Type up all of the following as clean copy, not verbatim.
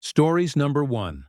Stories number 1.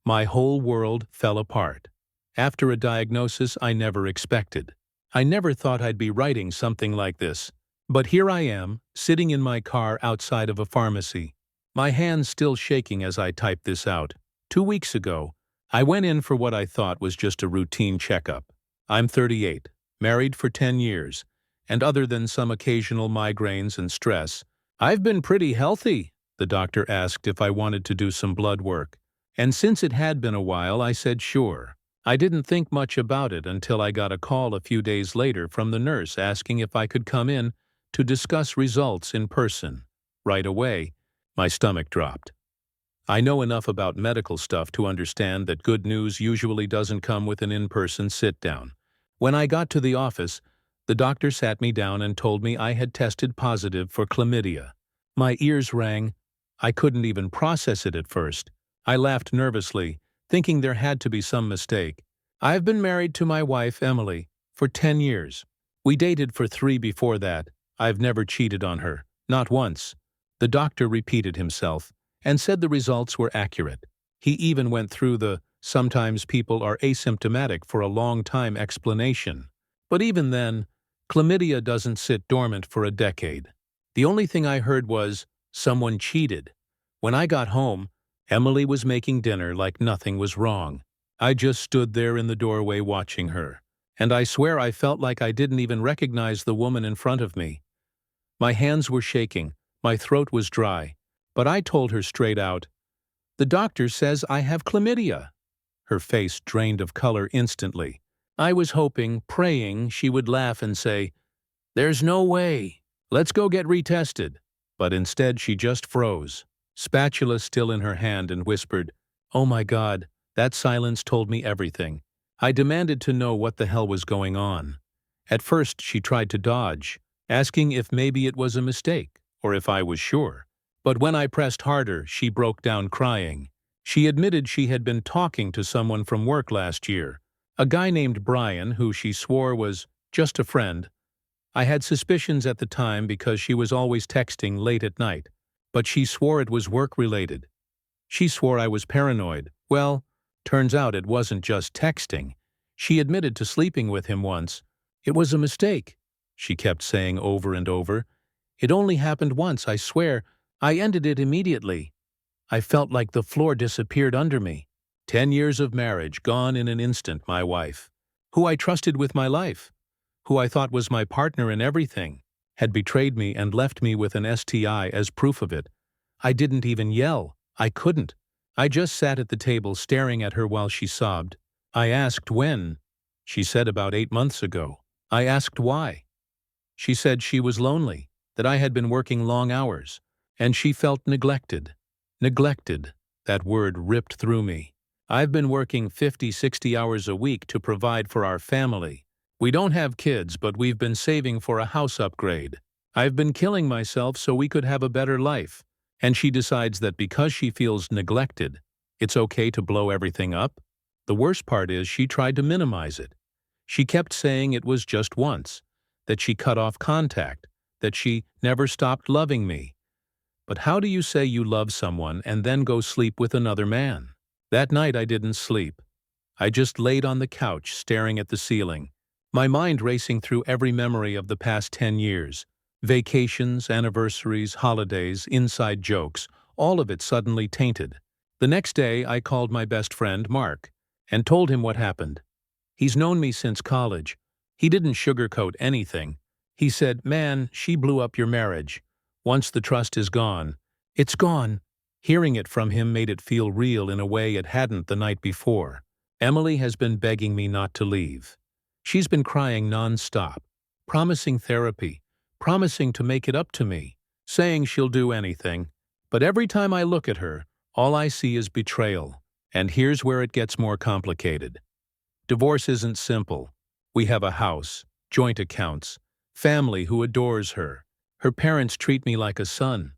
My whole world fell apart. After a diagnosis I never expected. I never thought I'd be writing something like this. But here I am, sitting in my car outside of a pharmacy. My hands still shaking as I type this out. 2 weeks ago, I went in for what I thought was just a routine checkup. I'm 38, married for 10 years, and other than some occasional migraines and stress, I've been pretty healthy. The doctor asked if I wanted to do some blood work, and since it had been a while, I said sure. I didn't think much about it until I got a call a few days later from the nurse asking if I could come in to discuss results in person. Right away, my stomach dropped. I know enough about medical stuff to understand that good news usually doesn't come with an in-person sit-down. When I got to the office, the doctor sat me down and told me I had tested positive for chlamydia. My ears rang. I couldn't even process it at first. I laughed nervously, thinking there had to be some mistake. I've been married to my wife, Emily, for 10 years. We dated for 3 before that. I've never cheated on her, not once. The doctor repeated himself and said the results were accurate. He even went through the "sometimes people are asymptomatic for a long time" explanation. But even then, chlamydia doesn't sit dormant for a decade. The only thing I heard was, "Someone cheated." When I got home, Emily was making dinner like nothing was wrong. I just stood there in the doorway watching her, and I swear I felt like I didn't even recognize the woman in front of me. My hands were shaking, my throat was dry, but I told her straight out, "The doctor says I have chlamydia." Her face drained of color instantly. I was hoping, praying she would laugh and say, "There's no way. Let's go get retested." But instead she just froze, spatula still in her hand, and whispered, "Oh my God." That silence told me everything. I demanded to know what the hell was going on. At first she tried to dodge, asking if maybe it was a mistake, or if I was sure. But when I pressed harder, she broke down crying. She admitted she had been talking to someone from work last year, a guy named Brian who she swore was just a friend. I had suspicions at the time because she was always texting late at night, but she swore it was work-related. She swore I was paranoid. Well, turns out it wasn't just texting. She admitted to sleeping with him once. "It was a mistake," she kept saying over and over. "It only happened once, I swear. I ended it immediately." I felt like the floor disappeared under me. 10 years of marriage gone in an instant. My wife, who I trusted with my life, who I thought was my partner in everything, had betrayed me and left me with an STI as proof of it. I didn't even yell. I couldn't. I just sat at the table staring at her while she sobbed. I asked when. She said about 8 months ago. I asked why. She said she was lonely, that I had been working long hours, and she felt neglected. Neglected. That word ripped through me. I've been working 50, 60 hours a week to provide for our family. We don't have kids, but we've been saving for a house upgrade. I've been killing myself so we could have a better life. And she decides that because she feels neglected, it's okay to blow everything up? The worst part is she tried to minimize it. She kept saying it was just once, that she cut off contact, that she never stopped loving me. But how do you say you love someone and then go sleep with another man? That night I didn't sleep. I just laid on the couch staring at the ceiling, my mind racing through every memory of the past 10 years. Vacations, anniversaries, holidays, inside jokes, all of it suddenly tainted. The next day I called my best friend, Mark, and told him what happened. He's known me since college. He didn't sugarcoat anything. He said, "Man, she blew up your marriage. Once the trust is gone, it's gone." Hearing it from him made it feel real in a way it hadn't the night before. Emily has been begging me not to leave. She's been crying non-stop, promising therapy, promising to make it up to me, saying she'll do anything. But every time I look at her, all I see is betrayal. And here's where it gets more complicated. Divorce isn't simple. We have a house, joint accounts, family who adores her. Her parents treat me like a son.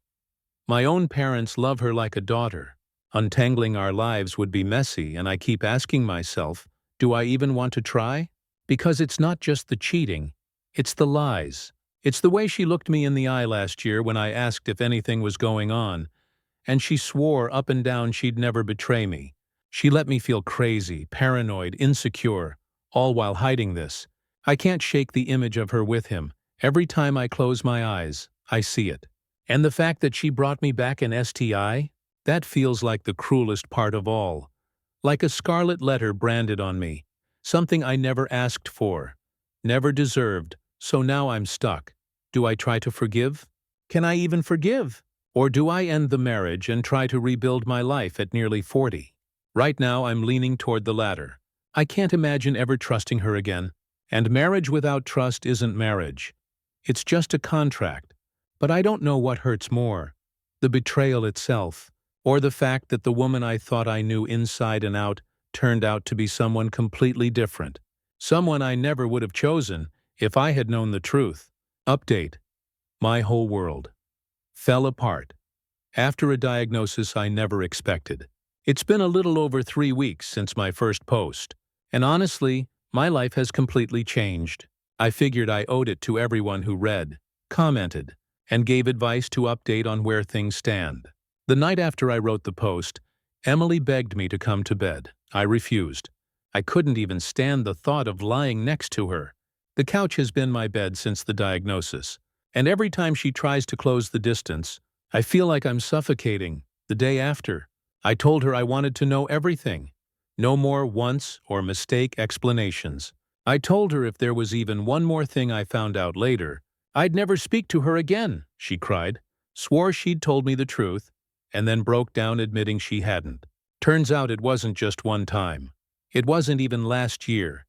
My own parents love her like a daughter. Untangling our lives would be messy, and I keep asking myself, do I even want to try? Because it's not just the cheating, it's the lies. It's the way she looked me in the eye last year when I asked if anything was going on, and she swore up and down she'd never betray me. She let me feel crazy, paranoid, insecure, all while hiding this. I can't shake the image of her with him. Every time I close my eyes, I see it. And the fact that she brought me back an STI? That feels like the cruelest part of all. Like a scarlet letter branded on me. Something I never asked for, never deserved, so now I'm stuck. Do I try to forgive? Can I even forgive? Or do I end the marriage and try to rebuild my life at nearly 40? Right now I'm leaning toward the latter. I can't imagine ever trusting her again. And marriage without trust isn't marriage. It's just a contract. But I don't know what hurts more, the betrayal itself, or the fact that the woman I thought I knew inside and out turned out to be someone completely different. Someone I never would have chosen if I had known the truth. Update. My whole world fell apart after a diagnosis I never expected. It's been a little over 3 weeks since my first post, and honestly, my life has completely changed. I figured I owed it to everyone who read, commented, and gave advice to update on where things stand. The night after I wrote the post, Emily begged me to come to bed. I refused. I couldn't even stand the thought of lying next to her. The couch has been my bed since the diagnosis, and every time she tries to close the distance, I feel like I'm suffocating. The day after, I told her I wanted to know everything. No more once or mistake explanations. I told her if there was even one more thing I found out later, I'd never speak to her again, she cried, swore she'd told me the truth, and then broke down admitting she hadn't. Turns out it wasn't just one time. It wasn't even last year.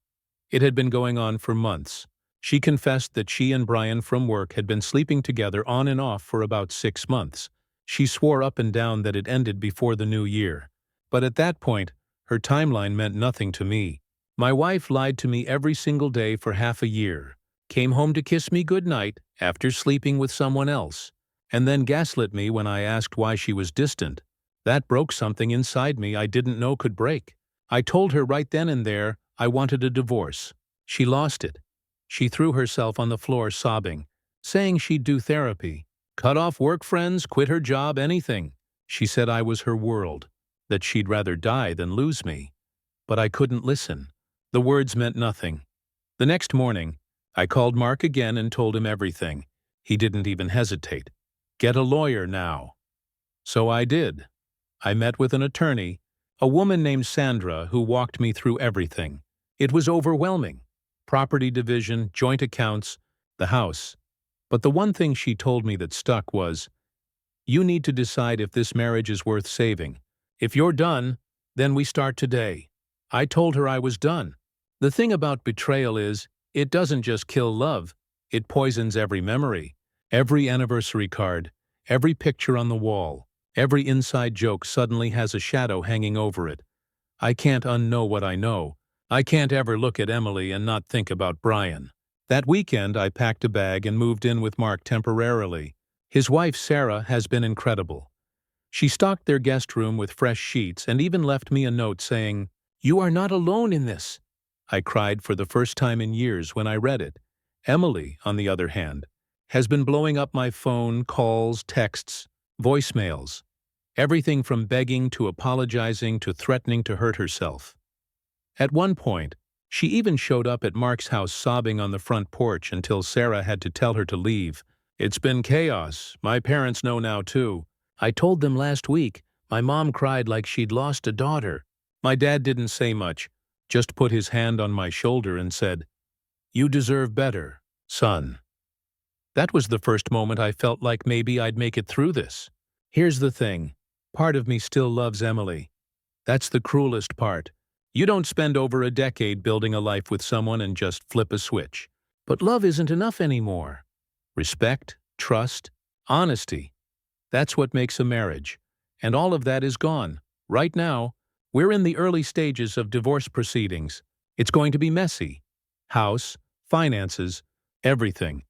It had been going on for months. She confessed that she and Brian from work had been sleeping together on and off for about 6 months. She swore up and down that it ended before the new year. But at that point, her timeline meant nothing to me. My wife lied to me every single day for half a year, came home to kiss me goodnight after sleeping with someone else, and then gaslit me when I asked why she was distant. That broke something inside me I didn't know could break. I told her right then and there I wanted a divorce. She lost it. She threw herself on the floor sobbing, saying she'd do therapy, cut off work friends, quit her job, anything. She said I was her world, that she'd rather die than lose me. But I couldn't listen. The words meant nothing. The next morning, I called Mark again and told him everything. He didn't even hesitate. Get a lawyer now. So I did. I met with an attorney, a woman named Sandra, who walked me through everything. It was overwhelming. Property division, joint accounts, the house. But the one thing she told me that stuck was, you need to decide if this marriage is worth saving. If you're done, then we start today. I told her I was done. The thing about betrayal is, it doesn't just kill love, it poisons every memory, every anniversary card, every picture on the wall, every inside joke suddenly has a shadow hanging over it. I can't unknow what I know. I can't ever look at Emily and not think about Brian. That weekend, I packed a bag and moved in with Mark temporarily. His wife, Sarah, has been incredible. She stocked their guest room with fresh sheets and even left me a note saying, "You are not alone in this." I cried for the first time in years when I read it. Emily, on the other hand, has been blowing up my phone, calls, texts, voicemails. Everything from begging to apologizing to threatening to hurt herself. At one point, she even showed up at Mark's house sobbing on the front porch until Sarah had to tell her to leave. It's been chaos. My parents know now too. I told them last week. My mom cried like she'd lost a daughter. My dad didn't say much, just put his hand on my shoulder and said, "You deserve better, son." That was the first moment I felt like maybe I'd make it through this. Here's the thing. Part of me still loves Emily. That's the cruelest part. You don't spend over a decade building a life with someone and just flip a switch. But love isn't enough anymore. Respect, trust, honesty. That's what makes a marriage. And all of that is gone. Right now, we're in the early stages of divorce proceedings. It's going to be messy. House, finances, everything.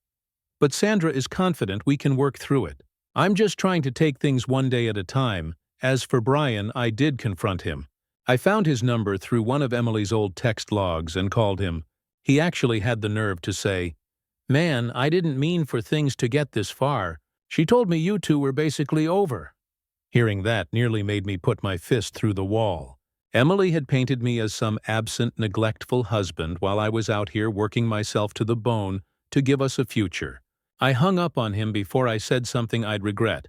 But Sandra is confident we can work through it. I'm just trying to take things one day at a time. As for Brian, I did confront him. I found his number through one of Emily's old text logs and called him. He actually had the nerve to say, "Man, I didn't mean for things to get this far. She told me you two were basically over." Hearing that nearly made me put my fist through the wall. Emily had painted me as some absent, neglectful husband while I was out here working myself to the bone to give us a future. I hung up on him before I said something I'd regret.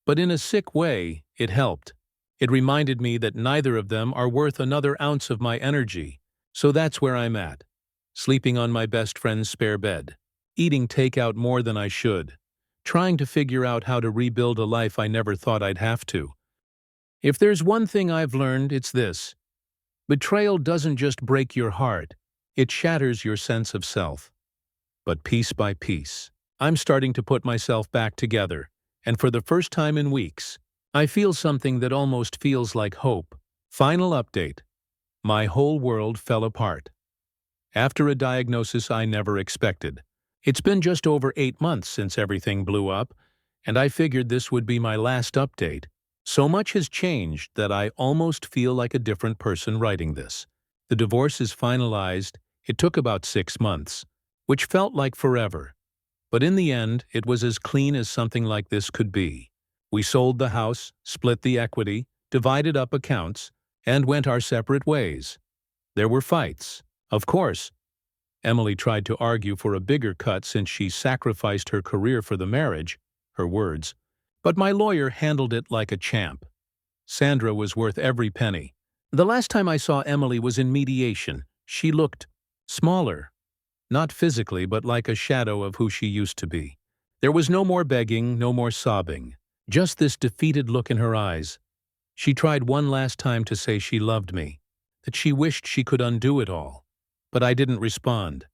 But in a sick way, it helped. It reminded me that neither of them are worth another ounce of my energy. So that's where I'm at. Sleeping on my best friend's spare bed. Eating takeout more than I should. Trying to figure out how to rebuild a life I never thought I'd have to. If there's one thing I've learned, it's this. Betrayal doesn't just break your heart, it shatters your sense of self. But piece by piece, I'm starting to put myself back together, and for the first time in weeks, I feel something that almost feels like hope. Final update. My whole world fell apart. After a diagnosis I never expected. It's been just over 8 months since everything blew up, and I figured this would be my last update. So much has changed that I almost feel like a different person writing this. The divorce is finalized. It took about 6 months, which felt like forever. But in the end, it was as clean as something like this could be. We sold the house, split the equity, divided up accounts, and went our separate ways. There were fights, of course. Emily tried to argue for a bigger cut since she sacrificed her career for the marriage, her words. But my lawyer handled it like a champ. Sandra was worth every penny. The last time I saw Emily was in mediation. She looked smaller. Not physically, but like a shadow of who she used to be. There was no more begging, no more sobbing. Just this defeated look in her eyes. She tried one last time to say she loved me, that she wished she could undo it all. But I didn't respond.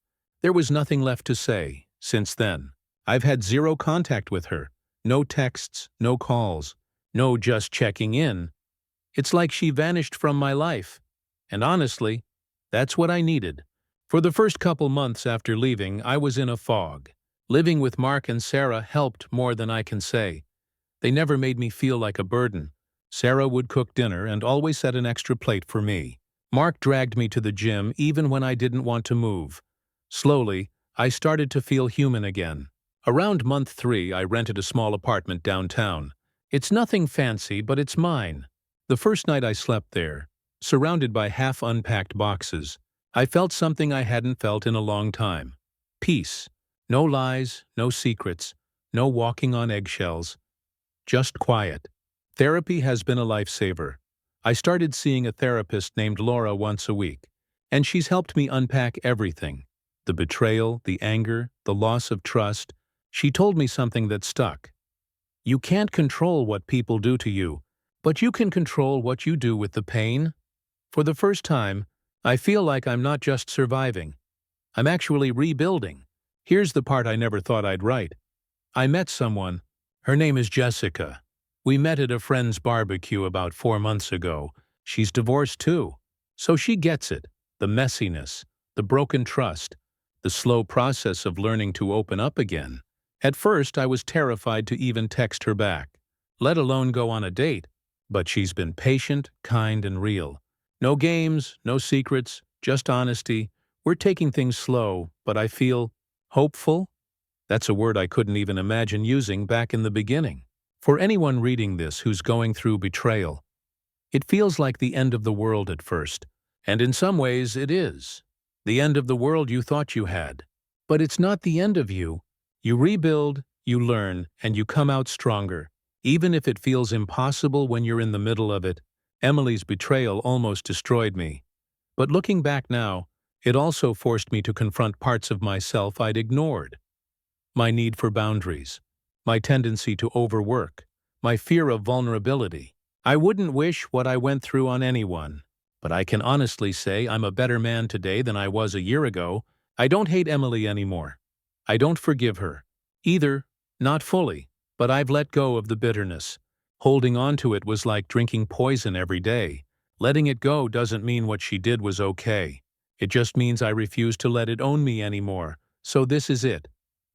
There was nothing left to say. Since then, I've had zero contact with her. No texts, no calls, no just checking in. It's like she vanished from my life. And honestly, that's what I needed. For the first couple months after leaving, I was in a fog. Living with Mark and Sarah helped more than I can say. They never made me feel like a burden. Sarah would cook dinner and always set an extra plate for me. Mark dragged me to the gym even when I didn't want to move. Slowly, I started to feel human again. Around month 3, I rented a small apartment downtown. It's nothing fancy, but it's mine. The first night I slept there, surrounded by half-unpacked boxes, I felt something I hadn't felt in a long time. Peace. No lies, no secrets, no walking on eggshells. Just quiet. Therapy has been a lifesaver. I started seeing a therapist named Laura once a week, and she's helped me unpack everything. The betrayal, the anger, the loss of trust. She told me something that stuck. You can't control what people do to you, but you can control what you do with the pain. For the first time, I feel like I'm not just surviving. I'm actually rebuilding. Here's the part I never thought I'd write. I met someone. Her name is Jessica. We met at a friend's barbecue about 4 months ago. She's divorced too. So she gets it. The messiness, the broken trust, the slow process of learning to open up again. At first, I was terrified to even text her back, let alone go on a date. But she's been patient, kind, and real. No games, no secrets, just honesty. We're taking things slow, but I feel hopeful. That's a word I couldn't even imagine using back in the beginning. For anyone reading this who's going through betrayal, it feels like the end of the world at first. And in some ways, it is. The end of the world you thought you had. But it's not the end of you. You rebuild, you learn, and you come out stronger, even if it feels impossible when you're in the middle of it. Emily's betrayal almost destroyed me. But looking back now, it also forced me to confront parts of myself I'd ignored. My need for boundaries, my tendency to overwork, my fear of vulnerability. I wouldn't wish what I went through on anyone, but I can honestly say I'm a better man today than I was a year ago. I don't hate Emily anymore. I don't forgive her. Either, not fully, but I've let go of the bitterness. Holding on to it was like drinking poison every day. Letting it go doesn't mean what she did was okay. It just means I refuse to let it own me anymore. So this is it.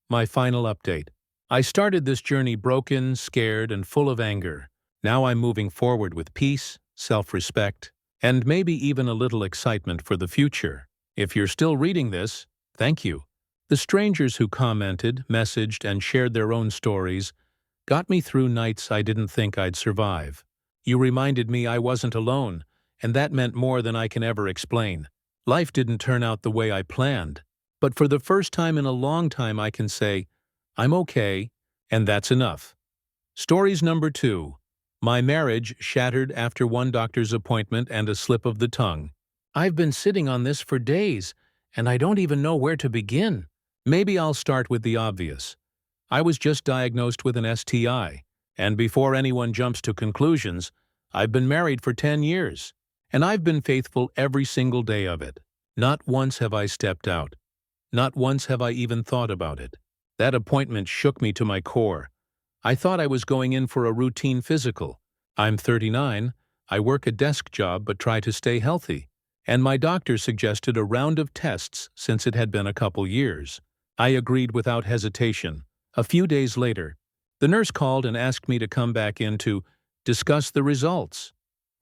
My final update. I started this journey broken, scared, and full of anger. Now I'm moving forward with peace, self-respect, and maybe even a little excitement for the future. If you're still reading this, thank you. The strangers who commented, messaged, and shared their own stories, got me through nights I didn't think I'd survive. You reminded me I wasn't alone, and that meant more than I can ever explain. Life didn't turn out the way I planned, but for the first time in a long time I can say, I'm okay, and that's enough. Stories number 2. My marriage shattered after one doctor's appointment and a slip of the tongue. I've been sitting on this for days, and I don't even know where to begin. Maybe I'll start with the obvious. I was just diagnosed with an STI, and before anyone jumps to conclusions, I've been married for 10 years, and I've been faithful every single day of it. Not once have I stepped out. Not once have I even thought about it. That appointment shook me to my core. I thought I was going in for a routine physical. I'm 39, I work a desk job but try to stay healthy, and my doctor suggested a round of tests since it had been a couple years. I agreed without hesitation. A few days later, the nurse called and asked me to come back in to discuss the results.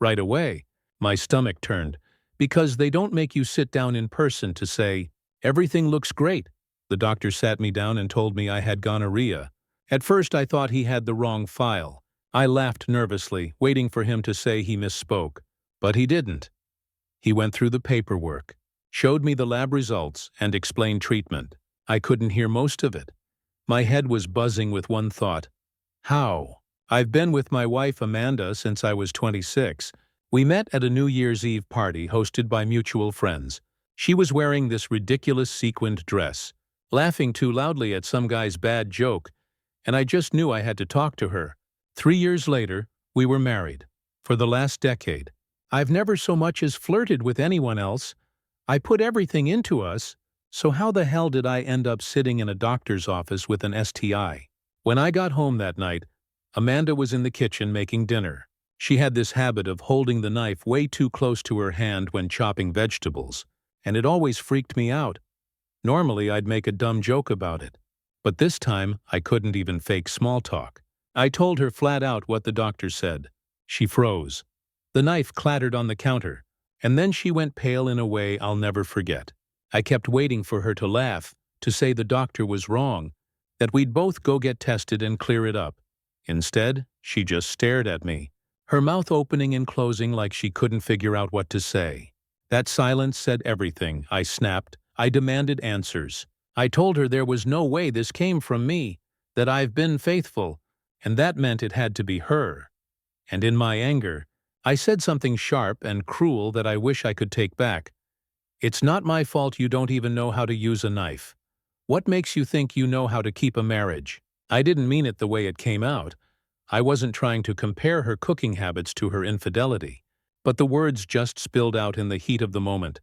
Right away, my stomach turned, because they don't make you sit down in person to say, "Everything looks great." The doctor sat me down and told me I had gonorrhea. At first I thought he had the wrong file. I laughed nervously, waiting for him to say he misspoke. But he didn't. He went through the paperwork, showed me the lab results, and explained treatment. I couldn't hear most of it. My head was buzzing with one thought. How? I've been with my wife Amanda since I was 26. We met at a New Year's Eve party hosted by mutual friends. She was wearing this ridiculous sequined dress, laughing too loudly at some guy's bad joke, and I just knew I had to talk to her. 3 years later, we were married. For the last decade, I've never so much as flirted with anyone else. I put everything into us, so how the hell did I end up sitting in a doctor's office with an STI? When I got home that night, Amanda was in the kitchen making dinner. She had this habit of holding the knife way too close to her hand when chopping vegetables, and it always freaked me out. Normally, I'd make a dumb joke about it, but this time I couldn't even fake small talk. I told her flat out what the doctor said. She froze. The knife clattered on the counter, and then she went pale in a way I'll never forget. I kept waiting for her to laugh, to say the doctor was wrong, that we'd both go get tested and clear it up. Instead, she just stared at me, her mouth opening and closing like she couldn't figure out what to say. That silence said everything. I snapped. I demanded answers. I told her there was no way this came from me, that I've been faithful, and that meant it had to be her. And in my anger, I said something sharp and cruel that I wish I could take back. It's not my fault you don't even know how to use a knife. What makes you think you know how to keep a marriage? I didn't mean it the way it came out. I wasn't trying to compare her cooking habits to her infidelity, but the words just spilled out in the heat of the moment.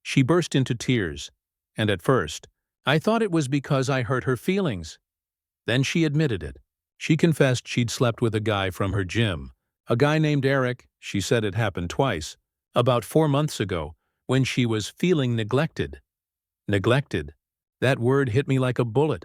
She burst into tears, and at first, I thought it was because I hurt her feelings. Then she admitted it. She confessed she'd slept with a guy from her gym. A guy named Eric. She said it happened twice. About 4 months ago, when she was feeling neglected. Neglected. That word hit me like a bullet.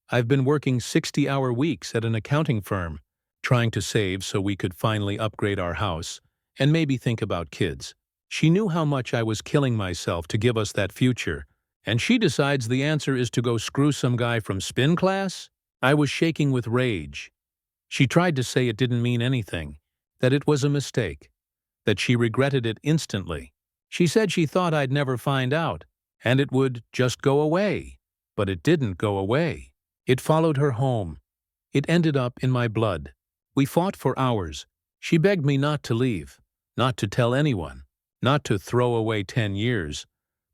I've been working 60-hour weeks at an accounting firm, trying to save so we could finally upgrade our house, and maybe think about kids. She knew how much I was killing myself to give us that future, and she decides the answer is to go screw some guy from spin class? I was shaking with rage. She tried to say it didn't mean anything, that it was a mistake, that she regretted it instantly. She said she thought I'd never find out, and it would just go away. But it didn't go away. It followed her home. It ended up in my blood. We fought for hours. She begged me not to leave, not to tell anyone, not to throw away 10 years.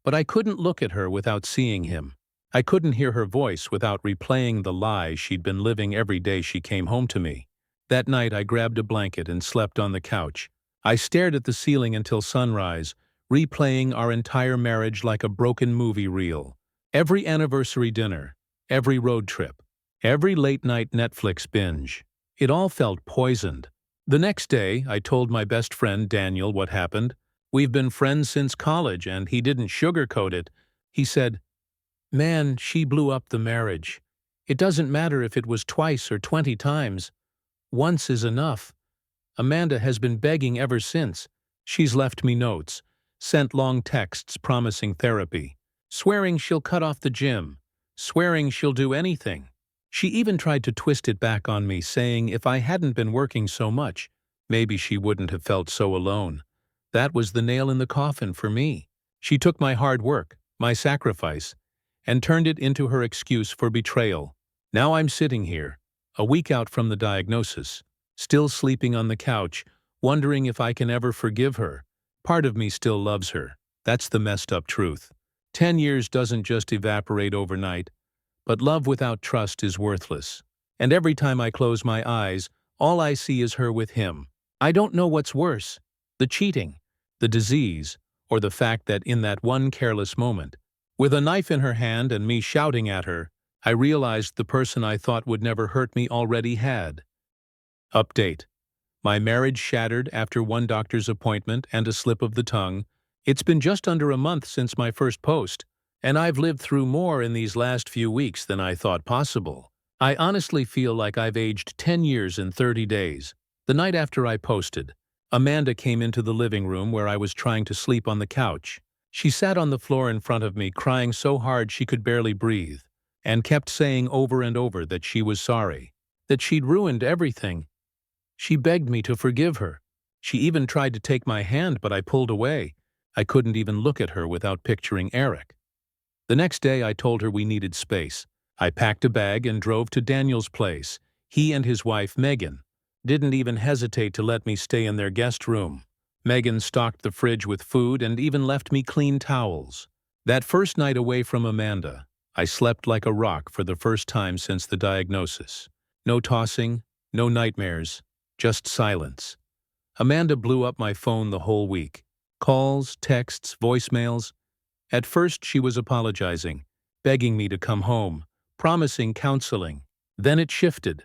But I couldn't look at her without seeing him. I couldn't hear her voice without replaying the lie she'd been living every day she came home to me. That night I grabbed a blanket and slept on the couch. I stared at the ceiling until sunrise, replaying our entire marriage like a broken movie reel. Every anniversary dinner, every road trip, every late-night Netflix binge. It all felt poisoned. The next day, I told my best friend Daniel what happened. We've been friends since college, and he didn't sugarcoat it. He said, "Man, she blew up the marriage. It doesn't matter if it was twice or 20 times. Once is enough. Amanda has been begging ever since. She's left me notes, sent long texts promising therapy, swearing she'll cut off the gym, swearing she'll do anything. She even tried to twist it back on me, saying if I hadn't been working so much, maybe she wouldn't have felt so alone. That was the nail in the coffin for me. She took my hard work, my sacrifice, and turned it into her excuse for betrayal. Now I'm sitting here, a week out from the diagnosis, still sleeping on the couch, wondering if I can ever forgive her. Part of me still loves her. That's the messed up truth. 10 years doesn't just evaporate overnight, but love without trust is worthless. And every time I close my eyes, all I see is her with him. I don't know what's worse, the cheating, the disease, or the fact that in that one careless moment, with a knife in her hand and me shouting at her, I realized the person I thought would never hurt me already had. Update. My marriage shattered after one doctor's appointment and a slip of the tongue. It's been just under a month since my first post, and I've lived through more in these last few weeks than I thought possible. I honestly feel like I've aged 10 years in 30 days. The night after I posted, Amanda came into the living room where I was trying to sleep on the couch. She sat on the floor in front of me, crying so hard she could barely breathe, and kept saying over and over that she was sorry, that she'd ruined everything. She begged me to forgive her. She even tried to take my hand, but I pulled away. I couldn't even look at her without picturing Eric. The next day I told her we needed space. I packed a bag and drove to Daniel's place. He and his wife, Megan, didn't even hesitate to let me stay in their guest room. Megan stocked the fridge with food and even left me clean towels. That first night away from Amanda, I slept like a rock for the first time since the diagnosis. No tossing, no nightmares, just silence. Amanda blew up my phone the whole week. Calls, texts, voicemails. At first she was apologizing, begging me to come home, promising counseling. Then it shifted.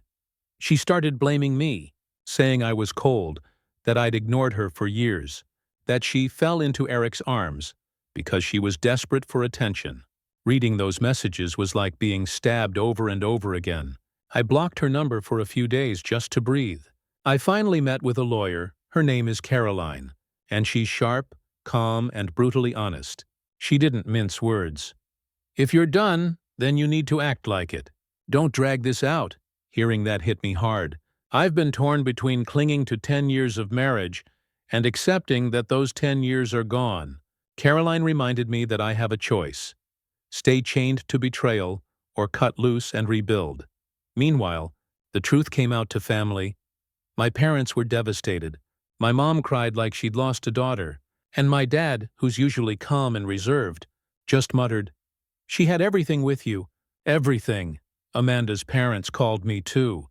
She started blaming me, saying I was cold, that I'd ignored her for years, that she fell into Eric's arms because she was desperate for attention. Reading those messages was like being stabbed over and over again. I blocked her number for a few days just to breathe. I finally met with a lawyer. Her name is Caroline, and she's sharp, calm, and brutally honest. She didn't mince words. If you're done, then you need to act like it. Don't drag this out. Hearing that hit me hard. I've been torn between clinging to 10 years of marriage and accepting that those 10 years are gone. Caroline reminded me that I have a choice. Stay chained to betrayal or cut loose and rebuild. Meanwhile, the truth came out to family. My parents were devastated. My mom cried like she'd lost a daughter. And my dad, who's usually calm and reserved, just muttered, "She had everything with you. Everything." Amanda's parents called me too.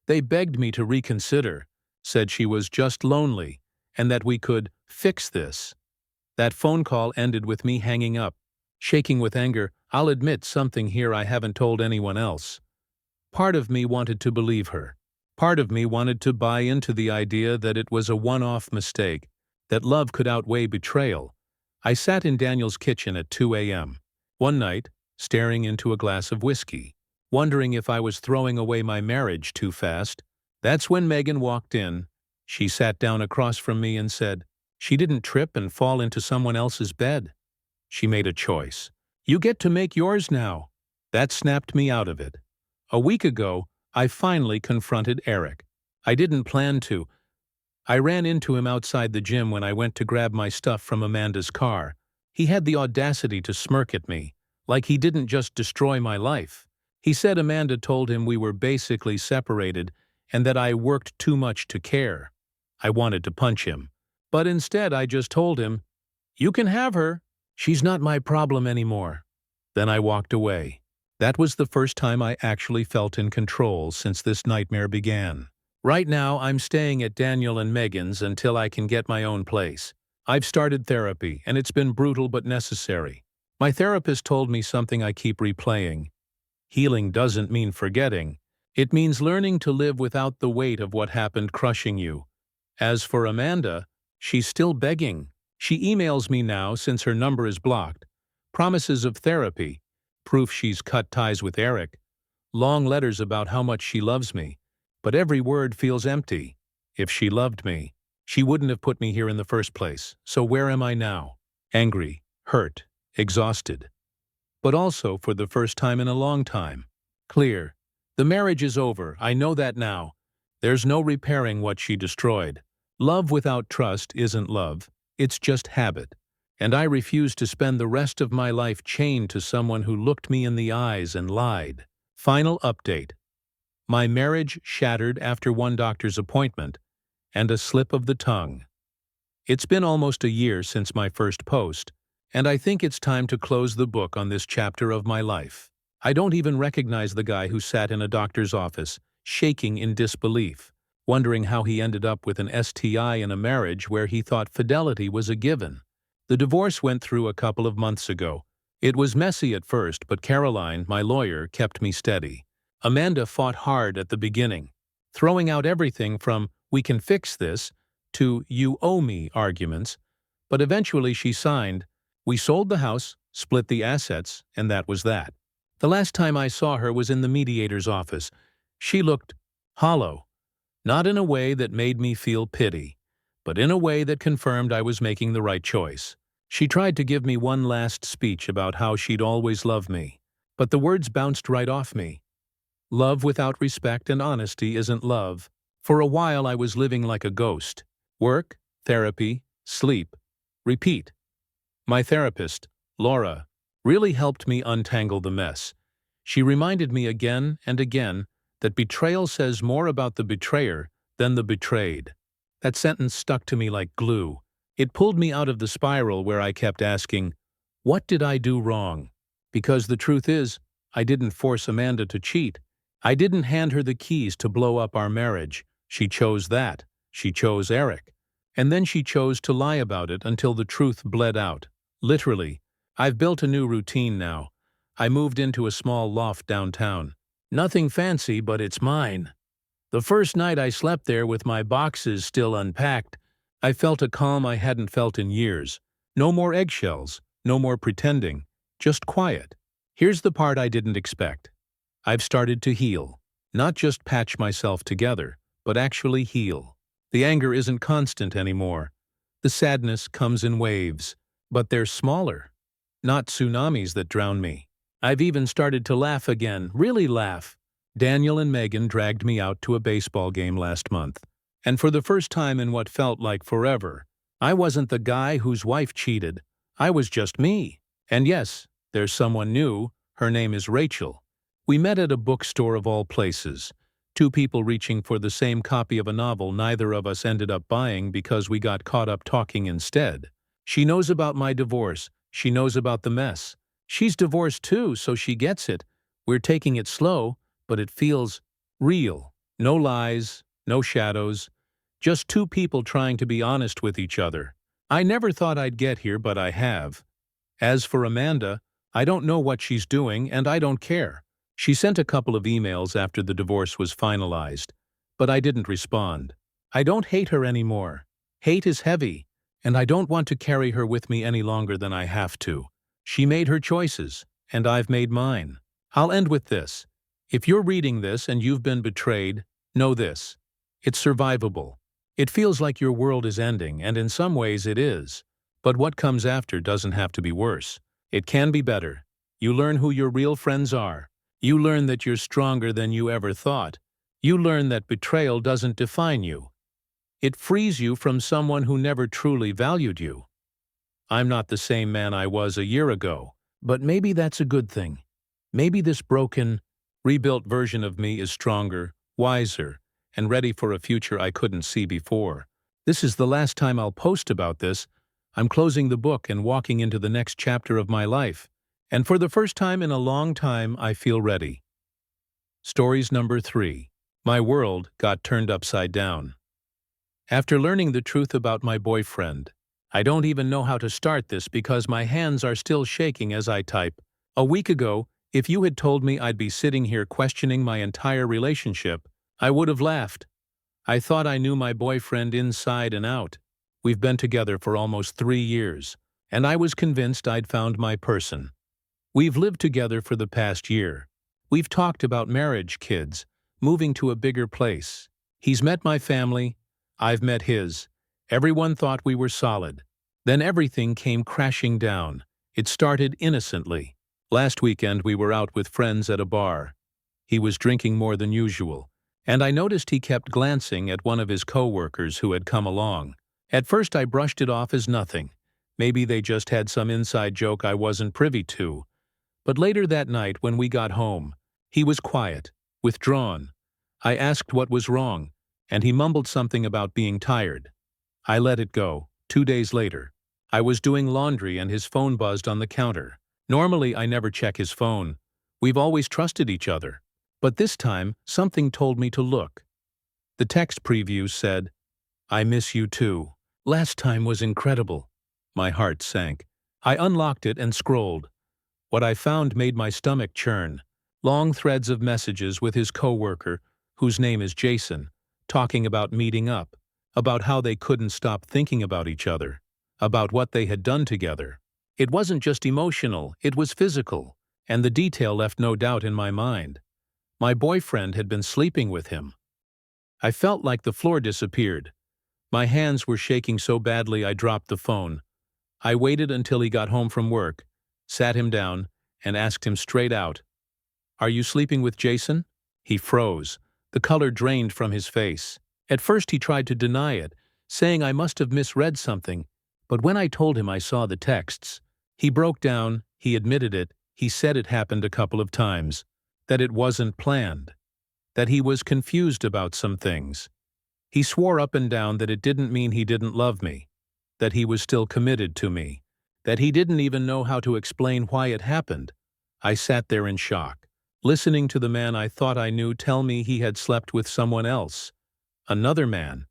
They begged me to reconsider, said she was just lonely, and that we could fix this. That phone call ended with me hanging up, shaking with anger. I'll admit something here I haven't told anyone else. Part of me wanted to believe her. Part of me wanted to buy into the idea that it was a one-off mistake, that love could outweigh betrayal. I sat in Daniel's kitchen at 2 a.m. one night, staring into a glass of whiskey, wondering if I was throwing away my marriage too fast. That's when Megan walked in. She sat down across from me and said, she didn't trip and fall into someone else's bed. She made a choice. You get to make yours now. That snapped me out of it. A week ago, I finally confronted Eric. I didn't plan to. I ran into him outside the gym when I went to grab my stuff from Amanda's car. He had the audacity to smirk at me, like he didn't just destroy my life. He said Amanda told him we were basically separated and that I worked too much to care. I wanted to punch him, but instead I just told him, "You can have her. She's not my problem anymore." Then I walked away. That was the first time I actually felt in control since this nightmare began. Right now, I'm staying at Daniel and Megan's until I can get my own place. I've started therapy, and it's been brutal but necessary. My therapist told me something I keep replaying. Healing doesn't mean forgetting. It means learning to live without the weight of what happened crushing you. As for Amanda, she's still begging. She emails me now since her number is blocked. Promises of therapy, proof she's cut ties with Eric, long letters about how much she loves me. But every word feels empty. If she loved me, she wouldn't have put me here in the first place. So where am I now? Angry, hurt, exhausted. But also, for the first time in a long time, clear. The marriage is over, I know that now. There's no repairing what she destroyed. Love without trust isn't love, it's just habit. And I refuse to spend the rest of my life chained to someone who looked me in the eyes and lied. Final update. My marriage shattered after one doctor's appointment and a slip of the tongue. It's been almost a year since my first post, and I think it's time to close the book on this chapter of my life. I don't even recognize the guy who sat in a doctor's office, shaking in disbelief, wondering how he ended up with an STI in a marriage where he thought fidelity was a given. The divorce went through a couple of months ago. It was messy at first, but Caroline, my lawyer, kept me steady. Amanda fought hard at the beginning, throwing out everything from "we can fix this" to "you owe me" arguments, but eventually she signed. We sold the house, split the assets, and that was that. The last time I saw her was in the mediator's office. She looked hollow, not in a way that made me feel pity, but in a way that confirmed I was making the right choice. She tried to give me one last speech about how she'd always love me, but the words bounced right off me. Love without respect and honesty isn't love. For a while I was living like a ghost. Work, therapy, sleep, repeat. My therapist, Laura, really helped me untangle the mess. She reminded me again and again that betrayal says more about the betrayer than the betrayed. That sentence stuck to me like glue. It pulled me out of the spiral where I kept asking, what did I do wrong? Because the truth is, I didn't force Amanda to cheat. I didn't hand her the keys to blow up our marriage. She chose that. She chose Eric. And then she chose to lie about it until the truth bled out. Literally. I've built a new routine now. I moved into a small loft downtown. Nothing fancy, but it's mine. The first night I slept there with my boxes still unpacked, I felt a calm I hadn't felt in years. No more eggshells, no more pretending, just quiet. Here's the part I didn't expect. I've started to heal. Not just patch myself together, but actually heal. The anger isn't constant anymore. The sadness comes in waves, but they're smaller. Not tsunamis that drown me. I've even started to laugh again, really laugh. Daniel and Megan dragged me out to a baseball game last month. And for the first time in what felt like forever, I wasn't the guy whose wife cheated. I was just me. And yes, there's someone new. Her name is Rachel. We met at a bookstore of all places. Two people reaching for the same copy of a novel neither of us ended up buying because we got caught up talking instead. She knows about my divorce. She knows about the mess. She's divorced too, so she gets it. We're taking it slow, but it feels real. No lies, no shadows. Just two people trying to be honest with each other. I never thought I'd get here, but I have. As for Amanda, I don't know what she's doing, and I don't care. She sent a couple of emails after the divorce was finalized, but I didn't respond. I don't hate her anymore. Hate is heavy, and I don't want to carry her with me any longer than I have to. She made her choices, and I've made mine. I'll end with this. If you're reading this and you've been betrayed, know this. It's survivable. It feels like your world is ending, and in some ways it is. But what comes after doesn't have to be worse. It can be better. You learn who your real friends are. You learn that you're stronger than you ever thought. You learn that betrayal doesn't define you. It frees you from someone who never truly valued you. I'm not the same man I was a year ago, but maybe that's a good thing. Maybe this broken, rebuilt version of me is stronger, wiser, and ready for a future I couldn't see before. This is the last time I'll post about this. I'm closing the book and walking into the next chapter of my life. And for the first time in a long time, I feel ready. Stories number 3. My world got turned upside down. After learning the truth about my boyfriend, I don't even know how to start this because my hands are still shaking as I type. A week ago, if you had told me I'd be sitting here questioning my entire relationship, I would have laughed. I thought I knew my boyfriend inside and out. We've been together for almost 3 years, and I was convinced I'd found my person. We've lived together for the past year. We've talked about marriage, kids, moving to a bigger place. He's met my family. I've met his. Everyone thought we were solid. Then everything came crashing down. It started innocently. Last weekend we were out with friends at a bar. He was drinking more than usual, and I noticed he kept glancing at one of his coworkers who had come along. At first I brushed it off as nothing. Maybe they just had some inside joke I wasn't privy to. But later that night when we got home, he was quiet, withdrawn. I asked what was wrong, and he mumbled something about being tired. I let it go. 2 days later, I was doing laundry and his phone buzzed on the counter. Normally I never check his phone. We've always trusted each other. But this time, something told me to look. The text preview said, "I miss you too. Last time was incredible." My heart sank. I unlocked it and scrolled. What I found made my stomach churn. Long threads of messages with his coworker, whose name is Jason, talking about meeting up, about how they couldn't stop thinking about each other, about what they had done together. It wasn't just emotional, it was physical, and the detail left no doubt in my mind. My boyfriend had been sleeping with him. I felt like the floor disappeared. My hands were shaking so badly I dropped the phone. I waited until he got home from work, sat him down, and asked him straight out, "Are you sleeping with Jason?" He froze. The color drained from his face. At first he tried to deny it, saying I must have misread something, but when I told him I saw the texts, he broke down, he admitted it, he said it happened a couple of times, that it wasn't planned, that he was confused about some things. He swore up and down that it didn't mean he didn't love me, that he was still committed to me, that he didn't even know how to explain why it happened. I sat there in shock, listening to the man I thought I knew tell me he had slept with someone else, another man,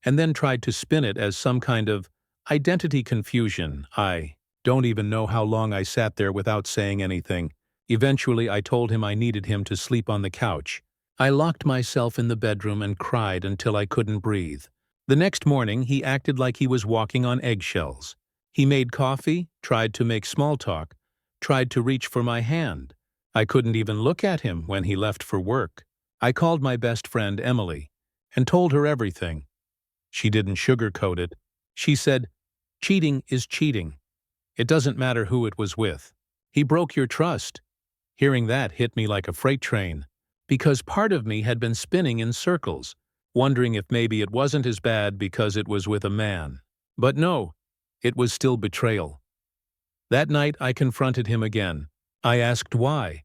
and then tried to spin it as some kind of identity confusion. I don't even know how long I sat there without saying anything. Eventually I told him I needed him to sleep on the couch. I locked myself in the bedroom and cried until I couldn't breathe. The next morning he acted like he was walking on eggshells. He made coffee, tried to make small talk, tried to reach for my hand. I couldn't even look at him when he left for work. I called my best friend Emily and told her everything. She didn't sugarcoat it. She said, "Cheating is cheating. It doesn't matter who it was with. He broke your trust." Hearing that hit me like a freight train, because part of me had been spinning in circles, wondering if maybe it wasn't as bad because it was with a man. But no, it was still betrayal. That night I confronted him again. I asked why.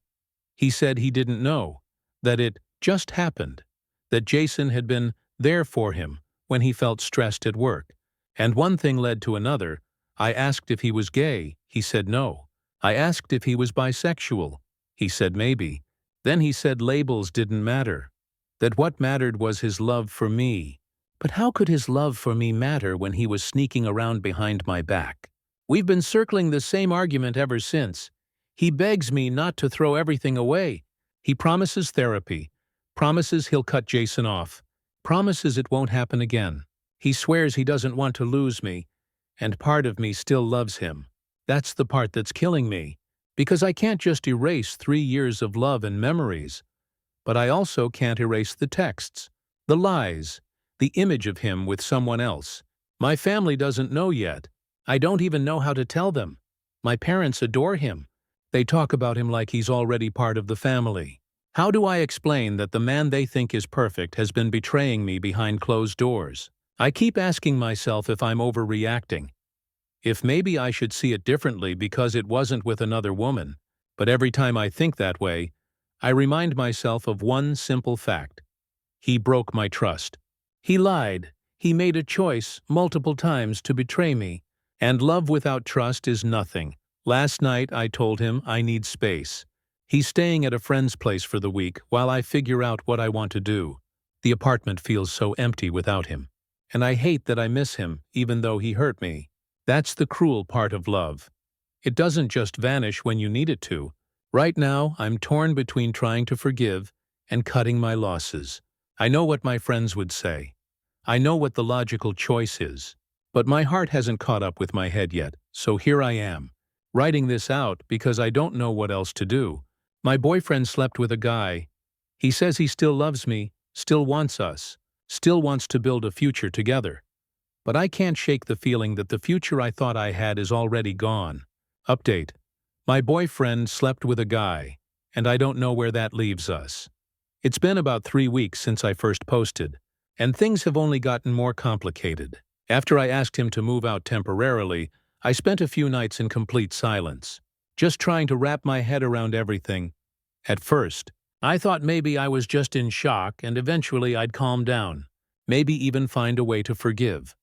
He said he didn't know, that it just happened, that Jason had been there for him when he felt stressed at work. And one thing led to another. I asked if he was gay. He said no. I asked if he was bisexual. He said maybe. Then he said labels didn't matter, that what mattered was his love for me. But how could his love for me matter when he was sneaking around behind my back? We've been circling the same argument ever since. He begs me not to throw everything away. He promises therapy, promises he'll cut Jason off, promises it won't happen again. He swears he doesn't want to lose me, and part of me still loves him. That's the part that's killing me, because I can't just erase 3 years of love and memories, but I also can't erase the texts, the lies, the image of him with someone else. My family doesn't know yet. I don't even know how to tell them. My parents adore him. They talk about him like he's already part of the family. How do I explain that the man they think is perfect has been betraying me behind closed doors? I keep asking myself if I'm overreacting, if maybe I should see it differently because it wasn't with another woman. But every time I think that way, I remind myself of one simple fact. He broke my trust. He lied. He made a choice multiple times to betray me. And love without trust is nothing. Last night I told him I need space. He's staying at a friend's place for the week while I figure out what I want to do. The apartment feels so empty without him. And I hate that I miss him, even though he hurt me. That's the cruel part of love. It doesn't just vanish when you need it to. Right now, I'm torn between trying to forgive and cutting my losses. I know what my friends would say. I know what the logical choice is. But my heart hasn't caught up with my head yet, so here I am, writing this out because I don't know what else to do. My boyfriend slept with a guy. He says he still loves me, still wants us, still wants to build a future together. But I can't shake the feeling that the future I thought I had is already gone. Update. My boyfriend slept with a guy, and I don't know where that leaves us. It's been about 3 weeks since I first posted, and things have only gotten more complicated. After I asked him to move out temporarily, I spent a few nights in complete silence, just trying to wrap my head around everything. At first, I thought maybe I was just in shock and eventually I'd calm down, maybe even find a way to forgive.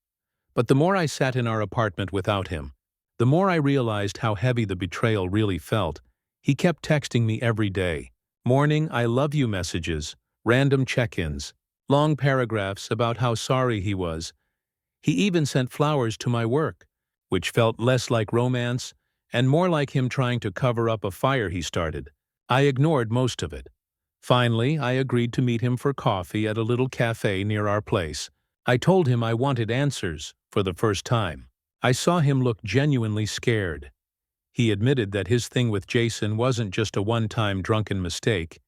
But the more I sat in our apartment without him, the more I realized how heavy the betrayal really felt. He kept texting me every day. Morning I love you messages, random check-ins, long paragraphs about how sorry he was. He even sent flowers to my work, which felt less like romance and more like him trying to cover up a fire he started. I ignored most of it. Finally, I agreed to meet him for coffee at a little cafe near our place. I told him I wanted answers for the first time. I saw him look genuinely scared. He admitted that his thing with Jason wasn't just a one-time drunken mistake.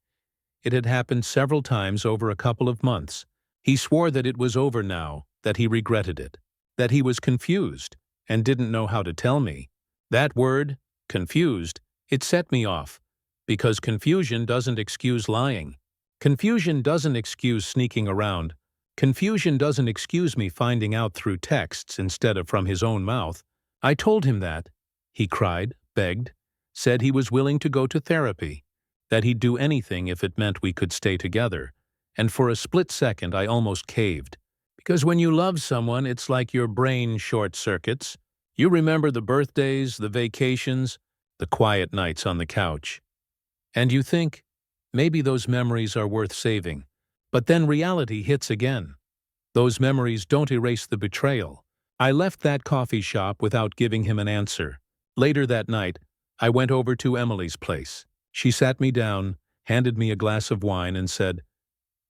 It had happened several times over a couple of months. He swore that it was over now, that he regretted it, that he was confused and didn't know how to tell me. That word, confused, it set me off, because confusion doesn't excuse lying. Confusion doesn't excuse sneaking around. Confusion doesn't excuse me finding out through texts instead of from his own mouth. I told him that. He cried, begged, said he was willing to go to therapy, that he'd do anything if it meant we could stay together. And for a split second I almost caved. Because when you love someone, it's like your brain short-circuits. You remember the birthdays, the vacations, the quiet nights on the couch. And you think, maybe those memories are worth saving. But then reality hits again. Those memories don't erase the betrayal. I left that coffee shop without giving him an answer. Later that night, I went over to Emily's place. She sat me down, handed me a glass of wine and said,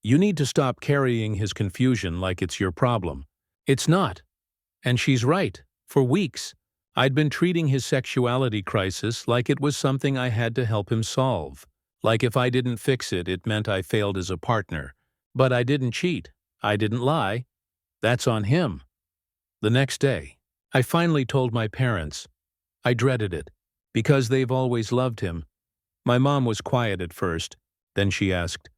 "You need to stop carrying his confusion like it's your problem. It's not." And she's right. For weeks, I'd been treating his sexuality crisis like it was something I had to help him solve. Like if I didn't fix it, it meant I failed as a partner. But I didn't cheat. I didn't lie. That's on him. The next day, I finally told my parents. I dreaded it, because they've always loved him. My mom was quiet at first. Then she asked,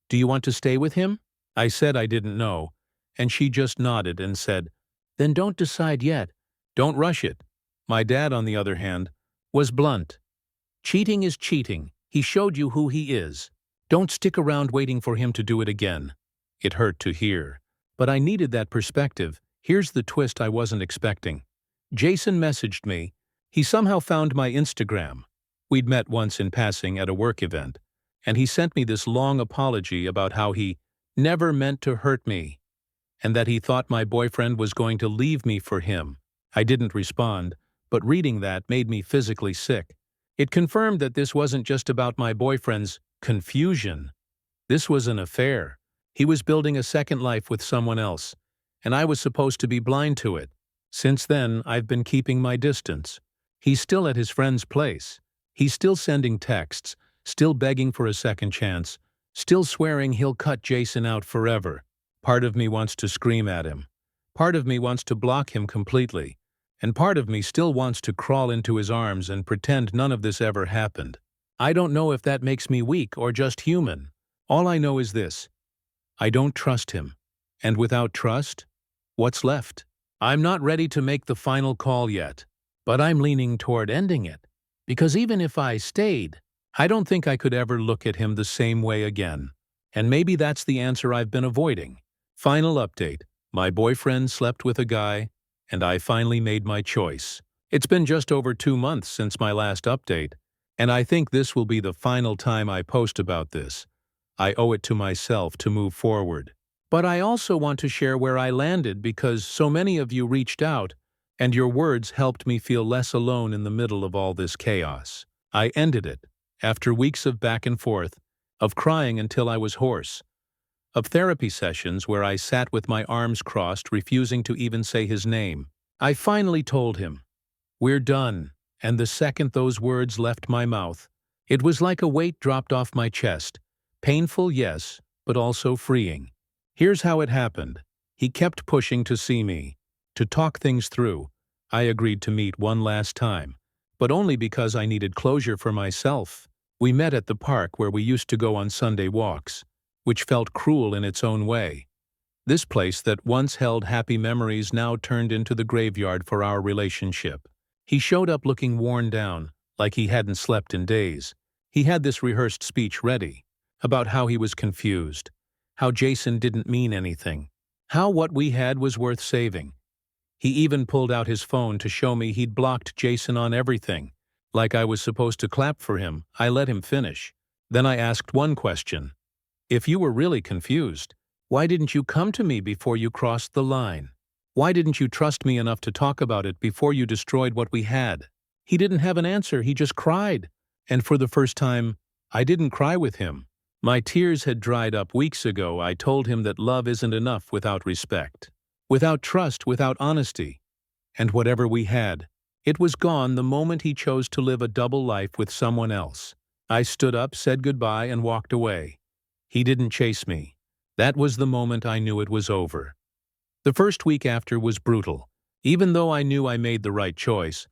"Do you want to stay with him?" I said I didn't know, and she just nodded and said, "Then don't decide yet. Don't rush it." My dad, on the other hand, was blunt. "Cheating is cheating. He showed you who he is. Don't stick around waiting for him to do it again." It hurt to hear, but I needed that perspective. Here's the twist I wasn't expecting. Jason messaged me. He somehow found my Instagram. We'd met once in passing at a work event, and he sent me this long apology about how he never meant to hurt me, and that he thought my boyfriend was going to leave me for him. I didn't respond, but reading that made me physically sick. It confirmed that this wasn't just about my boyfriend's confusion. This was an affair. He was building a second life with someone else, and I was supposed to be blind to it. Since then, I've been keeping my distance. He's still at his friend's place. He's still sending texts, still begging for a second chance, still swearing he'll cut Jason out forever. Part of me wants to scream at him. Part of me wants to block him completely. And part of me still wants to crawl into his arms and pretend none of this ever happened. I don't know if that makes me weak or just human. All I know is this. I don't trust him. And without trust, what's left? I'm not ready to make the final call yet, but I'm leaning toward ending it. Because even if I stayed, I don't think I could ever look at him the same way again. And maybe that's the answer I've been avoiding. Final update. My boyfriend slept with a guy, and I finally made my choice. It's been just over 2 months since my last update, and I think this will be the final time I post about this. I owe it to myself to move forward. But I also want to share where I landed because so many of you reached out, and your words helped me feel less alone in the middle of all this chaos. I ended it, after weeks of back and forth, of crying until I was hoarse, of therapy sessions where I sat with my arms crossed, refusing to even say his name. I finally told him, "We're done," and the second those words left my mouth, it was like a weight dropped off my chest. Painful, yes, but also freeing. Here's how it happened. He kept pushing to see me, to talk things through. I agreed to meet one last time, but only because I needed closure for myself. We met at the park where we used to go on Sunday walks. which felt cruel in its own way. This place that once held happy memories now turned into the graveyard for our relationship. He showed up looking worn down, like he hadn't slept in days. He had this rehearsed speech ready, about how he was confused, how Jason didn't mean anything, how what we had was worth saving. He even pulled out his phone to show me he'd blocked Jason on everything. Like I was supposed to clap for him, I let him finish. Then I asked one question. If you were really confused, why didn't you come to me before you crossed the line? Why didn't you trust me enough to talk about it before you destroyed what we had? He didn't have an answer, he just cried. And for the first time, I didn't cry with him. My tears had dried up weeks ago. I told him that love isn't enough without respect, without trust, without honesty. And whatever we had, it was gone the moment he chose to live a double life with someone else. I stood up, said goodbye, and walked away. He didn't chase me. That was the moment I knew it was over. The first week after was brutal. Even though I knew I made the right choice,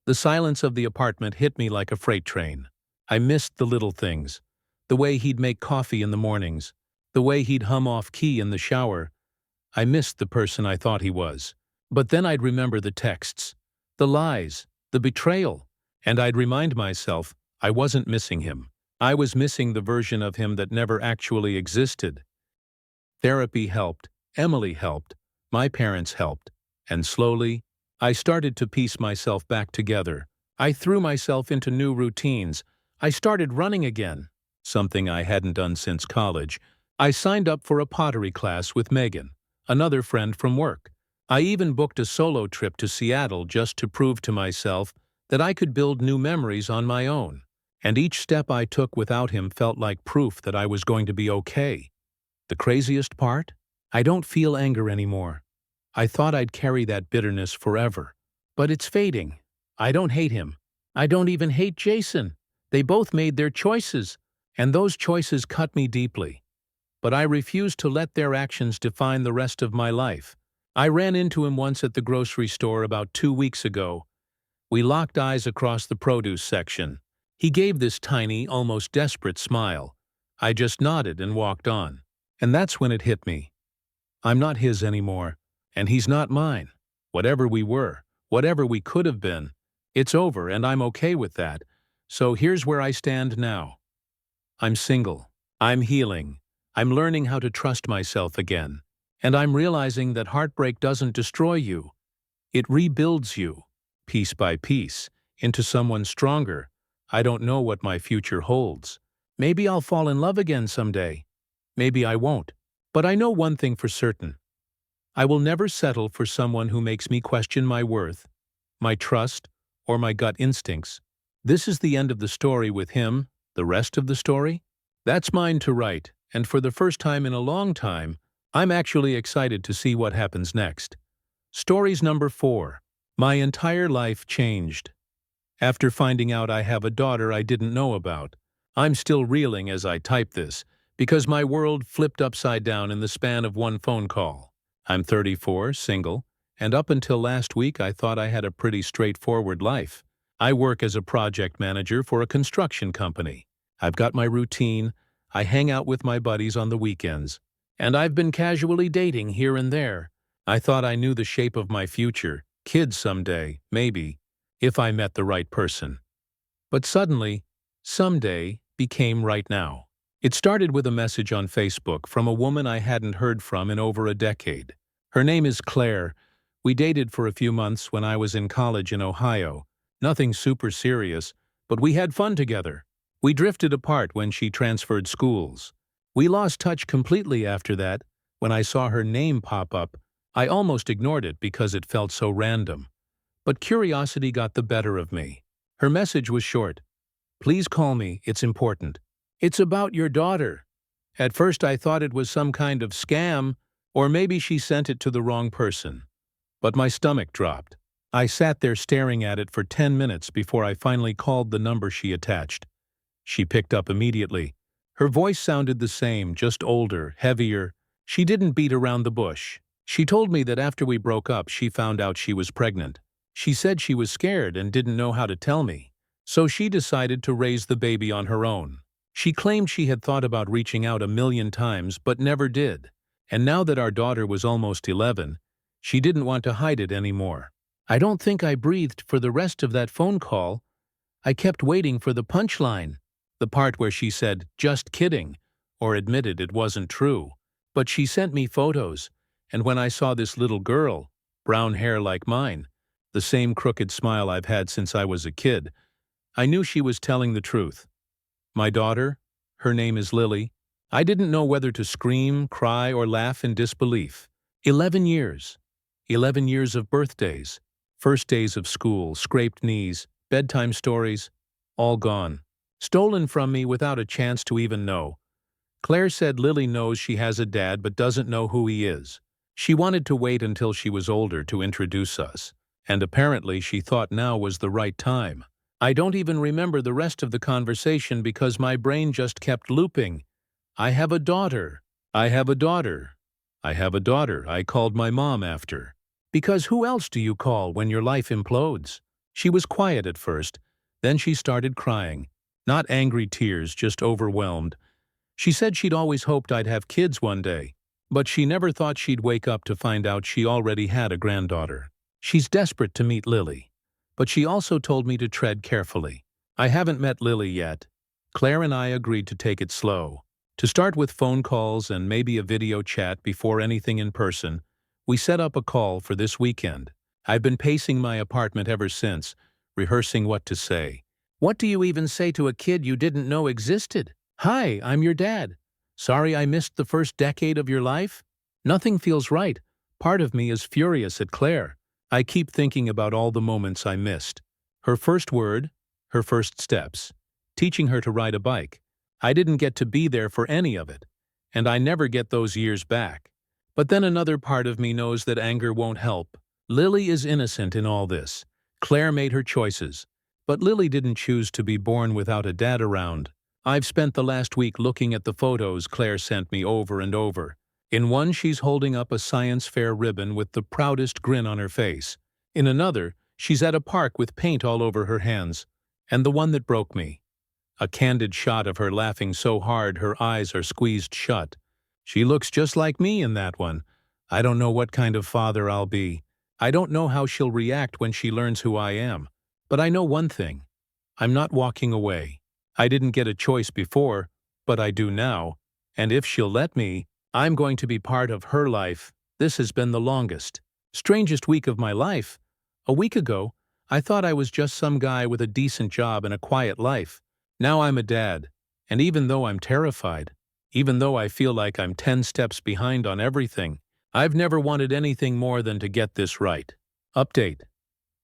the silence of the apartment hit me like a freight train. I missed the little things. The way he'd make coffee in the mornings. The way he'd hum off key in the shower. I missed the person I thought he was. But then I'd remember the texts, the lies, the betrayal, and I'd remind myself I wasn't missing him. I was missing the version of him that never actually existed. Therapy helped, Emily helped, my parents helped, and slowly, I started to piece myself back together. I threw myself into new routines. I started running again, something I hadn't done since college. I signed up for a pottery class with Megan, another friend from work. I even booked a solo trip to Seattle just to prove to myself that I could build new memories on my own. And each step I took without him felt like proof that I was going to be okay. The craziest part? I don't feel anger anymore. I thought I'd carry that bitterness forever. But it's fading. I don't hate him. I don't even hate Jason. They both made their choices, and those choices cut me deeply. But I refuse to let their actions define the rest of my life. I ran into him once at the grocery store about 2 weeks ago. We locked eyes across the produce section. He gave this tiny, almost desperate smile. I just nodded and walked on. And that's when it hit me. I'm not his anymore, and he's not mine. Whatever we were, whatever we could have been, it's over and I'm okay with that. So here's where I stand now. I'm single. I'm healing. I'm learning how to trust myself again. And I'm realizing that heartbreak doesn't destroy you. It rebuilds you, piece by piece, into someone stronger. I don't know what my future holds. Maybe I'll fall in love again someday. Maybe I won't. But I know one thing for certain. I will never settle for someone who makes me question my worth, my trust, or my gut instincts. This is the end of the story with him. The rest of the story? That's mine to write, and for the first time in a long time, I'm actually excited to see what happens next. Stories number 4. My entire life changed. After finding out I have a daughter I didn't know about, I'm still reeling as I type this, because my world flipped upside down in the span of one phone call. I'm 34, single, and up until last week I thought I had a pretty straightforward life. I work as a project manager for a construction company. I've got my routine, I hang out with my buddies on the weekends, and I've been casually dating here and there. I thought I knew the shape of my future, kids someday, maybe, if I met the right person. But suddenly, someday became right now. It started with a message on Facebook from a woman I hadn't heard from in over a decade. Her name is Claire. We dated for a few months when I was in college in Ohio. Nothing super serious, but we had fun together. We drifted apart when she transferred schools. We lost touch completely after that. When I saw her name pop up, I almost ignored it because it felt so random. But curiosity got the better of me. Her message was short. Please call me, it's important. It's about your daughter. At first I thought it was some kind of scam, or maybe she sent it to the wrong person. But my stomach dropped. I sat there staring at it for 10 minutes before I finally called the number she attached. She picked up immediately. Her voice sounded the same, just older, heavier. She didn't beat around the bush. She told me that after we broke up, she found out she was pregnant. She said she was scared and didn't know how to tell me. So she decided to raise the baby on her own. She claimed she had thought about reaching out 1,000,000 times but never did. And now that our daughter was almost 11, she didn't want to hide it anymore. I don't think I breathed for the rest of that phone call. I kept waiting for the punchline. The part where she said, "Just kidding," or admitted it wasn't true. But she sent me photos, and when I saw this little girl, brown hair like mine, the same crooked smile I've had since I was a kid, I knew she was telling the truth. My daughter, her name is Lily. I didn't know whether to scream, cry, or laugh in disbelief. 11 years. 11 years of birthdays, first days of school, scraped knees, bedtime stories, all gone. Stolen from me without a chance to even know. Claire said Lily knows she has a dad but doesn't know who he is. She wanted to wait until she was older to introduce us, and apparently she thought now was the right time. I don't even remember the rest of the conversation because my brain just kept looping. I have a daughter. I have a daughter. I have a daughter I called my mom after. Because who else do you call when your life implodes? She was quiet at first, then she started crying. Not angry tears, just overwhelmed. She said she'd always hoped I'd have kids one day, but she never thought she'd wake up to find out she already had a granddaughter. She's desperate to meet Lily, but she also told me to tread carefully. I haven't met Lily yet. Claire and I agreed to take it slow. To start with phone calls and maybe a video chat before anything in person, we set up a call for this weekend. I've been pacing my apartment ever since, rehearsing what to say. What do you even say to a kid you didn't know existed? "Hi, I'm your dad. Sorry I missed the first decade of your life?" Nothing feels right. Part of me is furious at Claire. I keep thinking about all the moments I missed. Her first word, her first steps, teaching her to ride a bike. I didn't get to be there for any of it, and I never get those years back. But then another part of me knows that anger won't help. Lily is innocent in all this. Claire made her choices, but Lily didn't choose to be born without a dad around. I've spent the last week looking at the photos Claire sent me over and over. In one, she's holding up a science fair ribbon with the proudest grin on her face. In another, she's at a park with paint all over her hands. And the one that broke me. A candid shot of her laughing so hard her eyes are squeezed shut. She looks just like me in that one. I don't know what kind of father I'll be. I don't know how she'll react when she learns who I am. But I know one thing. I'm not walking away. I didn't get a choice before, but I do now. And if she'll let me, I'm going to be part of her life. This has been the longest, strangest week of my life. A week ago, I thought I was just some guy with a decent job and a quiet life. Now I'm a dad, and even though I'm terrified, even though I feel like I'm 10 steps behind on everything, I've never wanted anything more than to get this right. Update.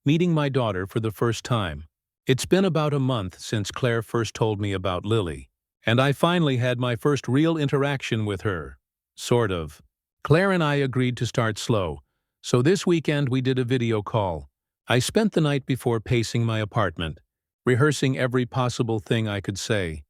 Meeting my daughter for the first time. It's been about a month since Claire first told me about Lily, and I finally had my first real interaction with her. Sort of. Claire and I agreed to start slow, so this weekend we did a video call. I spent the night before pacing my apartment, rehearsing every possible thing I could say.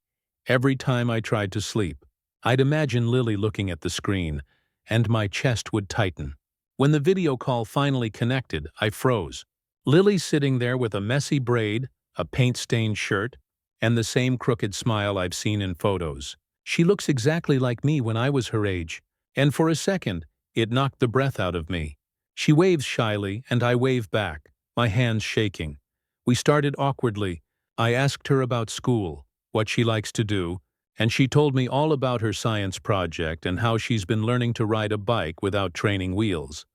Every time I tried to sleep, I'd imagine Lily looking at the screen, and my chest would tighten. When the video call finally connected, I froze. Lily sitting there with a messy braid, a paint-stained shirt, and the same crooked smile I've seen in photos. She looks exactly like me when I was her age, and for a second, it knocked the breath out of me. She waves shyly, and I wave back, my hands shaking. We started awkwardly. I asked her about school, what she likes to do, and she told me all about her science project and how she's been learning to ride a bike without training wheels.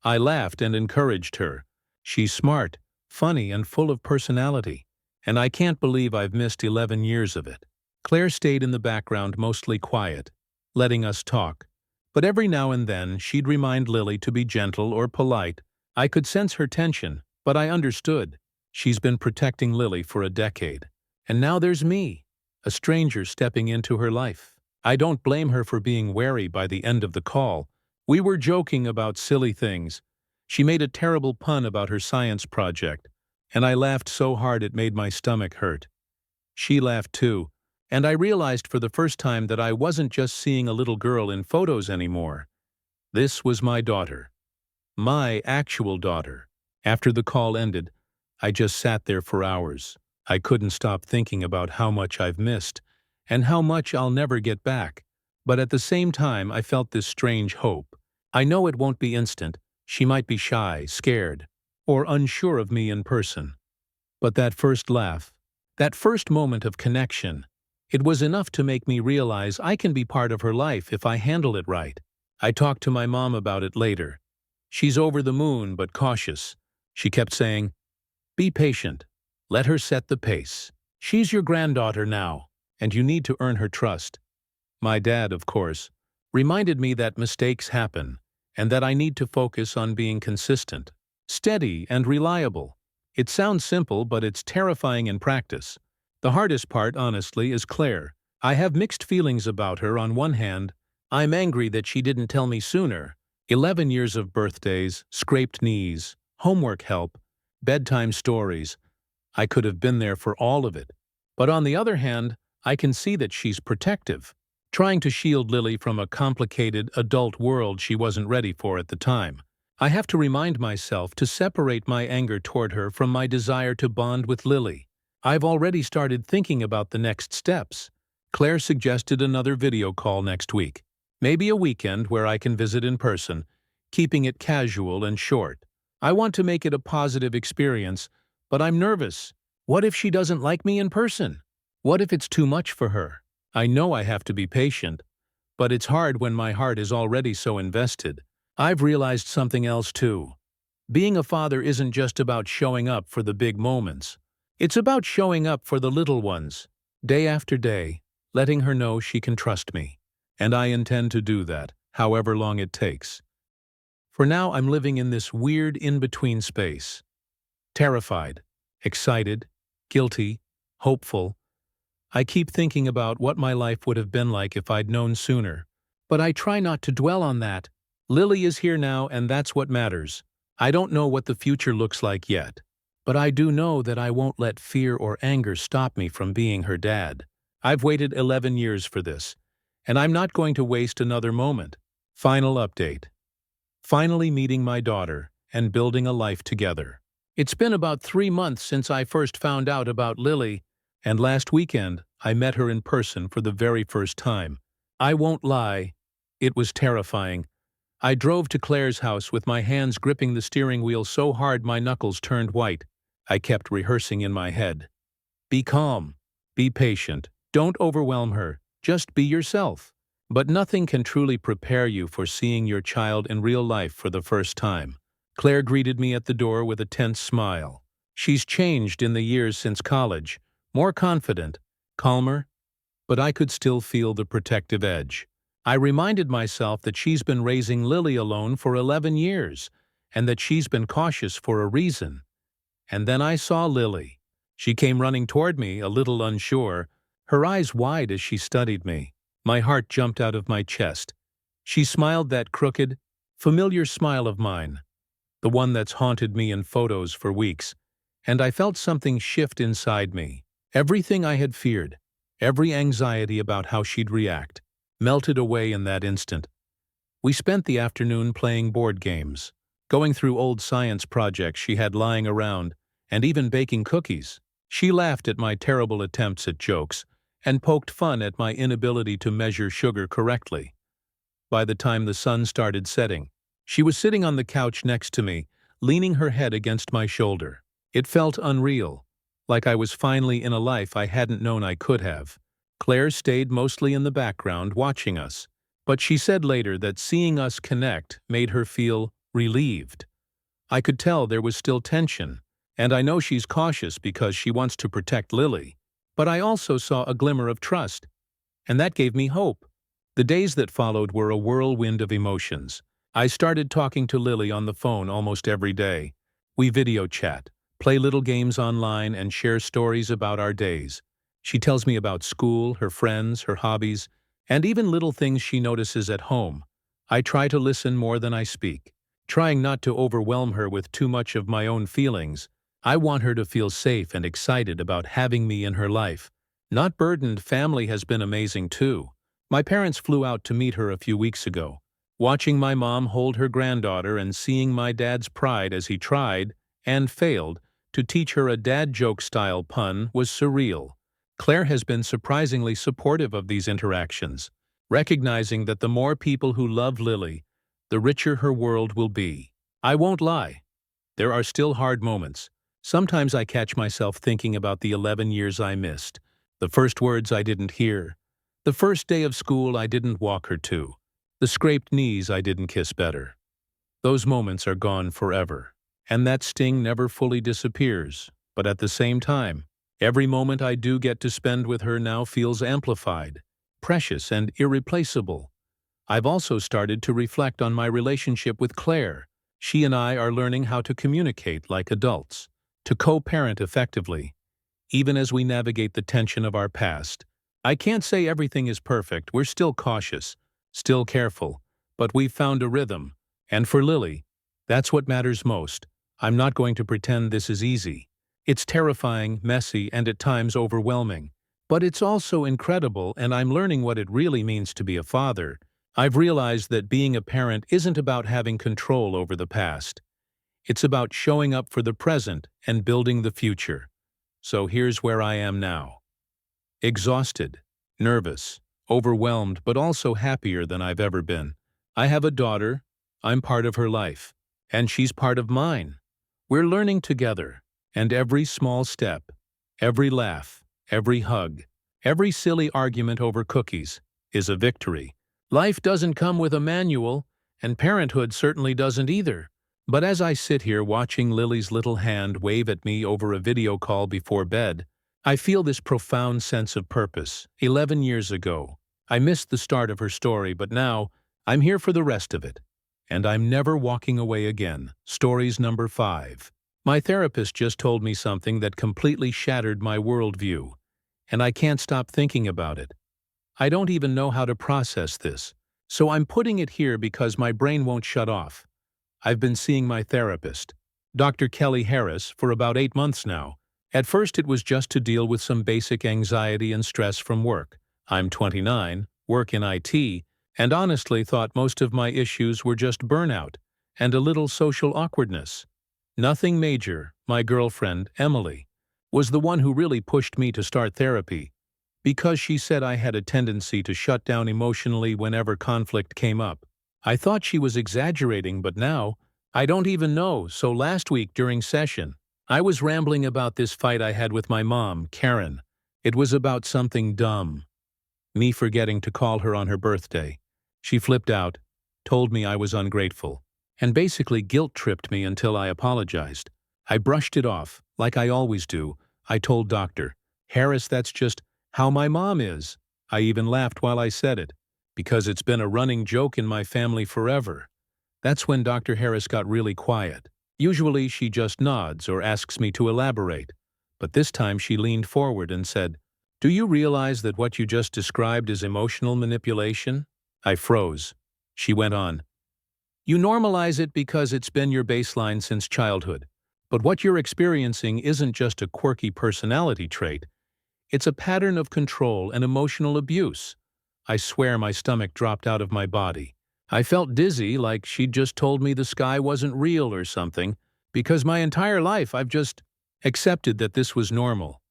I laughed and encouraged her. She's smart, funny, and full of personality, and I can't believe I've missed 11 years of it. Claire stayed in the background, mostly quiet, letting us talk. But every now and then, she'd remind Lily to be gentle or polite. I could sense her tension, but I understood. She's been protecting Lily for a decade. And now there's me, a stranger stepping into her life. I don't blame her for being wary by the end of the call. We were joking about silly things. She made a terrible pun about her science project, and I laughed so hard it made my stomach hurt. She laughed too, and I realized for the first time that I wasn't just seeing a little girl in photos anymore. This was my daughter. My actual daughter. After the call ended, I just sat there for hours. I couldn't stop thinking about how much I've missed, and how much I'll never get back. But at the same time, I felt this strange hope. I know it won't be instant. She might be shy, scared, or unsure of me in person. But that first laugh, that first moment of connection, it was enough to make me realize I can be part of her life if I handle it right. I talked to my mom about it later. She's over the moon but cautious. She kept saying, "Be patient. Let her set the pace. She's your granddaughter now, and you need to earn her trust." My dad, of course, reminded me that mistakes happen and that I need to focus on being consistent, steady, and reliable. It sounds simple, but it's terrifying in practice. The hardest part, honestly, is Claire. I have mixed feelings about her. On one hand, I'm angry that she didn't tell me sooner. 11 years of birthdays, scraped knees, homework help, bedtime stories. I could have been there for all of it. But on the other hand, I can see that she's protective, trying to shield Lily from a complicated adult world she wasn't ready for at the time. I have to remind myself to separate my anger toward her from my desire to bond with Lily. I've already started thinking about the next steps. Claire suggested another video call next week. Maybe a weekend where I can visit in person, keeping it casual and short. I want to make it a positive experience, but I'm nervous. What if she doesn't like me in person? What if it's too much for her? I know I have to be patient, but it's hard when my heart is already so invested. I've realized something else too. Being a father isn't just about showing up for the big moments. It's about showing up for the little ones, day after day, letting her know she can trust me. And I intend to do that, however long it takes. For now, I'm living in this weird in-between space. Terrified, excited, guilty, hopeful. I keep thinking about what my life would have been like if I'd known sooner. But I try not to dwell on that. Lily is here now, and that's what matters. I don't know what the future looks like yet. But I do know that I won't let fear or anger stop me from being her dad. I've waited 11 years for this, and I'm not going to waste another moment. Final update. Finally meeting my daughter and building a life together. It's been about 3 months since I first found out about Lily, and last weekend I met her in person for the very first time. I won't lie, it was terrifying. I drove to Claire's house with my hands gripping the steering wheel so hard my knuckles turned white. I kept rehearsing in my head. Be calm. Be patient. Don't overwhelm her. Just be yourself. But nothing can truly prepare you for seeing your child in real life for the first time. Claire greeted me at the door with a tense smile. She's changed in the years since college. More confident, calmer, but I could still feel the protective edge. I reminded myself that she's been raising Lily alone for 11 years, and that she's been cautious for a reason. And then I saw Lily. She came running toward me, a little unsure, her eyes wide as she studied me. My heart jumped out of my chest. She smiled that crooked, familiar smile of mine, the one that's haunted me in photos for weeks, and I felt something shift inside me. Everything I had feared, every anxiety about how she'd react, melted away in that instant. We spent the afternoon playing board games, going through old science projects she had lying around, and even baking cookies. She laughed at my terrible attempts at jokes and poked fun at my inability to measure sugar correctly. By the time the sun started setting, she was sitting on the couch next to me, leaning her head against my shoulder. It felt unreal, like I was finally in a life I hadn't known I could have. Claire stayed mostly in the background watching us, but she said later that seeing us connect made her feel relieved. I could tell there was still tension, and I know she's cautious because she wants to protect Lily. But I also saw a glimmer of trust, and that gave me hope. The days that followed were a whirlwind of emotions. I started talking to Lily on the phone almost every day. We video chat, play little games online, and share stories about our days. She tells me about school, her friends, her hobbies, and even little things she notices at home. I try to listen more than I speak, trying not to overwhelm her with too much of my own feelings. I want her to feel safe and excited about having me in her life. Not burdened. Family has been amazing too. My parents flew out to meet her a few weeks ago. Watching my mom hold her granddaughter and seeing my dad's pride as he tried, and failed, to teach her a dad joke-style pun was surreal. Claire has been surprisingly supportive of these interactions, recognizing that the more people who love Lily, the richer her world will be. I won't lie. There are still hard moments. Sometimes I catch myself thinking about the 11 years I missed, the first words I didn't hear, the first day of school I didn't walk her to, the scraped knees I didn't kiss better. Those moments are gone forever, and that sting never fully disappears. But at the same time, every moment I do get to spend with her now feels amplified, precious, and irreplaceable. I've also started to reflect on my relationship with Claire. She and I are learning how to communicate like adults, to co-parent effectively, even as we navigate the tension of our past. I can't say everything is perfect. We're still cautious, still careful, but we've found a rhythm. And for Lily, that's what matters most. I'm not going to pretend this is easy. It's terrifying, messy, and at times overwhelming. But it's also incredible, and I'm learning what it really means to be a father. I've realized that being a parent isn't about having control over the past. It's about showing up for the present and building the future. So here's where I am now. Exhausted, nervous, overwhelmed, but also happier than I've ever been. I have a daughter. I'm part of her life, and she's part of mine. We're learning together, and every small step, every laugh, every hug, every silly argument over cookies is a victory. Life doesn't come with a manual, and parenthood certainly doesn't either. But as I sit here watching Lily's little hand wave at me over a video call before bed, I feel this profound sense of purpose. 11 years ago, I missed the start of her story, but now I'm here for the rest of it. And I'm never walking away again. Stories number 5. My therapist just told me something that completely shattered my worldview, and I can't stop thinking about it. I don't even know how to process this, so I'm putting it here because my brain won't shut off. I've been seeing my therapist, Dr. Kelly Harris, for about 8 months now. At first it was just to deal with some basic anxiety and stress from work. I'm 29, work in IT, and honestly thought most of my issues were just burnout and a little social awkwardness. Nothing major. My girlfriend, Emily, was the one who really pushed me to start therapy, because she said I had a tendency to shut down emotionally whenever conflict came up. I thought she was exaggerating, but now, I don't even know. So last week during session, I was rambling about this fight I had with my mom, Karen. It was about something dumb. Me forgetting to call her on her birthday. She flipped out, told me I was ungrateful, and basically guilt-tripped me until I apologized. I brushed it off, like I always do. I told Dr. Harris that's just how my mom is. I even laughed while I said it, because it's been a running joke in my family forever. That's when Dr. Harris got really quiet. Usually she just nods or asks me to elaborate, but this time she leaned forward and said, "Do you realize that what you just described is emotional manipulation?" I froze. She went on, "You normalize it because it's been your baseline since childhood. But what you're experiencing isn't just a quirky personality trait. It's a pattern of control and emotional abuse." I swear my stomach dropped out of my body. I felt dizzy, like she'd just told me the sky wasn't real or something, because my entire life I've just accepted that this was normal.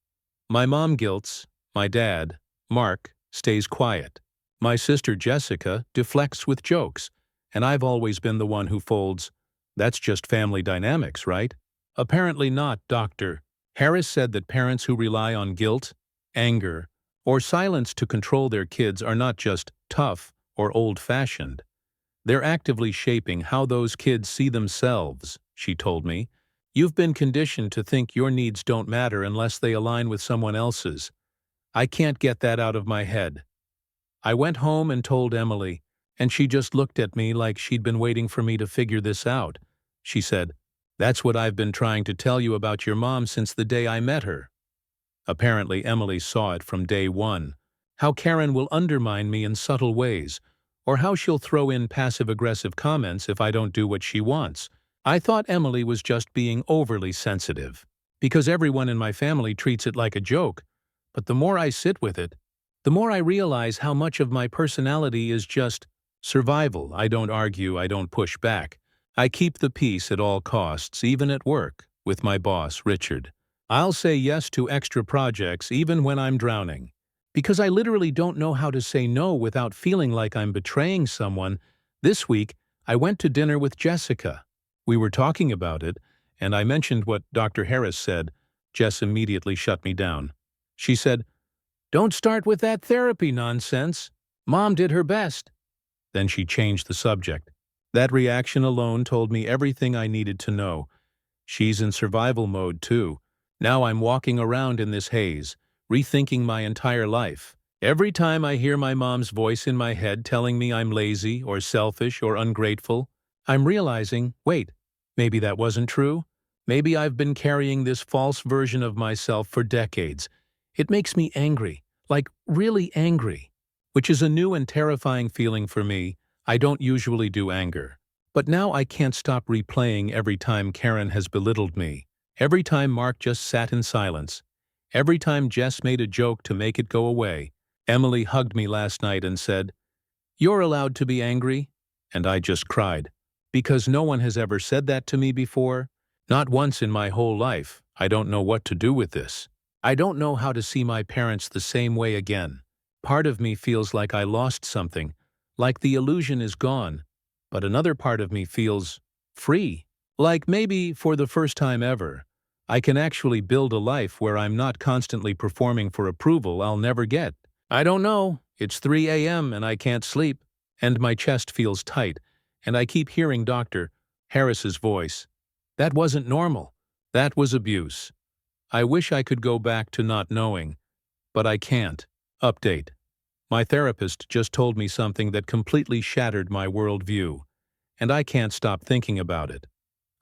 My mom guilts, my dad, Mark, stays quiet. My sister Jessica deflects with jokes, and I've always been the one who folds. That's just family dynamics, right? Apparently not, Dr. Harris said that parents who rely on guilt, anger, or silence to control their kids are not just tough or old-fashioned. They're actively shaping how those kids see themselves, she told me. You've been conditioned to think your needs don't matter unless they align with someone else's. I can't get that out of my head. I went home and told Emily, and she just looked at me like she'd been waiting for me to figure this out. She said, "That's what I've been trying to tell you about your mom since the day I met her." Apparently Emily saw it from day one. How Karen will undermine me in subtle ways, or how she'll throw in passive-aggressive comments if I don't do what she wants. I thought Emily was just being overly sensitive, because everyone in my family treats it like a joke. But the more I sit with it, the more I realize how much of my personality is just survival. I don't argue, I don't push back. I keep the peace at all costs, even at work, with my boss, Richard. I'll say yes to extra projects even when I'm drowning. Because I literally don't know how to say no without feeling like I'm betraying someone. This week, I went to dinner with Jessica. We were talking about it, and I mentioned what Dr. Harris said. Jess immediately shut me down. She said, "Don't start with that therapy nonsense. Mom did her best." Then she changed the subject. That reaction alone told me everything I needed to know. She's in survival mode too. Now I'm walking around in this haze, rethinking my entire life. Every time I hear my mom's voice in my head telling me I'm lazy or selfish or ungrateful, I'm realizing, wait, maybe that wasn't true? Maybe I've been carrying this false version of myself for decades. It makes me angry, like really angry, which is a new and terrifying feeling for me. I don't usually do anger. But now I can't stop replaying every time Karen has belittled me, every time Mark just sat in silence, every time Jess made a joke to make it go away. Emily hugged me last night and said, "You're allowed to be angry." And I just cried. Because no one has ever said that to me before. Not once in my whole life. I don't know what to do with this. I don't know how to see my parents the same way again. Part of me feels like I lost something, like the illusion is gone. But another part of me feels free. Like maybe, for the first time ever, I can actually build a life where I'm not constantly performing for approval I'll never get. I don't know. It's 3 a.m. and I can't sleep. And my chest feels tight. And I keep hearing Dr. Harris's voice. That wasn't normal. That was abuse. I wish I could go back to not knowing. But I can't. Update. My therapist just told me something that completely shattered my worldview, and I can't stop thinking about it.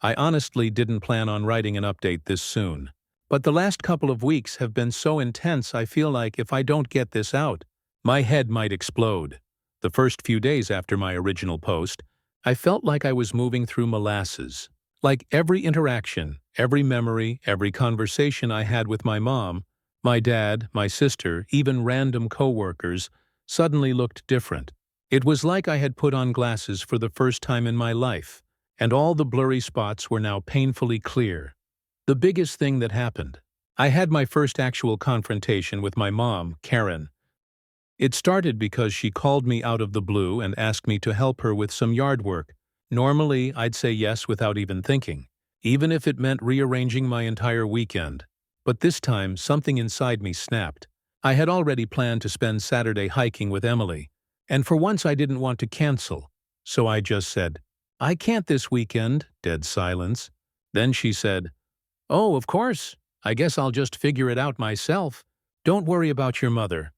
I honestly didn't plan on writing an update this soon, but the last couple of weeks have been so intense I feel like if I don't get this out, my head might explode. The first few days after my original post, I felt like I was moving through molasses. Like every interaction, every memory, every conversation I had with my mom, my dad, my sister, even random coworkers, suddenly looked different. It was like I had put on glasses for the first time in my life, and all the blurry spots were now painfully clear. The biggest thing that happened. I had my first actual confrontation with my mom, Karen. It started because she called me out of the blue and asked me to help her with some yard work. Normally, I'd say yes without even thinking, even if it meant rearranging my entire weekend. But this time, something inside me snapped. I had already planned to spend Saturday hiking with Emily, and for once I didn't want to cancel. So I just said, "I can't this weekend." Dead silence. Then she said, "Oh, of course. I guess I'll just figure it out myself. Don't worry about your mother."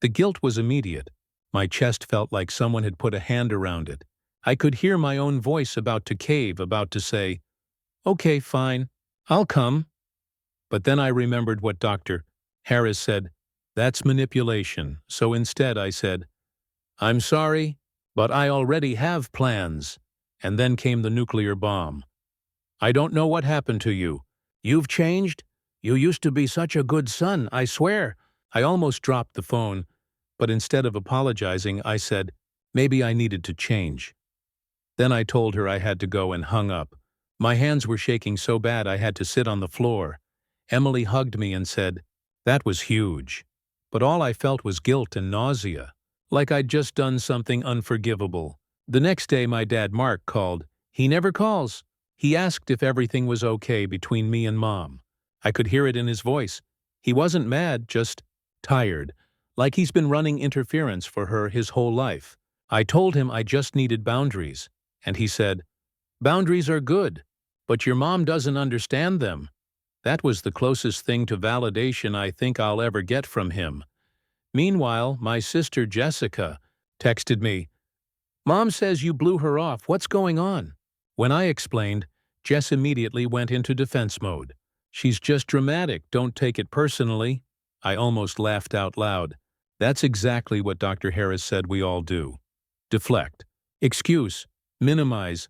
The guilt was immediate. My chest felt like someone had put a hand around it. I could hear my own voice about to cave, about to say, "Okay, fine. I'll come." But then I remembered what Dr. Harris said. That's manipulation. So instead I said, "I'm sorry, but I already have plans." And then came the nuclear bomb. "I don't know what happened to you. You've changed. You used to be such a good son, I swear." I almost dropped the phone, but instead of apologizing, I said, maybe I needed to change. Then I told her I had to go and hung up. My hands were shaking so bad I had to sit on the floor. Emily hugged me and said, "That was huge." But all I felt was guilt and nausea, like I'd just done something unforgivable. The next day my dad Mark called. He never calls. He asked if everything was okay between me and Mom. I could hear it in his voice. He wasn't mad, just tired, like he's been running interference for her his whole life. I told him I just needed boundaries, and he said, "Boundaries are good, but your mom doesn't understand them." That was the closest thing to validation I think I'll ever get from him. Meanwhile, my sister Jessica texted me, "Mom says you blew her off. What's going on?" When I explained, Jess immediately went into defense mode. "She's just dramatic. Don't take it personally." I almost laughed out loud. That's exactly what Dr. Harris said we all do. Deflect. Excuse. Minimize.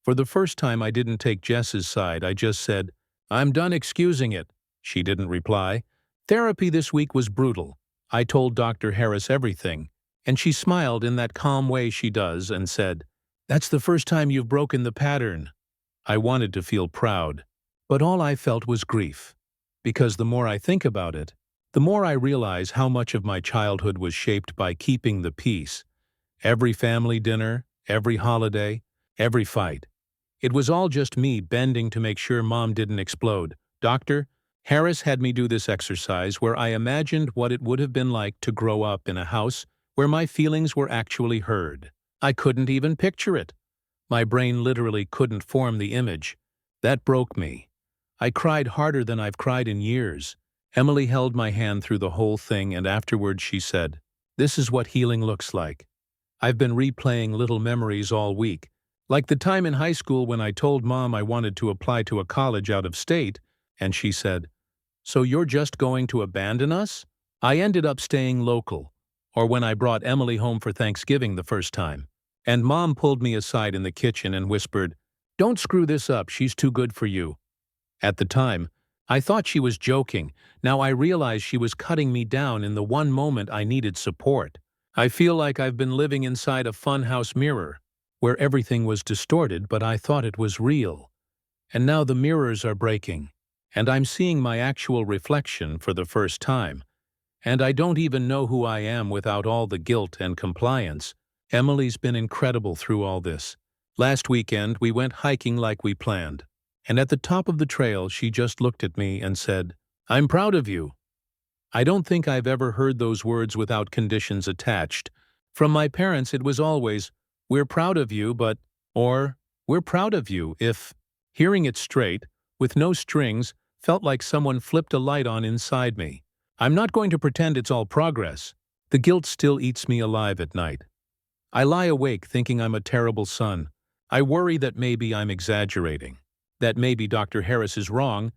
For the first time I didn't take Jess's side. I just said, "I'm done excusing it." She didn't reply. Therapy this week was brutal. I told Dr. Harris everything, and she smiled in that calm way she does and said, "That's the first time you've broken the pattern." I wanted to feel proud, but all I felt was grief. because the more I think about it, the more I realize how much of my childhood was shaped by keeping the peace. Every family dinner, every holiday, every fight. It was all just me bending to make sure Mom didn't explode. Dr. Harris had me do this exercise where I imagined what it would have been like to grow up in a house where my feelings were actually heard. I couldn't even picture it. My brain literally couldn't form the image. That broke me. I cried harder than I've cried in years. Emily held my hand through the whole thing, and afterwards she said, "This is what healing looks like." I've been replaying little memories all week, like the time in high school when I told Mom I wanted to apply to a college out of state, and she said, "So you're just going to abandon us?" I ended up staying local, or when I brought Emily home for Thanksgiving the first time, and Mom pulled me aside in the kitchen and whispered, "Don't screw this up, she's too good for you." At the time, I thought she was joking. Now I realize she was cutting me down in the one moment I needed support. I feel like I've been living inside a funhouse mirror, where everything was distorted but I thought it was real. And now the mirrors are breaking, and I'm seeing my actual reflection for the first time. And I don't even know who I am without all the guilt and compliance. Emily's been incredible through all this. Last weekend we went hiking like we planned, and at the top of the trail she just looked at me and said, "I'm proud of you." I don't think I've ever heard those words without conditions attached. From my parents it was always, "We're proud of you, but," or "We're proud of you if." Hearing it straight, with no strings, felt like someone flipped a light on inside me. I'm not going to pretend it's all progress. The guilt still eats me alive at night. I lie awake thinking I'm a terrible son. I worry that maybe I'm exaggerating, that maybe Dr. Harris is wrong,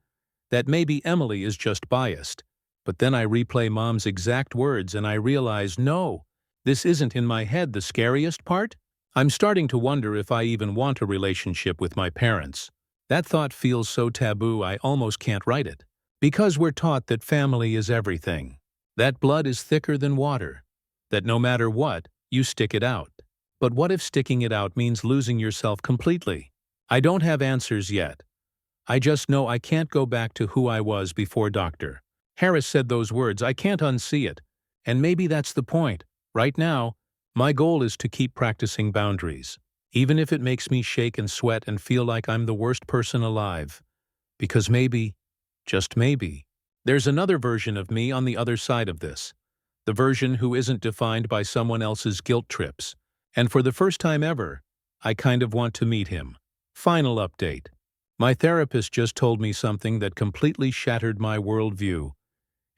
that maybe Emily is just biased. But then I replay Mom's exact words and I realize, no, this isn't in my head the scariest part. I'm starting to wonder if I even want a relationship with my parents. That thought feels so taboo I almost can't write it. Because we're taught that family is everything, that blood is thicker than water, that no matter what, you stick it out. But what if sticking it out means losing yourself completely? I don't have answers yet. I just know I can't go back to who I was before Dr. Harris said those words. I can't unsee it. And maybe that's the point. Right now, my goal is to keep practicing boundaries, even if it makes me shake and sweat and feel like I'm the worst person alive. Because maybe, just maybe, there's another version of me on the other side of this. The version who isn't defined by someone else's guilt trips. And for the first time ever, I kind of want to meet him. Final update. My therapist just told me something that completely shattered my worldview,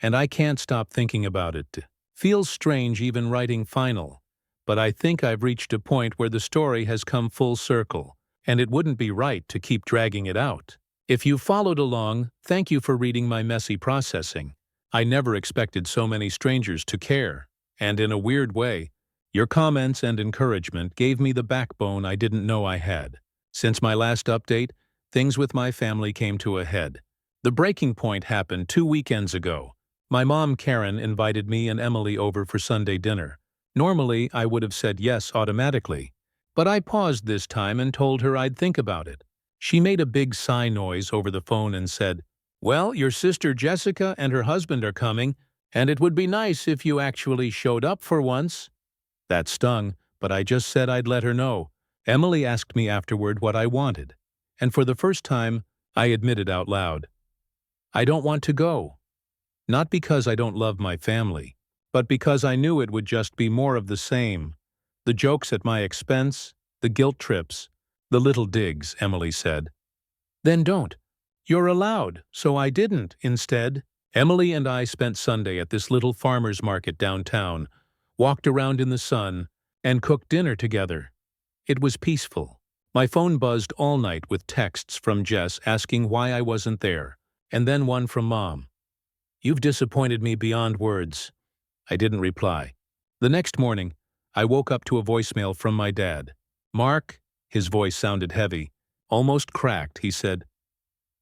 and I can't stop thinking about it. Feels strange even writing final, but I think I've reached a point where the story has come full circle, and it wouldn't be right to keep dragging it out. If you followed along, thank you for reading my messy processing. I never expected so many strangers to care, and in a weird way, your comments and encouragement gave me the backbone I didn't know I had. Since my last update, things with my family came to a head. The breaking point happened 2 weekends ago. My mom, Karen, invited me and Emily over for Sunday dinner. Normally, I would have said yes automatically, but I paused this time and told her I'd think about it. She made a big sigh noise over the phone and said, "Well, your sister Jessica and her husband are coming, and it would be nice if you actually showed up for once." That stung, but I just said I'd let her know. Emily asked me afterward what I wanted, and for the first time, I admitted out loud, "I don't want to go." Not because I don't love my family, but because I knew it would just be more of the same. The jokes at my expense, the guilt trips, the little digs, Emily said. "Then don't. You're allowed, so I didn't, instead." Emily and I spent Sunday at this little farmer's market downtown, walked around in the sun, and cooked dinner together. It was peaceful. My phone buzzed all night with texts from Jess asking why I wasn't there, and then one from Mom. "You've disappointed me beyond words." I didn't reply. The next morning, I woke up to a voicemail from my dad. "Mark," his voice sounded heavy, almost cracked, he said,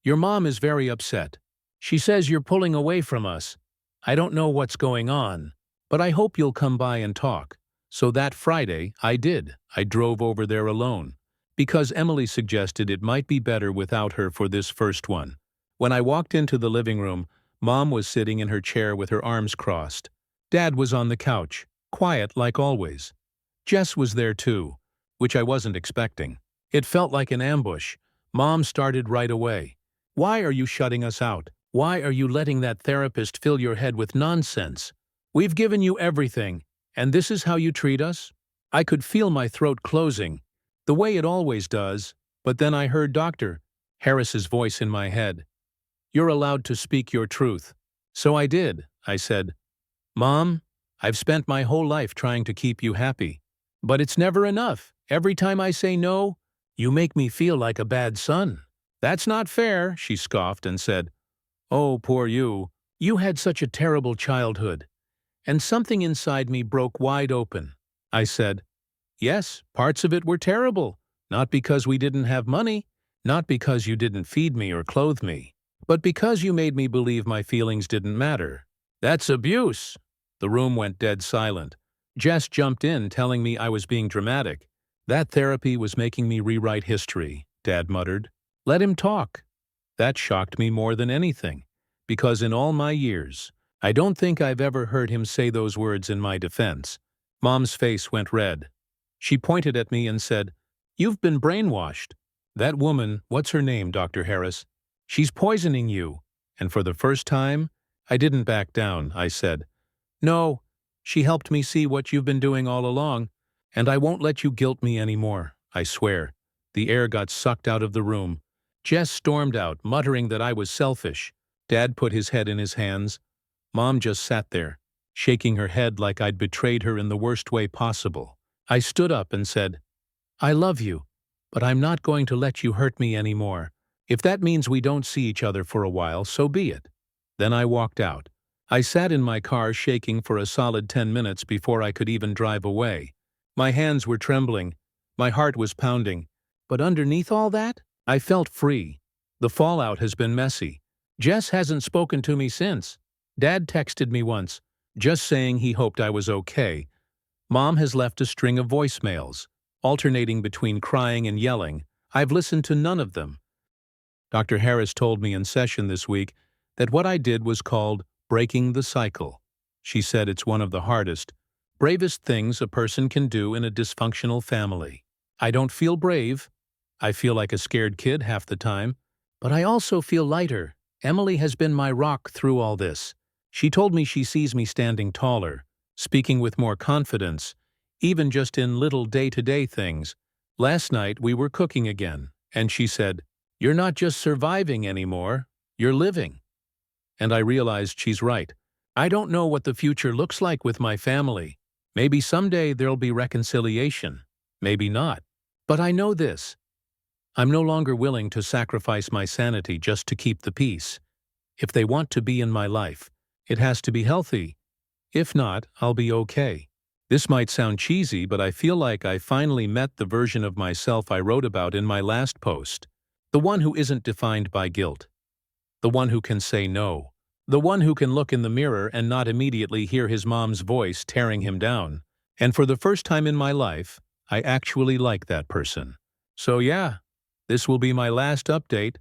"Your mom is very upset. She says you're pulling away from us. I don't know what's going on, but I hope you'll come by and talk." So that Friday, I did. I drove over there alone, because Emily suggested it might be better without her for this first one. When I walked into the living room, Mom was sitting in her chair with her arms crossed. Dad was on the couch, quiet like always. Jess was there too, which I wasn't expecting. It felt like an ambush. Mom started right away. "Why are you shutting us out? Why are you letting that therapist fill your head with nonsense? We've given you everything, and this is how you treat us?" I could feel my throat closing, the way it always does, but then I heard Dr. Harris's voice in my head. "You're allowed to speak your truth." So I did. I said, "Mom, I've spent my whole life trying to keep you happy. But it's never enough. Every time I say no, you make me feel like a bad son." "That's not fair," she scoffed and said, "Oh, poor you. You had such a terrible childhood." And something inside me broke wide open. I said, "Yes, parts of it were terrible. Not because we didn't have money, not because you didn't feed me or clothe me, but because you made me believe my feelings didn't matter." "That's abuse." The room went dead silent. Jess jumped in, telling me I was being dramatic. "That therapy was making me rewrite history," Dad muttered. "Let him talk." That shocked me more than anything, because in all my years, I don't think I've ever heard him say those words in my defense. Mom's face went red. She pointed at me and said, "You've been brainwashed. That woman, what's her name, Dr. Harris? She's poisoning you." And for the first time, I didn't back down. I said, "No, she helped me see what you've been doing all along, and I won't let you guilt me anymore, I swear." The air got sucked out of the room. Jess stormed out, muttering that I was selfish. Dad put his head in his hands. Mom just sat there, shaking her head like I'd betrayed her in the worst way possible. I stood up and said, "I love you, but I'm not going to let you hurt me anymore. If that means we don't see each other for a while, so be it." Then I walked out. I sat in my car shaking for a solid 10 minutes before I could even drive away. My hands were trembling. My heart was pounding. But underneath all that, I felt free. The fallout has been messy. Jess hasn't spoken to me since. Dad texted me once, just saying he hoped I was okay. Mom has left a string of voicemails, alternating between crying and yelling. I've listened to none of them. Dr. Harris told me in session this week that what I did was called breaking the cycle. She said it's one of the hardest, bravest things a person can do in a dysfunctional family. I don't feel brave. I feel like a scared kid half the time. But I also feel lighter. Emily has been my rock through all this. She told me she sees me standing taller, speaking with more confidence, even just in little day-to-day things. Last night we were cooking again, and she said, "You're not just surviving anymore, you're living." And I realized she's right. I don't know what the future looks like with my family. Maybe someday there'll be reconciliation. Maybe not. But I know this. I'm no longer willing to sacrifice my sanity just to keep the peace. If they want to be in my life, it has to be healthy. If not, I'll be okay. This might sound cheesy, but I feel like I finally met the version of myself I wrote about in my last post. The one who isn't defined by guilt. The one who can say no. The one who can look in the mirror and not immediately hear his mom's voice tearing him down. And for the first time in my life, I actually like that person. So yeah, this will be my last update.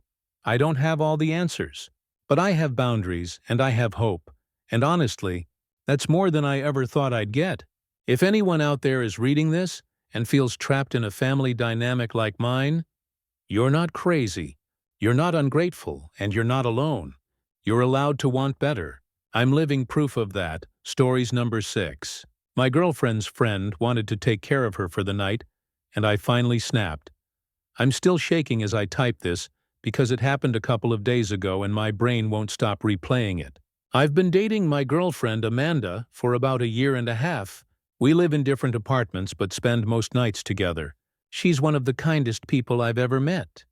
I don't have all the answers, but I have boundaries and I have hope. And honestly, that's more than I ever thought I'd get. If anyone out there is reading this and feels trapped in a family dynamic like mine, you're not crazy, you're not ungrateful, and you're not alone. You're allowed to want better. I'm living proof of that. Stories number 6. My girlfriend's friend wanted to take care of her for the night, and I finally snapped. I'm still shaking as I type this because it happened a couple of days ago and my brain won't stop replaying it. I've been dating my girlfriend Amanda for about a year and a half. We live in different apartments but spend most nights together. She's one of the kindest people I've ever met.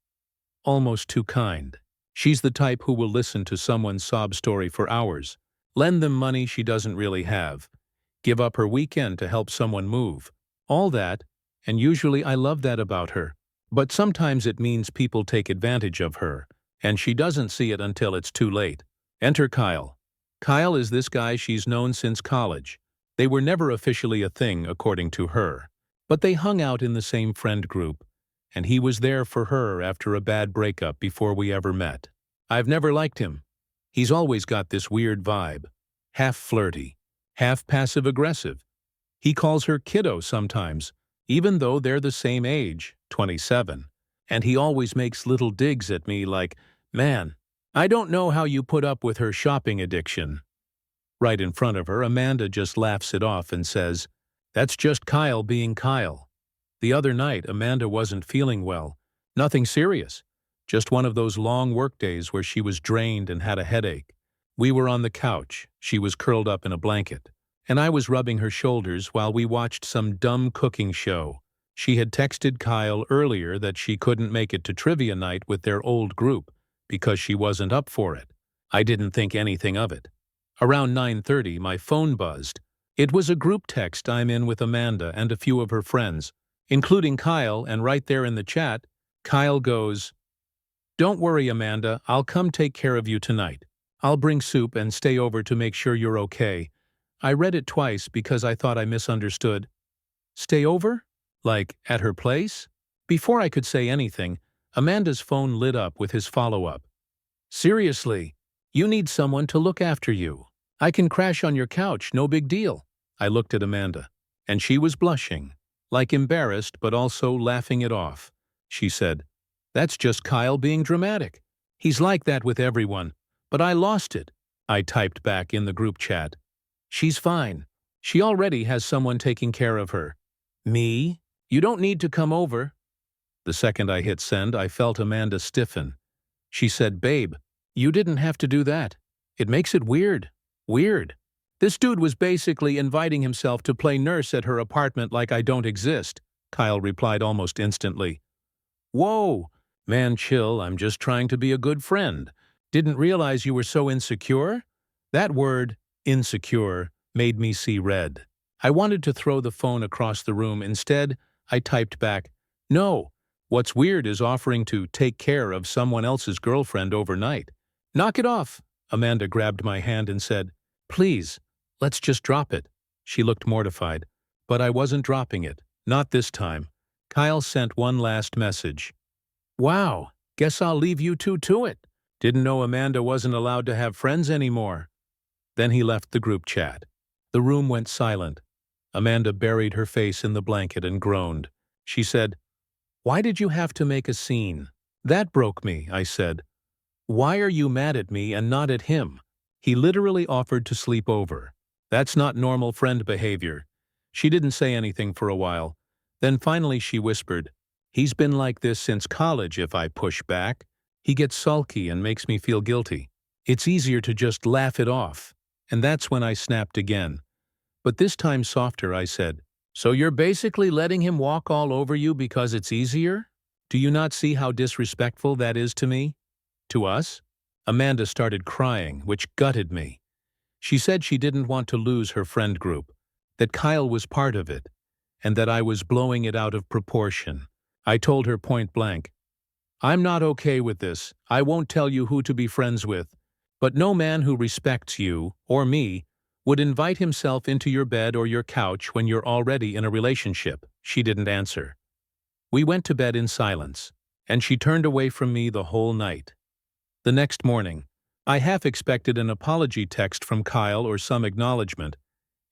Almost too kind. She's the type who will listen to someone's sob story for hours, lend them money she doesn't really have, give up her weekend to help someone move. All that, and usually I love that about her. But sometimes it means people take advantage of her, and she doesn't see it until it's too late. Enter Kyle. Kyle is this guy she's known since college. They were never officially a thing, according to her. But they hung out in the same friend group, and he was there for her after a bad breakup before we ever met. I've never liked him. He's always got this weird vibe. Half flirty, half passive-aggressive. He calls her kiddo sometimes, even though they're the same age, 27. And he always makes little digs at me like, "Man, I don't know how you put up with her shopping addiction." Right in front of her, Amanda just laughs it off and says, "That's just Kyle being Kyle." The other night, Amanda wasn't feeling well. Nothing serious. Just one of those long workdays where she was drained and had a headache. We were on the couch. She was curled up in a blanket. And I was rubbing her shoulders while we watched some dumb cooking show. She had texted Kyle earlier that she couldn't make it to trivia night with their old group because she wasn't up for it. I didn't think anything of it. Around 9:30, my phone buzzed. It was a group text I'm in with Amanda and a few of her friends, including Kyle, and right there in the chat, Kyle goes, "Don't worry, Amanda, I'll come take care of you tonight. I'll bring soup and stay over to make sure you're okay." I read it twice because I thought I misunderstood. Stay over? Like, at her place? Before I could say anything, Amanda's phone lit up with his follow-up. "Seriously, you need someone to look after you. I can crash on your couch, no big deal." I looked at Amanda, and she was blushing, like embarrassed but also laughing it off. She said, "That's just Kyle being dramatic. He's like that with everyone, but I lost it." I typed back in the group chat, "She's fine. She already has someone taking care of her." "Me? You don't need to come over." The second I hit send, I felt Amanda stiffen. She said, "Babe, you didn't have to do that. It makes it weird. Weird. This dude was basically inviting himself to play nurse at her apartment like I don't exist." Kyle replied almost instantly. "Whoa, man, chill, I'm just trying to be a good friend. Didn't realize you were so insecure?" That word, insecure, made me see red. I wanted to throw the phone across the room. Instead, I typed back, "No, what's weird is offering to take care of someone else's girlfriend overnight." "Knock it off." Amanda grabbed my hand and said, "Please, let's just drop it." She looked mortified, but I wasn't dropping it. Not this time. Kyle sent one last message. "Wow, guess I'll leave you two to it. Didn't know Amanda wasn't allowed to have friends anymore." Then he left the group chat. The room went silent. Amanda buried her face in the blanket and groaned. She said, "Why did you have to make a scene?" "That broke me," I said. "Why are you mad at me and not at him? He literally offered to sleep over. That's not normal friend behavior." She didn't say anything for a while. Then finally she whispered, "He's been like this since college if I push back. He gets sulky and makes me feel guilty. It's easier to just laugh it off." And that's when I snapped again. But this time softer, I said, "So you're basically letting him walk all over you because it's easier? Do you not see how disrespectful that is to me? To us?" Amanda started crying, which gutted me. She said she didn't want to lose her friend group, that Kyle was part of it, and that I was blowing it out of proportion. I told her point blank, "I'm not okay with this. I won't tell you who to be friends with. But no man who respects you, or me, would invite himself into your bed or your couch when you're already in a relationship." She didn't answer. We went to bed in silence, and she turned away from me the whole night. The next morning, I half expected an apology text from Kyle or some acknowledgement.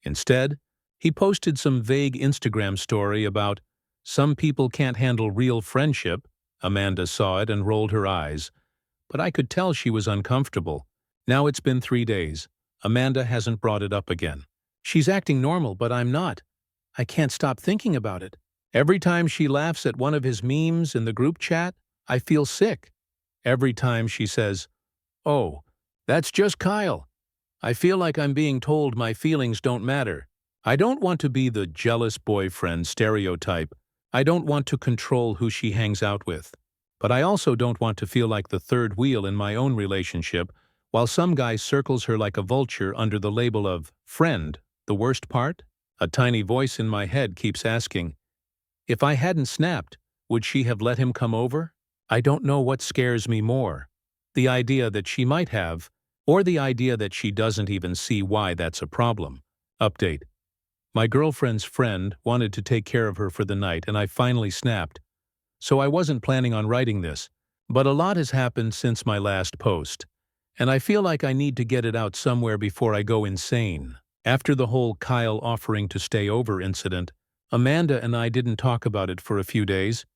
Instead, he posted some vague Instagram story about, "Some people can't handle real friendship." Amanda saw it and rolled her eyes, but I could tell she was uncomfortable. Now it's been 3 days. Amanda hasn't brought it up again. She's acting normal, but I'm not. I can't stop thinking about it. Every time she laughs at one of his memes in the group chat, I feel sick. Every time she says, "Oh, that's just Kyle," I feel like I'm being told my feelings don't matter. I don't want to be the jealous boyfriend stereotype. I don't want to control who she hangs out with. But I also don't want to feel like the third wheel in my own relationship, while some guy circles her like a vulture under the label of friend. The worst part? A tiny voice in my head keeps asking, if I hadn't snapped, would she have let him come over? I don't know what scares me more. The idea that she might have, or the idea that she doesn't even see why that's a problem. Update. My girlfriend's friend wanted to take care of her for the night, and I finally snapped. So I wasn't planning on writing this, but a lot has happened since my last post. and I feel like I need to get it out somewhere before I go insane. After the whole Kyle offering to stay over incident, Amanda and I didn't talk about it for a few days.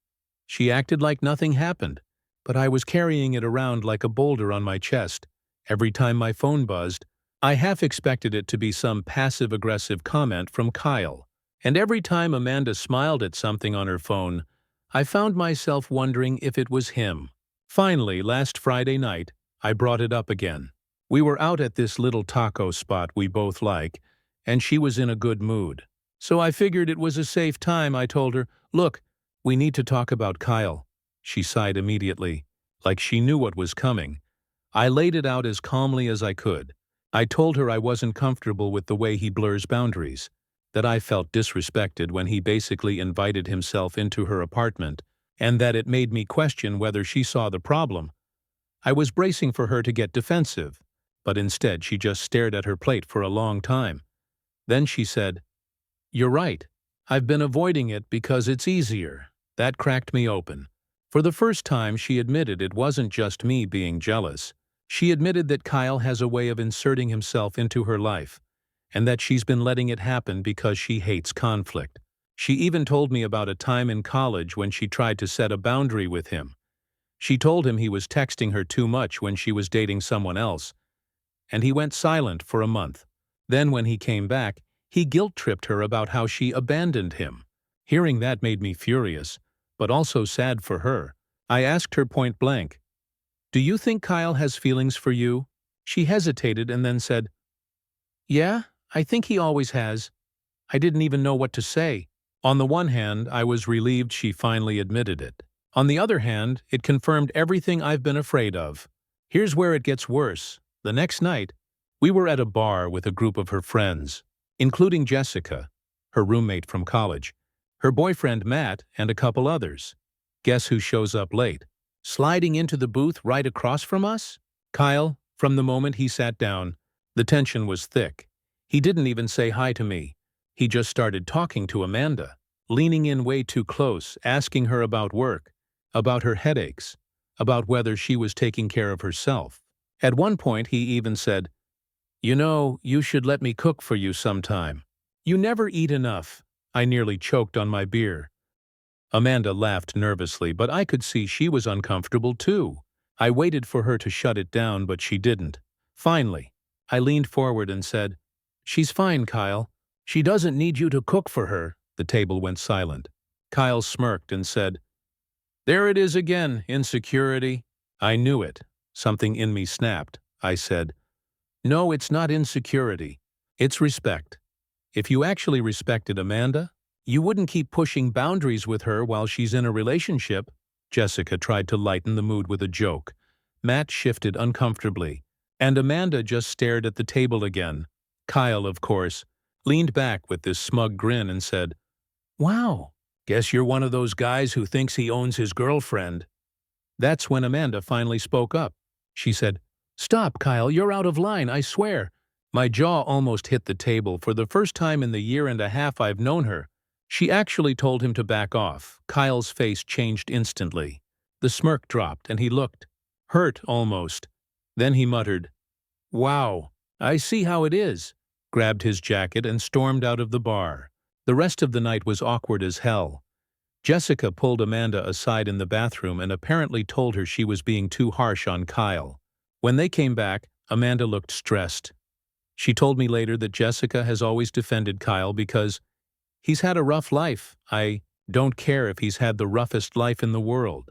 She acted like nothing happened, but I was carrying it around like a boulder on my chest. Every time my phone buzzed, I half expected it to be some passive-aggressive comment from Kyle. And every time Amanda smiled at something on her phone, I found myself wondering if it was him. Finally, last Friday night, I brought it up again. We were out at this little taco spot we both like, and she was in a good mood. So I figured it was a safe time. I told her, "Look, we need to talk about Kyle." She sighed immediately, like she knew what was coming. I laid it out as calmly as I could. I told her I wasn't comfortable with the way he blurs boundaries, that I felt disrespected when he basically invited himself into her apartment, and that it made me question whether she saw the problem. I was bracing for her to get defensive, but instead she just stared at her plate for a long time. Then she said, "You're right. I've been avoiding it because it's easier." That cracked me open. For the first time, she admitted it wasn't just me being jealous. She admitted that Kyle has a way of inserting himself into her life, and that she's been letting it happen because she hates conflict. She even told me about a time in college when she tried to set a boundary with him. She told him he was texting her too much when she was dating someone else, and he went silent for a month. Then when he came back, he guilt-tripped her about how she abandoned him. Hearing that made me furious, but also sad for her. I asked her point blank, "Do you think Kyle has feelings for you?" She hesitated and then said, "Yeah, I think he always has." I didn't even know what to say. On the one hand, I was relieved she finally admitted it. On the other hand, it confirmed everything I've been afraid of. Here's where it gets worse. The next night, we were at a bar with a group of her friends, including Jessica, her roommate from college, her boyfriend Matt, and a couple others. Guess who shows up late? Sliding into the booth right across from us? Kyle. From the moment he sat down, the tension was thick. He didn't even say hi to me. He just started talking to Amanda, leaning in way too close, asking her about work, about her headaches, about whether she was taking care of herself. At one point, he even said, "You know, you should let me cook for you sometime. You never eat enough." I nearly choked on my beer. Amanda laughed nervously, but I could see she was uncomfortable too. I waited for her to shut it down, but she didn't. Finally, I leaned forward and said, "She's fine, Kyle. She doesn't need you to cook for her." The table went silent. Kyle smirked and said, "There it is again, insecurity." I knew it. Something in me snapped. I said, "No, it's not insecurity. It's respect. If you actually respected Amanda, you wouldn't keep pushing boundaries with her while she's in a relationship." Jessica tried to lighten the mood with a joke. Matt shifted uncomfortably, and Amanda just stared at the table again. Kyle, of course, leaned back with this smug grin and said, "Wow, guess you're one of those guys who thinks he owns his girlfriend." That's when Amanda finally spoke up. She said, "Stop, Kyle, you're out of line, I swear." My jaw almost hit the table. For the first time in the year and a half I've known her, she actually told him to back off. Kyle's face changed instantly. The smirk dropped, and he looked hurt almost. Then he muttered, "Wow, I see how it is," grabbed his jacket and stormed out of the bar. The rest of the night was awkward as hell. Jessica pulled Amanda aside in the bathroom and apparently told her she was being too harsh on Kyle. When they came back, Amanda looked stressed. She told me later that Jessica has always defended Kyle because he's had a rough life. I don't care if he's had the roughest life in the world.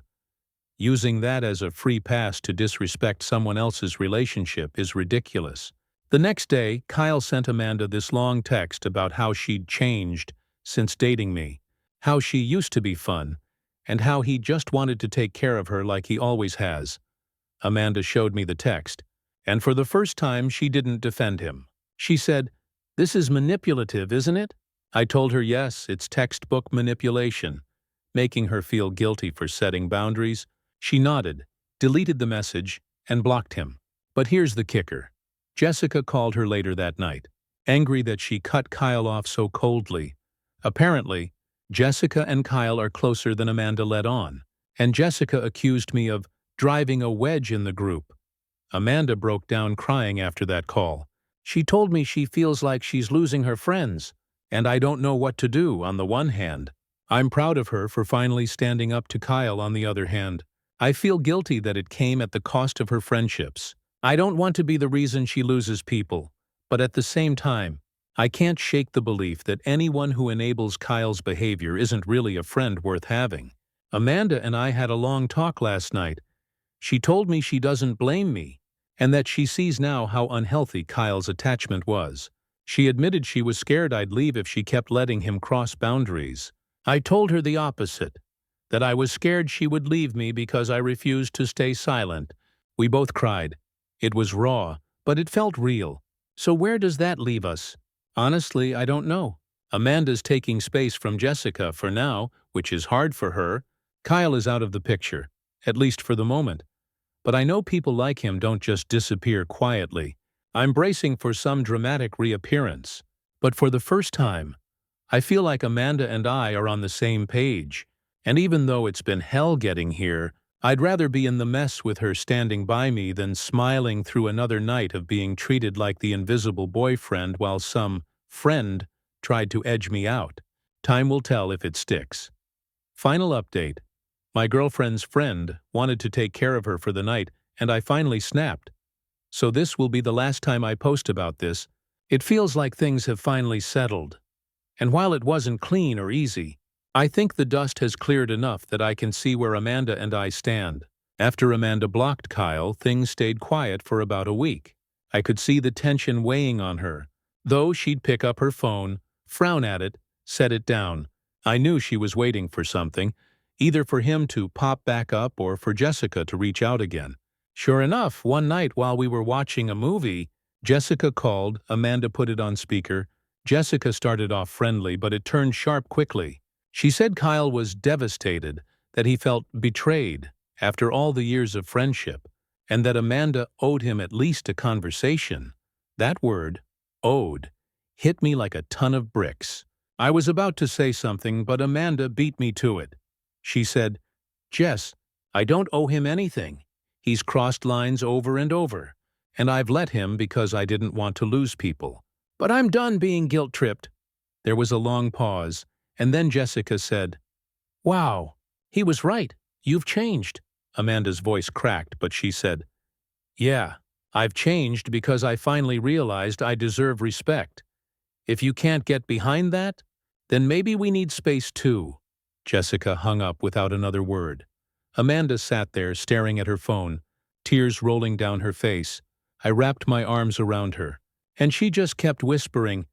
Using that as a free pass to disrespect someone else's relationship is ridiculous. The next day, Kyle sent Amanda this long text about how she'd changed since dating me, how she used to be fun, and how he just wanted to take care of her like he always has. Amanda showed me the text, and for the first time she didn't defend him. She said, "This is manipulative, isn't it?" I told her yes, it's textbook manipulation, making her feel guilty for setting boundaries. She nodded, deleted the message, and blocked him. But here's the kicker. Jessica called her later that night, angry that she cut Kyle off so coldly. Apparently, Jessica and Kyle are closer than Amanda let on, and Jessica accused me of driving a wedge in the group. Amanda broke down crying after that call. She told me she feels like she's losing her friends, and I don't know what to do. On the one hand, I'm proud of her for finally standing up to Kyle. On the other hand, I feel guilty that it came at the cost of her friendships. I don't want to be the reason she loses people, but at the same time, I can't shake the belief that anyone who enables Kyle's behavior isn't really a friend worth having. Amanda and I had a long talk last night. She told me she doesn't blame me, and that she sees now how unhealthy Kyle's attachment was. She admitted she was scared I'd leave if she kept letting him cross boundaries. I told her the opposite, that I was scared she would leave me because I refused to stay silent. We both cried. It was raw, but it felt real. So where does that leave us? Honestly, I don't know. Amanda's taking space from Jessica for now, which is hard for her. Kyle is out of the picture, at least for the moment. But I know people like him don't just disappear quietly. I'm bracing for some dramatic reappearance. But for the first time, I feel like Amanda and I are on the same page. And even though it's been hell getting here, I'd rather be in the mess with her standing by me than smiling through another night of being treated like the invisible boyfriend while some friend tried to edge me out. Time will tell if it sticks. Final update. My girlfriend's friend wanted to take care of her for the night, and I finally snapped. So this will be the last time I post about this. It feels like things have finally settled. And while it wasn't clean or easy, I think the dust has cleared enough that I can see where Amanda and I stand. After Amanda blocked Kyle, things stayed quiet for about a week. I could see the tension weighing on her. Though she'd pick up her phone, frown at it, set it down. I knew she was waiting for something, either for him to pop back up or for Jessica to reach out again. Sure enough, one night while we were watching a movie, Jessica called, Amanda put it on speaker. Jessica started off friendly, but it turned sharp quickly. She said Kyle was devastated, that he felt betrayed after all the years of friendship, and that Amanda owed him at least a conversation. That word, owed, hit me like a ton of bricks. I was about to say something, but Amanda beat me to it. She said, "Jess, I don't owe him anything. He's crossed lines over and over, and I've let him because I didn't want to lose people. But I'm done being guilt-tripped." There was a long pause, and then Jessica said, "Wow, he was right. You've changed." Amanda's voice cracked, but she said, "Yeah, I've changed because I finally realized I deserve respect. If you can't get behind that, then maybe we need space too." Jessica hung up without another word. Amanda sat there staring at her phone, tears rolling down her face. I wrapped my arms around her, and she just kept whispering,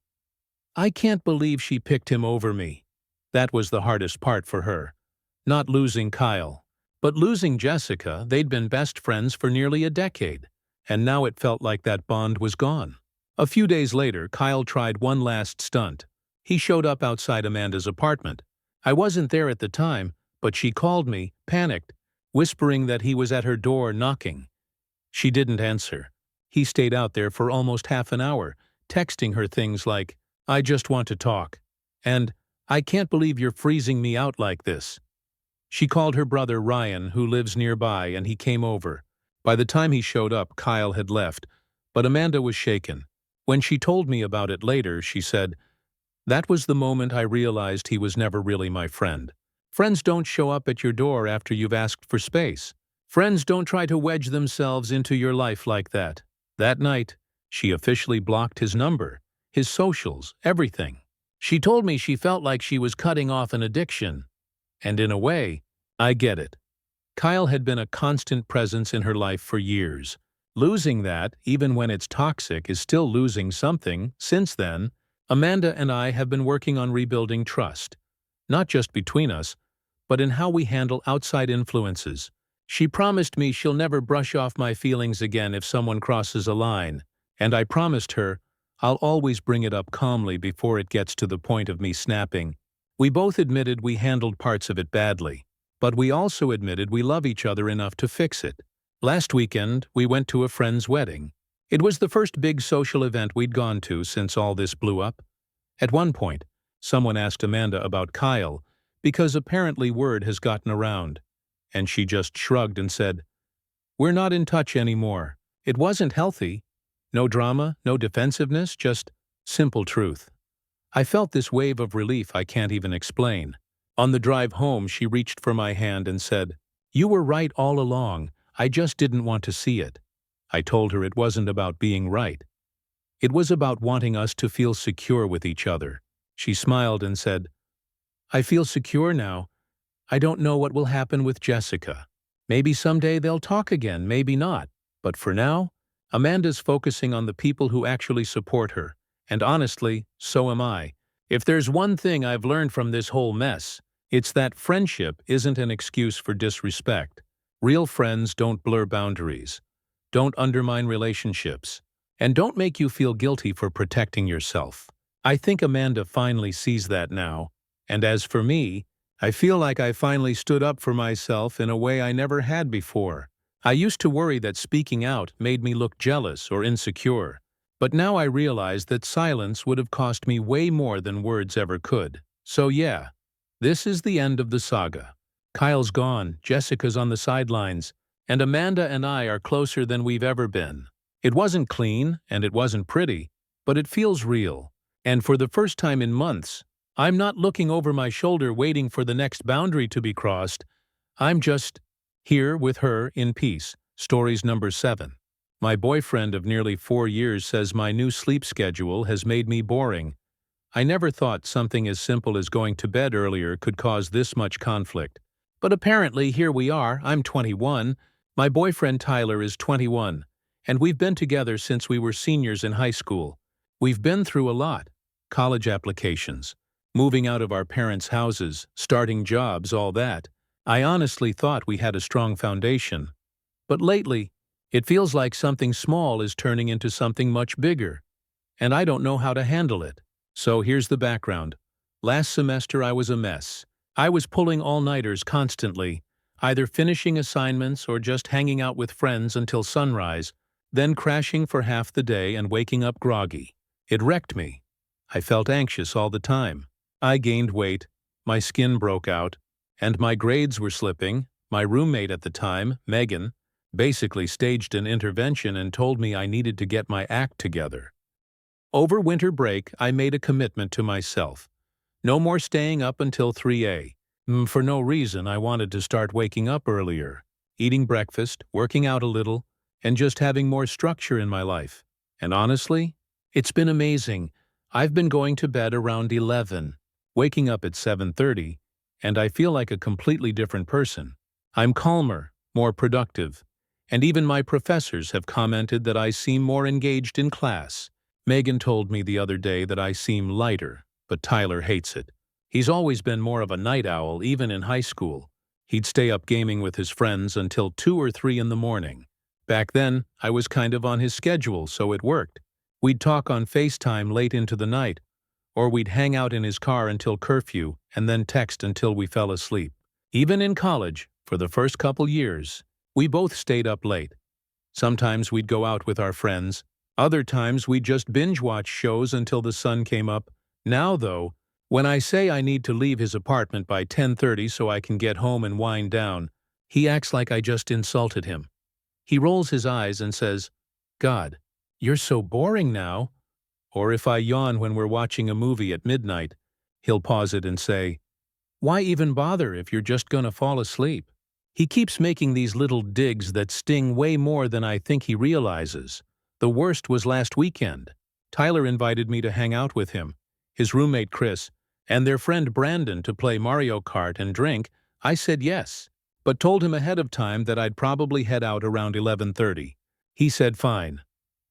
"I can't believe she picked him over me." That was the hardest part for her. Not losing Kyle, but losing Jessica. They'd been best friends for nearly a decade, and now it felt like that bond was gone. A few days later, Kyle tried one last stunt. He showed up outside Amanda's apartment. I wasn't there at the time, but she called me, panicked, whispering that he was at her door knocking. She didn't answer. He stayed out there for almost half an hour, texting her things like, "I just want to talk," and "I can't believe you're freezing me out like this." She called her brother Ryan, who lives nearby, and he came over. By the time he showed up, Kyle had left, but Amanda was shaken. When she told me about it later, she said, "That was the moment I realized he was never really my friend. Friends don't show up at your door after you've asked for space. Friends don't try to wedge themselves into your life like that." That night, she officially blocked his number, his socials, everything. She told me she felt like she was cutting off an addiction. And in a way, I get it. Kyle had been a constant presence in her life for years. Losing that, even when it's toxic, is still losing something. Since then, Amanda and I have been working on rebuilding trust, not just between us, but in how we handle outside influences. She promised me she'll never brush off my feelings again if someone crosses a line, and I promised her I'll always bring it up calmly before it gets to the point of me snapping. We both admitted we handled parts of it badly, but we also admitted we love each other enough to fix it. Last weekend, we went to a friend's wedding. It was the first big social event we'd gone to since all this blew up. At one point, someone asked Amanda about Kyle, because apparently word has gotten around, and she just shrugged and said, "We're not in touch anymore." It wasn't healthy. No drama, no defensiveness, just simple truth. I felt this wave of relief I can't even explain. On the drive home, she reached for my hand and said, "You were right all along, I just didn't want to see it." I told her it wasn't about being right. It was about wanting us to feel secure with each other. She smiled and said, "I feel secure now. I don't know what will happen with Jessica. Maybe someday they'll talk again, maybe not. But for now, Amanda's focusing on the people who actually support her. And honestly, so am I. If there's one thing I've learned from this whole mess, it's that friendship isn't an excuse for disrespect. Real friends don't blur boundaries, don't undermine relationships, and don't make you feel guilty for protecting yourself. I think Amanda finally sees that now. And as for me, I feel like I finally stood up for myself in a way I never had before. I used to worry that speaking out made me look jealous or insecure, but now I realize that silence would have cost me way more than words ever could. So yeah, this is the end of the saga. Kyle's gone, Jessica's on the sidelines, and Amanda and I are closer than we've ever been. It wasn't clean, and it wasn't pretty, but it feels real. And for the first time in months, I'm not looking over my shoulder waiting for the next boundary to be crossed. I'm just here with her in peace. Stories number 7. My boyfriend of nearly 4 years says my new sleep schedule has made me boring. I never thought something as simple as going to bed earlier could cause this much conflict. But apparently here we are. I'm 21. My boyfriend Tyler is 21. And we've been together since we were seniors in high school. We've been through a lot. College applications, moving out of our parents' houses, starting jobs, all that. I honestly thought we had a strong foundation. But lately, it feels like something small is turning into something much bigger. And I don't know how to handle it. So here's the background. Last semester I was a mess. I was pulling all-nighters constantly, either finishing assignments or just hanging out with friends until sunrise, then crashing for half the day and waking up groggy. It wrecked me. I felt anxious all the time. I gained weight, my skin broke out, and my grades were slipping. My roommate at the time, Megan, basically staged an intervention and told me I needed to get my act together. Over winter break, I made a commitment to myself. No more staying up until 3 a.m. For no reason, I wanted to start waking up earlier, eating breakfast, working out a little, and just having more structure in my life. And honestly, it's been amazing. I've been going to bed around 11, waking up at 7:30, and I feel like a completely different person. I'm calmer, more productive, and even my professors have commented that I seem more engaged in class. Megan told me the other day that I seem lighter, but Tyler hates it. He's always been more of a night owl, even in high school. He'd stay up gaming with his friends until 2 or 3 in the morning. Back then, I was kind of on his schedule, so it worked. We'd talk on FaceTime late into the night, or we'd hang out in his car until curfew and then text until we fell asleep. Even in college, for the first couple years, we both stayed up late. Sometimes we'd go out with our friends. Other times we'd just binge-watch shows until the sun came up. Now, though, when I say I need to leave his apartment by 10:30 so I can get home and wind down, he acts like I just insulted him. He rolls his eyes and says, "God, you're so boring now." Or if I yawn when we're watching a movie at midnight, he'll pause it and say, "Why even bother if you're just gonna fall asleep?" He keeps making these little digs that sting way more than I think he realizes. The worst was last weekend. Tyler invited me to hang out with him, his roommate Chris, and their friend Brandon to play Mario Kart and drink. I said yes, but told him ahead of time that I'd probably head out around 11:30. He said fine.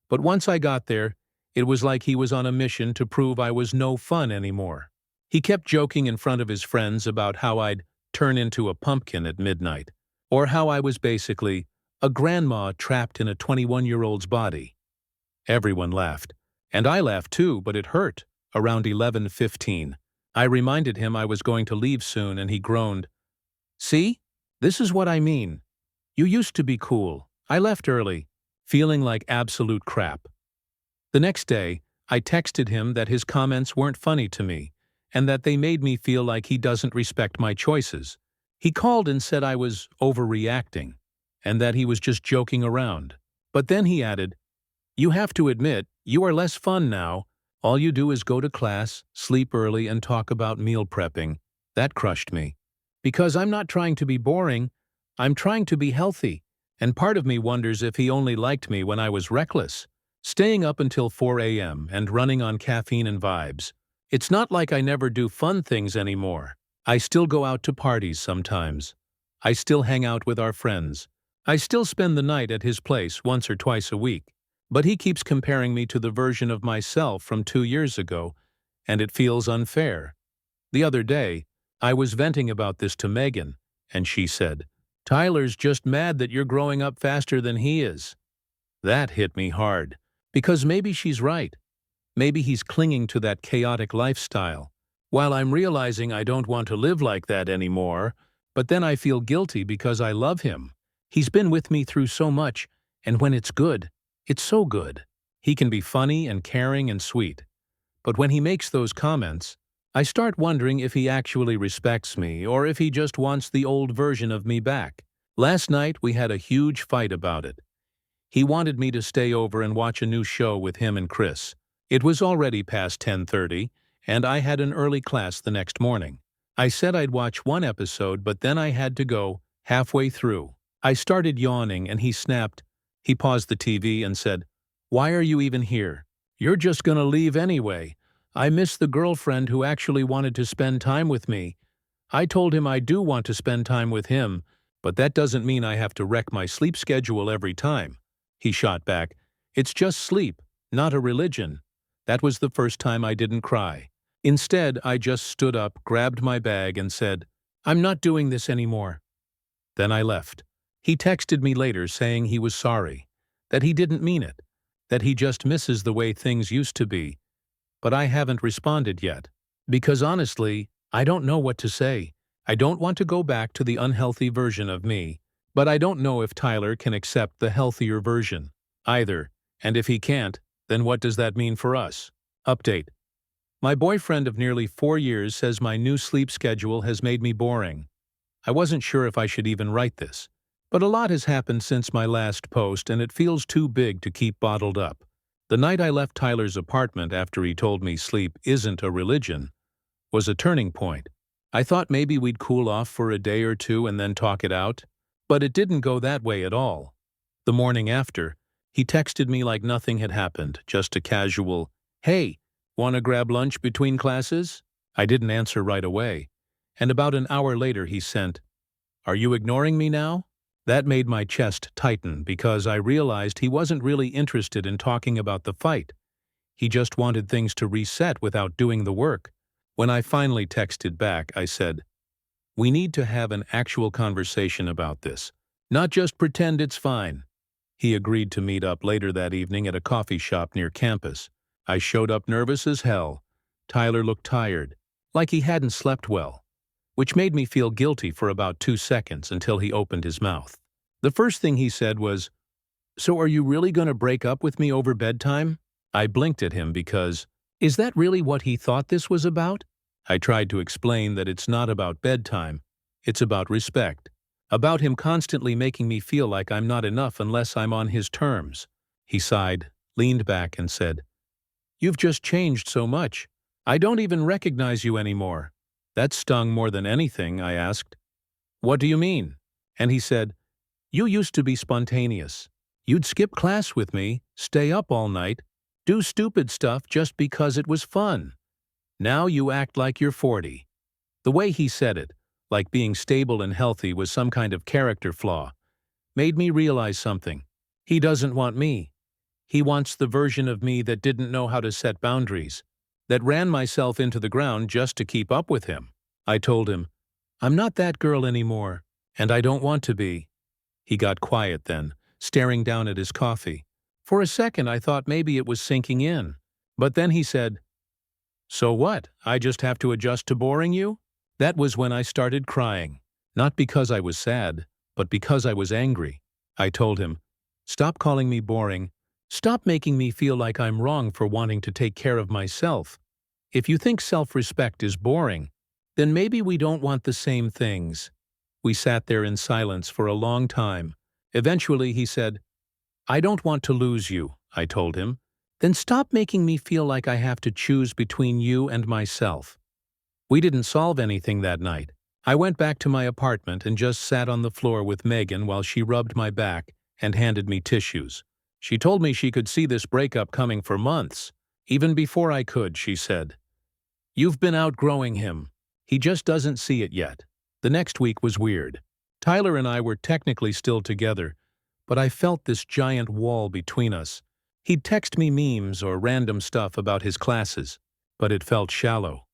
But once I got there, it was like he was on a mission to prove I was no fun anymore. He kept joking in front of his friends about how I'd turn into a pumpkin at midnight, or how I was basically a grandma trapped in a 21-year-old's body. Everyone laughed, and I laughed too, but it hurt. Around 11:15, I reminded him I was going to leave soon, and he groaned. "See? This is what I mean. You used to be cool. I left early, feeling like absolute crap." The next day, I texted him that his comments weren't funny to me, and that they made me feel like he doesn't respect my choices. He called and said I was overreacting, and that he was just joking around. But then he added, "You have to admit, you are less fun now. All you do is go to class, sleep early, and talk about meal prepping." That crushed me. Because I'm not trying to be boring, I'm trying to be healthy. And part of me wonders if he only liked me when I was reckless, staying up until 4 a.m. and running on caffeine and vibes. It's not like I never do fun things anymore. I still go out to parties sometimes. I still hang out with our friends. I still spend the night at his place once or twice a week. But he keeps comparing me to the version of myself from 2 years ago, and it feels unfair. The other day, I was venting about this to Megan, and she said, "Tyler's just mad that you're growing up faster than he is." That hit me hard, because maybe she's right. Maybe he's clinging to that chaotic lifestyle, while I'm realizing I don't want to live like that anymore, but then I feel guilty because I love him. He's been with me through so much, and when it's good, it's so good. He can be funny and caring and sweet. But when he makes those comments, I start wondering if he actually respects me or if he just wants the old version of me back. Last night we had a huge fight about it. He wanted me to stay over and watch a new show with him and Chris. It was already past 10:30, and I had an early class the next morning. I said I'd watch one episode, but then I had to go halfway through. I started yawning and he snapped. He paused the TV and said, "Why are you even here? You're just gonna leave anyway. I miss the girlfriend who actually wanted to spend time with me." I told him I do want to spend time with him, but that doesn't mean I have to wreck my sleep schedule every time. He shot back, "It's just sleep, not a religion." That was the first time I didn't cry. Instead, I just stood up, grabbed my bag, and said, "I'm not doing this anymore." Then I left. He texted me later saying he was sorry, that he didn't mean it, that he just misses the way things used to be. But I haven't responded yet. Because honestly, I don't know what to say. I don't want to go back to the unhealthy version of me, but I don't know if Tyler can accept the healthier version either, and if he can't, then what does that mean for us? Update. My boyfriend of nearly 4 years says my new sleep schedule has made me boring. I wasn't sure if I should even write this, but a lot has happened since my last post and it feels too big to keep bottled up. The night I left Tyler's apartment after he told me sleep isn't a religion was a turning point. I thought maybe we'd cool off for a day or two and then talk it out, but it didn't go that way at all. The morning after, he texted me like nothing had happened, just a casual, "Hey, wanna grab lunch between classes?" I didn't answer right away, and about an hour later he sent, "Are you ignoring me now?" That made my chest tighten because I realized he wasn't really interested in talking about the fight. He just wanted things to reset without doing the work. When I finally texted back, I said, "We need to have an actual conversation about this, not just pretend it's fine." He agreed to meet up later that evening at a coffee shop near campus. I showed up nervous as hell. Tyler looked tired, like he hadn't slept well, which made me feel guilty for about 2 seconds until he opened his mouth. The first thing he said was, "So are you really going to break up with me over bedtime?" I blinked at him because, is that really what he thought this was about? I tried to explain that it's not about bedtime, it's about respect. About him constantly making me feel like I'm not enough unless I'm on his terms. He sighed, leaned back and said, "You've just changed so much. I don't even recognize you anymore." That stung more than anything. I asked, "What do you mean?" And he said, "You used to be spontaneous. You'd skip class with me, stay up all night, do stupid stuff just because it was fun. Now you act like you're 40. The way he said it, like being stable and healthy was some kind of character flaw, made me realize something. He doesn't want me. He wants the version of me that didn't know how to set boundaries, that ran myself into the ground just to keep up with him. I told him, "I'm not that girl anymore, and I don't want to be." He got quiet then, staring down at his coffee. For a second I thought maybe it was sinking in. But then he said, "So what? I just have to adjust to boring you?" That was when I started crying. Not because I was sad, but because I was angry. I told him, "Stop calling me boring. Stop making me feel like I'm wrong for wanting to take care of myself. If you think self-respect is boring, then maybe we don't want the same things." We sat there in silence for a long time. Eventually he said, "I don't want to lose you," I told him. "Then stop making me feel like I have to choose between you and myself." We didn't solve anything that night. I went back to my apartment and just sat on the floor with Megan while she rubbed my back and handed me tissues. She told me she could see this breakup coming for months. Even before I could, she said. "You've been outgrowing him. He just doesn't see it yet." The next week was weird. Tyler and I were technically still together, but I felt this giant wall between us. He'd text me memes or random stuff about his classes, but it felt shallow.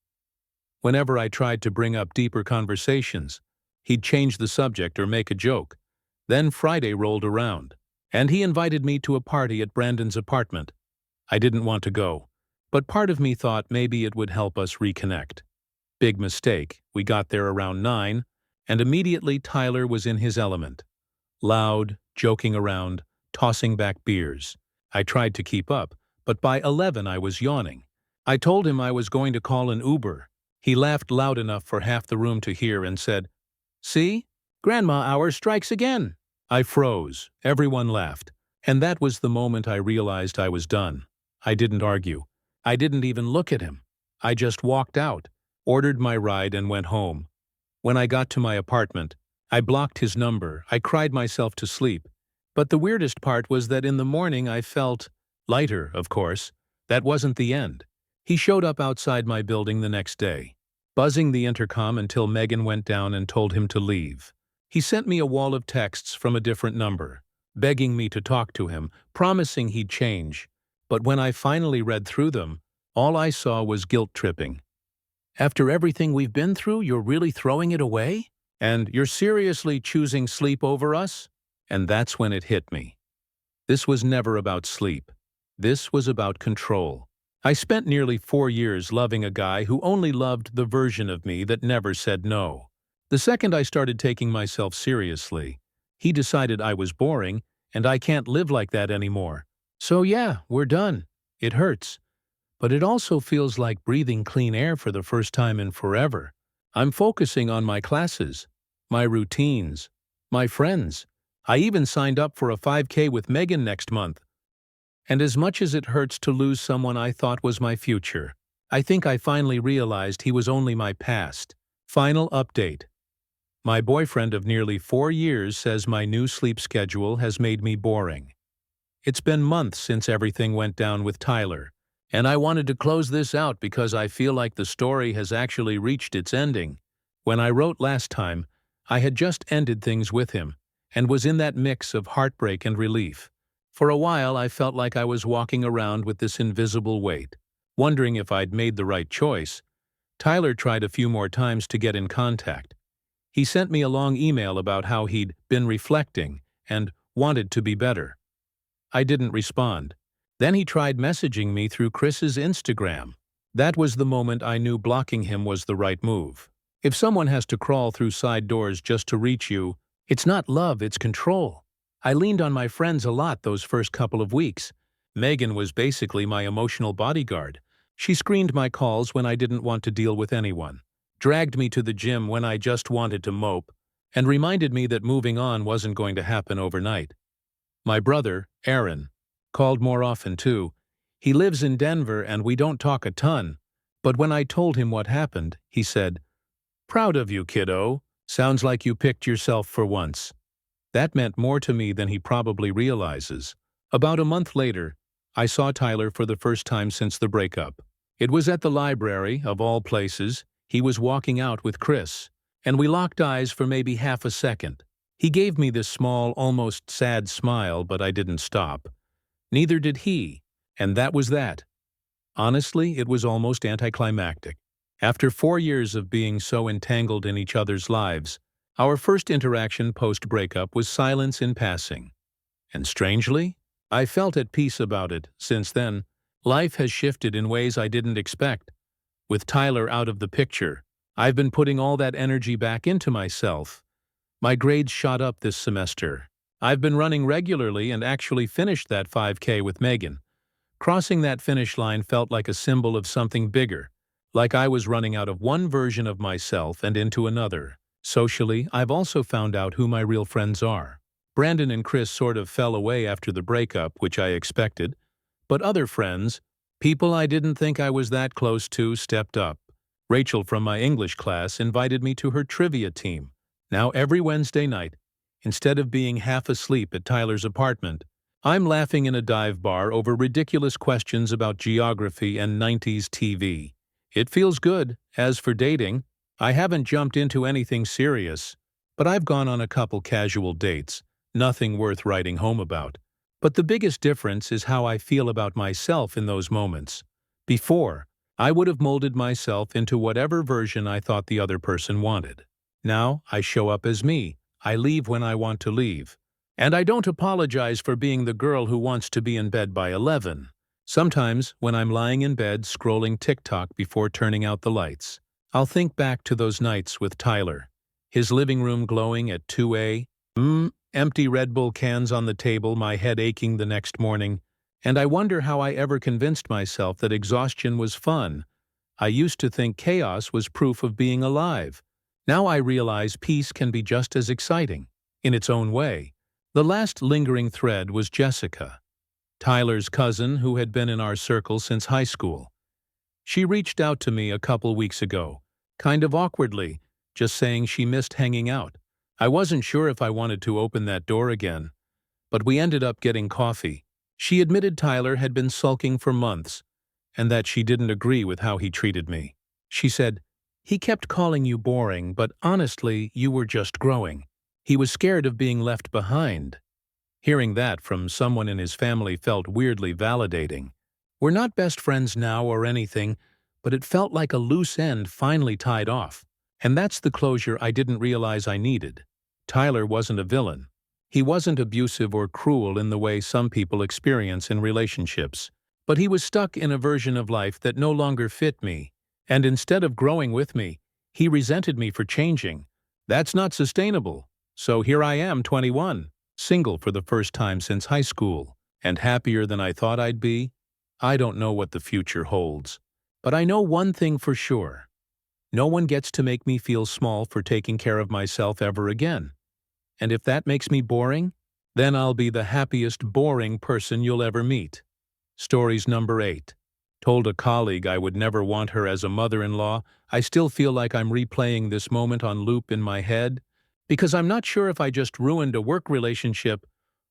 Whenever I tried to bring up deeper conversations, he'd change the subject or make a joke. Then Friday rolled around, and he invited me to a party at Brandon's apartment. I didn't want to go, but part of me thought maybe it would help us reconnect. Big mistake. We got there around 9, and immediately Tyler was in his element. Loud, joking around, tossing back beers. I tried to keep up, but by 11 I was yawning. I told him I was going to call an Uber. He laughed loud enough for half the room to hear and said, "See? Grandma hour strikes again." I froze. Everyone laughed. And that was the moment I realized I was done. I didn't argue. I didn't even look at him. I just walked out, ordered my ride, and went home. When I got to my apartment, I blocked his number. I cried myself to sleep. But the weirdest part was that in the morning I felt lighter, of course. That wasn't the end. He showed up outside my building the next day, buzzing the intercom until Megan went down and told him to leave. He sent me a wall of texts from a different number, begging me to talk to him, promising he'd change. But when I finally read through them, all I saw was guilt-tripping. "After everything we've been through, you're really throwing it away? And you're seriously choosing sleep over us?" And that's when it hit me. This was never about sleep. This was about control. I spent nearly 4 years loving a guy who only loved the version of me that never said no. The second I started taking myself seriously, he decided I was boring, and I can't live like that anymore. So yeah, we're done. It hurts. But it also feels like breathing clean air for the first time in forever. I'm focusing on my classes, my routines, my friends. I even signed up for a 5K with Megan next month. And as much as it hurts to lose someone I thought was my future, I think I finally realized he was only my past. Final update. My boyfriend of nearly 4 years says my new sleep schedule has made me boring. It's been months since everything went down with Tyler, and I wanted to close this out because I feel like the story has actually reached its ending. When I wrote last time, I had just ended things with him, and was in that mix of heartbreak and relief. For a while, I felt like I was walking around with this invisible weight, wondering if I'd made the right choice. Tyler tried a few more times to get in contact. He sent me a long email about how he'd been reflecting and wanted to be better. I didn't respond. Then he tried messaging me through Chris's Instagram. That was the moment I knew blocking him was the right move. If someone has to crawl through side doors just to reach you, it's not love, it's control. I leaned on my friends a lot those first couple of weeks. Megan was basically my emotional bodyguard. She screened my calls when I didn't want to deal with anyone, dragged me to the gym when I just wanted to mope, and reminded me that moving on wasn't going to happen overnight. My brother, Aaron, called more often too. He lives in Denver and we don't talk a ton, but when I told him what happened, he said, "Proud of you, kiddo. Sounds like you picked yourself for once." That meant more to me than he probably realizes. About a month later, I saw Tyler for the first time since the breakup. It was at the library, of all places. He was walking out with Chris, and we locked eyes for maybe half a second. He gave me this small, almost sad smile, but I didn't stop. Neither did he, and that was that. Honestly, it was almost anticlimactic. After 4 years of being so entangled in each other's lives, our first interaction post-breakup was silence in passing. And strangely, I felt at peace about it. Since then, life has shifted in ways I didn't expect. With Tyler out of the picture, I've been putting all that energy back into myself. My grades shot up this semester. I've been running regularly and actually finished that 5K with Megan. Crossing that finish line felt like a symbol of something bigger, like I was running out of one version of myself and into another. Socially, I've also found out who my real friends are. Brandon and Chris sort of fell away after the breakup, which I expected. But other friends, people I didn't think I was that close to, stepped up. Rachel from my English class invited me to her trivia team. Now every Wednesday night, instead of being half asleep at Tyler's apartment, I'm laughing in a dive bar over ridiculous questions about geography and 90s TV. It feels good. As for dating, I haven't jumped into anything serious, but I've gone on a couple casual dates, nothing worth writing home about. But the biggest difference is how I feel about myself in those moments. Before, I would have molded myself into whatever version I thought the other person wanted. Now, I show up as me. I leave when I want to leave. And I don't apologize for being the girl who wants to be in bed by 11. Sometimes, when I'm lying in bed scrolling TikTok before turning out the lights, I'll think back to those nights with Tyler. His living room glowing at 2 a.m., empty Red Bull cans on the table, my head aching the next morning, and I wonder how I ever convinced myself that exhaustion was fun. I used to think chaos was proof of being alive. Now I realize peace can be just as exciting, in its own way. The last lingering thread was Jessica, Tyler's cousin who had been in our circle since high school. She reached out to me a couple weeks ago, kind of awkwardly, just saying she missed hanging out. I wasn't sure if I wanted to open that door again, but we ended up getting coffee. She admitted Tyler had been sulking for months, and that she didn't agree with how he treated me. She said, "He kept calling you boring, but honestly, you were just growing. He was scared of being left behind." Hearing that from someone in his family felt weirdly validating. We're not best friends now or anything, but it felt like a loose end finally tied off. And that's the closure I didn't realize I needed. Tyler wasn't a villain. He wasn't abusive or cruel in the way some people experience in relationships. But he was stuck in a version of life that no longer fit me. And instead of growing with me, he resented me for changing. That's not sustainable. So here I am, 21, single for the first time since high school, and happier than I thought I'd be. I don't know what the future holds. But I know one thing for sure. No one gets to make me feel small for taking care of myself ever again. And if that makes me boring, then I'll be the happiest boring person you'll ever meet. Stories number 8. Told a colleague I would never want her as a mother-in-law. I still feel like I'm replaying this moment on loop in my head, because I'm not sure if I just ruined a work relationship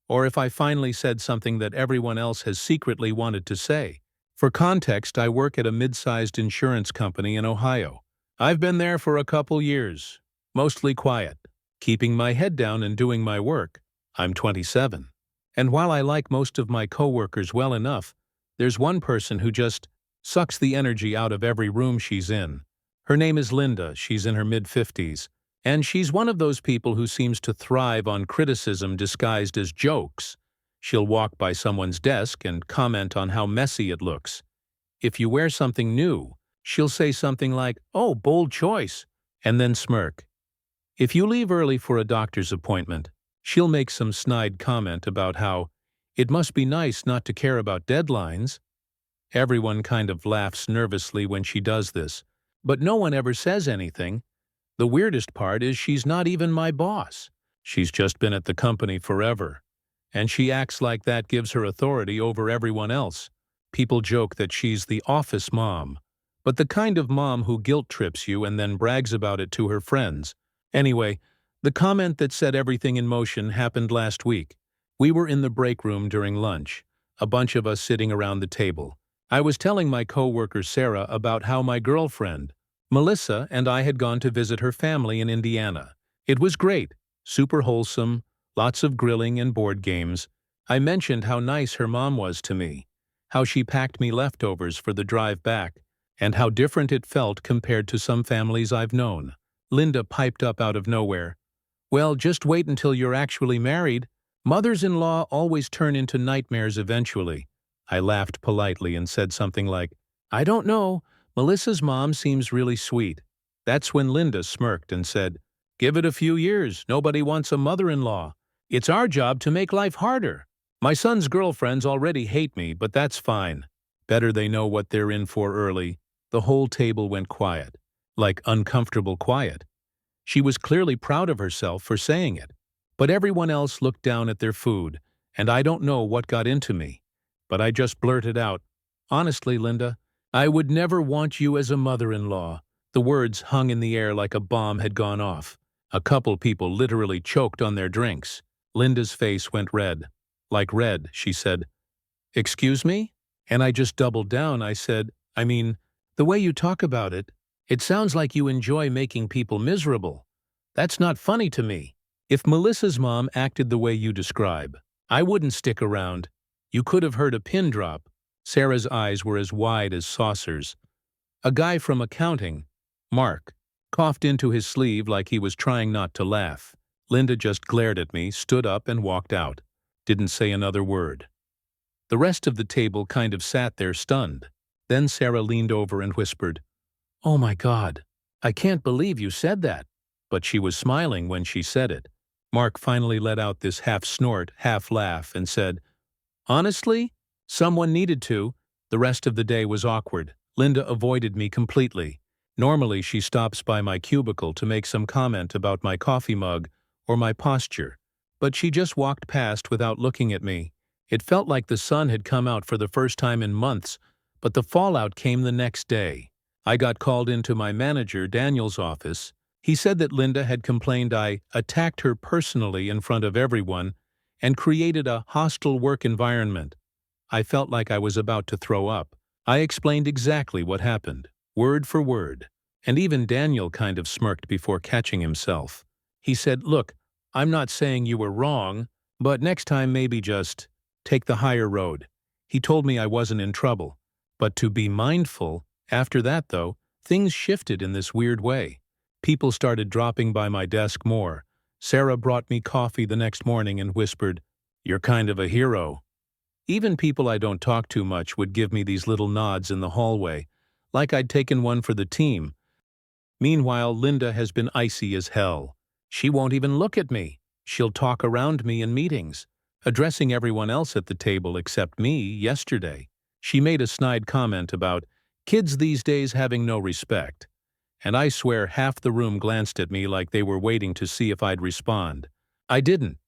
or if I finally said something that everyone else has secretly wanted to say. For context, I work at a mid-sized insurance company in Ohio. I've been there for a couple years, mostly quiet, keeping my head down and doing my work. I'm 27. And while I like most of my coworkers well enough, there's one person who just sucks the energy out of every room she's in. Her name is Linda. She's in her mid-50s. And she's one of those people who seems to thrive on criticism disguised as jokes. She'll walk by someone's desk and comment on how messy it looks. If you wear something new, she'll say something like, "Oh, bold choice," and then smirk. If you leave early for a doctor's appointment, she'll make some snide comment about how it must be nice not to care about deadlines. Everyone kind of laughs nervously when she does this, but no one ever says anything. The weirdest part is she's not even my boss. She's just been at the company forever. And she acts like that gives her authority over everyone else. People joke that she's the office mom, but the kind of mom who guilt trips you and then brags about it to her friends. Anyway, the comment that set everything in motion happened last week. We were in the break room during lunch, a bunch of us sitting around the table. I was telling my coworker Sarah about how my girlfriend, Melissa, and I had gone to visit her family in Indiana. It was great, super wholesome, lots of grilling and board games. I mentioned how nice her mom was to me, how she packed me leftovers for the drive back, and how different it felt compared to some families I've known. Linda piped up out of nowhere, "Well, just wait until you're actually married. Mothers-in-law always turn into nightmares eventually." I laughed politely and said something like, "I don't know. Melissa's mom seems really sweet." That's when Linda smirked and said, "Give it a few years. Nobody wants a mother-in-law. It's our job to make life harder. My son's girlfriends already hate me, but that's fine. Better they know what they're in for early." The whole table went quiet, like uncomfortable quiet. She was clearly proud of herself for saying it. But everyone else looked down at their food, and I don't know what got into me. But I just blurted out, "Honestly, Linda, I would never want you as a mother-in-law." The words hung in the air like a bomb had gone off. A couple people literally choked on their drinks. Linda's face went red. "Like red," she said. "Excuse me?" And I just doubled down. I said, "I mean, the way you talk about it, it sounds like you enjoy making people miserable. That's not funny to me. If Melissa's mom acted the way you describe, I wouldn't stick around." You could have heard a pin drop. Sarah's eyes were as wide as saucers. A guy from accounting, Mark, coughed into his sleeve like he was trying not to laugh. Linda just glared at me, stood up, and walked out. Didn't say another word. The rest of the table kind of sat there stunned. Then Sarah leaned over and whispered, "Oh my God, I can't believe you said that." But she was smiling when she said it. Mark finally let out this half snort, half laugh, and said, "Honestly, someone needed to." The rest of the day was awkward. Linda avoided me completely. Normally she stops by my cubicle to make some comment about my coffee mug or my posture, but she just walked past without looking at me. It felt like the sun had come out for the first time in months, but the fallout came the next day. I got called into my manager, Daniel's office. He said that Linda had complained I attacked her personally in front of everyone and created a hostile work environment. I felt like I was about to throw up. I explained exactly what happened, word for word, and even Daniel kind of smirked before catching himself. He said, "Look, I'm not saying you were wrong, but next time maybe just take the higher road." He told me I wasn't in trouble, but to be mindful. After that, though, things shifted in this weird way. People started dropping by my desk more. Sarah brought me coffee the next morning and whispered, "You're kind of a hero." Even people I don't talk to much would give me these little nods in the hallway, like I'd taken one for the team. Meanwhile, Linda has been icy as hell. She won't even look at me. She'll talk around me in meetings, addressing everyone else at the table except me. Yesterday, she made a snide comment about kids these days having no respect. And I swear half the room glanced at me like they were waiting to see if I'd respond. I didn't.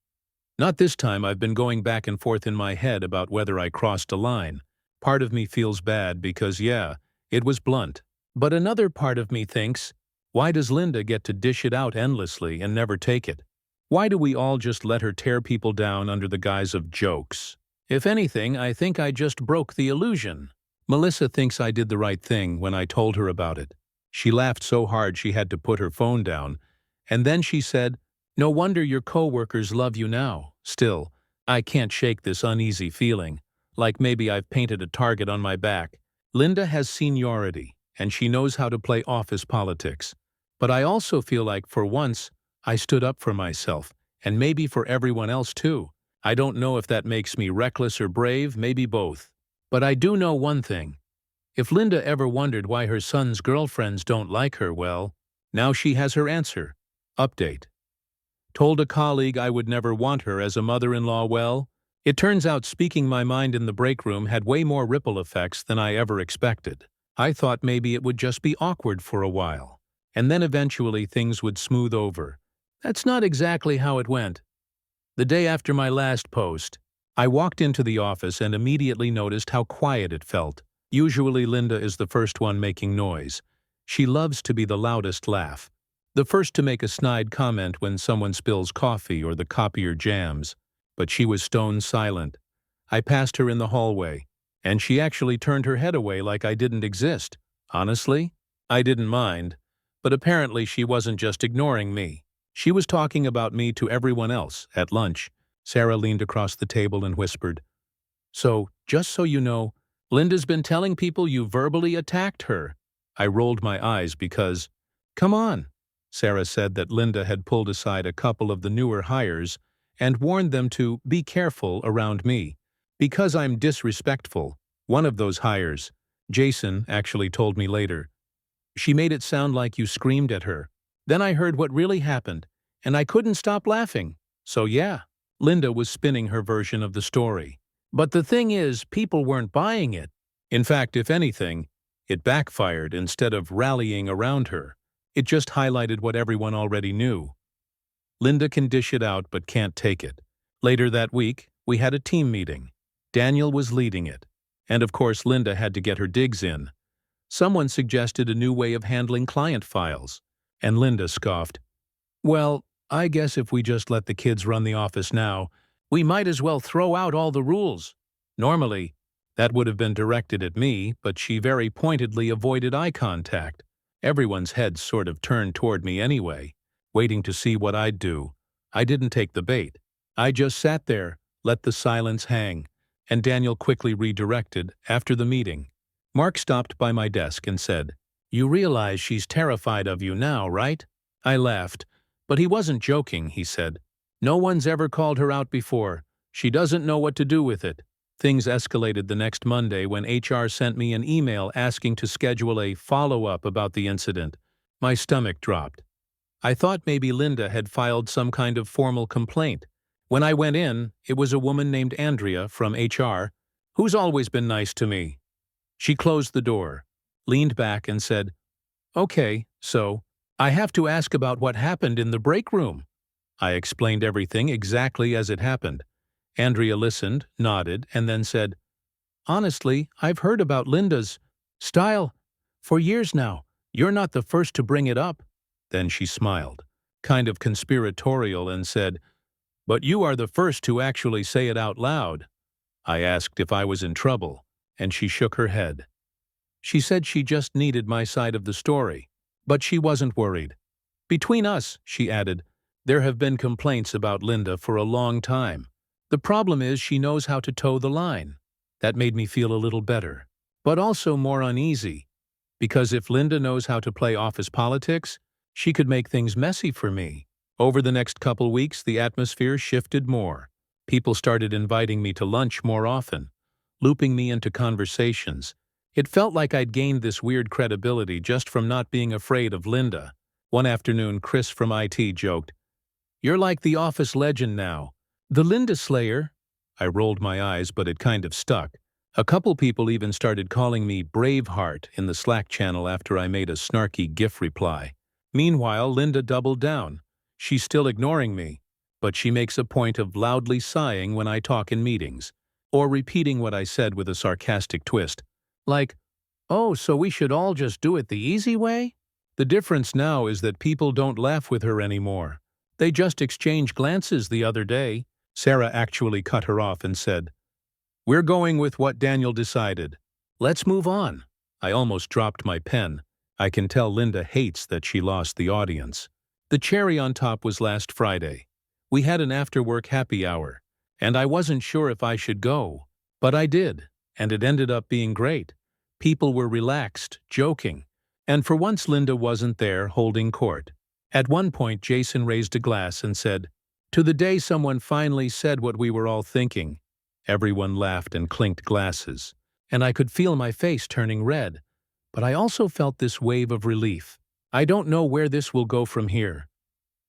Not this time. I've been going back and forth in my head about whether I crossed a line. Part of me feels bad because, yeah, it was blunt. But another part of me thinks, why does Linda get to dish it out endlessly and never take it? Why do we all just let her tear people down under the guise of jokes? If anything, I think I just broke the illusion. Melissa thinks I did the right thing when I told her about it. She laughed so hard she had to put her phone down, and then she said, "No wonder your coworkers love you now." Still, I can't shake this uneasy feeling, like maybe I've painted a target on my back. Linda has seniority, and she knows how to play office politics. But I also feel like, for once, I stood up for myself, and maybe for everyone else too. I don't know if that makes me reckless or brave, maybe both. But I do know one thing. If Linda ever wondered why her son's girlfriends don't like her, well, now she has her answer. Update. Told a colleague I would never want her as a mother-in-law. Well, it turns out speaking my mind in the break room had way more ripple effects than I ever expected. I thought maybe it would just be awkward for a while, and then eventually things would smooth over. That's not exactly how it went. The day after my last post, I walked into the office and immediately noticed how quiet it felt. Usually Linda is the first one making noise. She loves to be the loudest laugh, the first to make a snide comment when someone spills coffee or the copier jams. But she was stone silent. I passed her in the hallway, and she actually turned her head away like I didn't exist. Honestly, I didn't mind. But apparently she wasn't just ignoring me. She was talking about me to everyone else. At lunch, Sarah leaned across the table and whispered, "So, just so you know, Linda's been telling people you verbally attacked her." I rolled my eyes because, come on. Sarah said that Linda had pulled aside a couple of the newer hires and warned them to be careful around me because I'm disrespectful. One of those hires, Jason, actually told me later. She made it sound like you screamed at her. Then I heard what really happened, and I couldn't stop laughing. So yeah, Linda was spinning her version of the story. But the thing is, people weren't buying it. In fact, if anything, it backfired. Instead of rallying around her, it just highlighted what everyone already knew. Linda can dish it out but can't take it. Later that week, we had a team meeting. Daniel was leading it. And of course, Linda had to get her digs in. Someone suggested a new way of handling client files. And Linda scoffed. Well, I guess if we just let the kids run the office now, we might as well throw out all the rules. Normally, that would have been directed at me, but she very pointedly avoided eye contact. Everyone's heads sort of turned toward me anyway, waiting to see what I'd do. I didn't take the bait. I just sat there, let the silence hang, and Daniel quickly redirected after the meeting. Mark stopped by my desk and said, "You realize she's terrified of you now, right?" I laughed, but he wasn't joking, he said. "No one's ever called her out before. She doesn't know what to do with it." Things escalated the next Monday when HR sent me an email asking to schedule a follow-up about the incident. My stomach dropped. I thought maybe Linda had filed some kind of formal complaint. When I went in, it was a woman named Andrea from HR, who's always been nice to me. She closed the door, leaned back and said, "Okay, so I have to ask about what happened in the break room." I explained everything exactly as it happened. Andrea listened, nodded, and then said, "Honestly, I've heard about Linda's style for years now. You're not the first to bring it up." Then she smiled, kind of conspiratorial, and said, "But you are the first to actually say it out loud." I asked if I was in trouble, and she shook her head. She said she just needed my side of the story, but she wasn't worried. "Between us," she added, "there have been complaints about Linda for a long time. The problem is she knows how to toe the line." That made me feel a little better, but also more uneasy, because if Linda knows how to play office politics, she could make things messy for me. Over the next couple weeks, the atmosphere shifted more. People started inviting me to lunch more often, looping me into conversations. It felt like I'd gained this weird credibility just from not being afraid of Linda. One afternoon, Chris from IT joked, "You're like the office legend now. The Linda Slayer." I rolled my eyes, but it kind of stuck. A couple people even started calling me Braveheart in the Slack channel after I made a snarky GIF reply. Meanwhile, Linda doubled down. She's still ignoring me, but she makes a point of loudly sighing when I talk in meetings, or repeating what I said with a sarcastic twist. Like, "Oh, so we should all just do it the easy way?" The difference now is that people don't laugh with her anymore. They just exchange glances the other day. Sarah actually cut her off and said, "We're going with what Daniel decided. Let's move on." I almost dropped my pen. I can tell Linda hates that she lost the audience. The cherry on top was last Friday. We had an after-work happy hour, and I wasn't sure if I should go. But I did, and it ended up being great. People were relaxed, joking, and for once Linda wasn't there holding court. At one point, Jason raised a glass and said, "To the day someone finally said what we were all thinking." Everyone laughed and clinked glasses, and I could feel my face turning red. But I also felt this wave of relief. I don't know where this will go from here.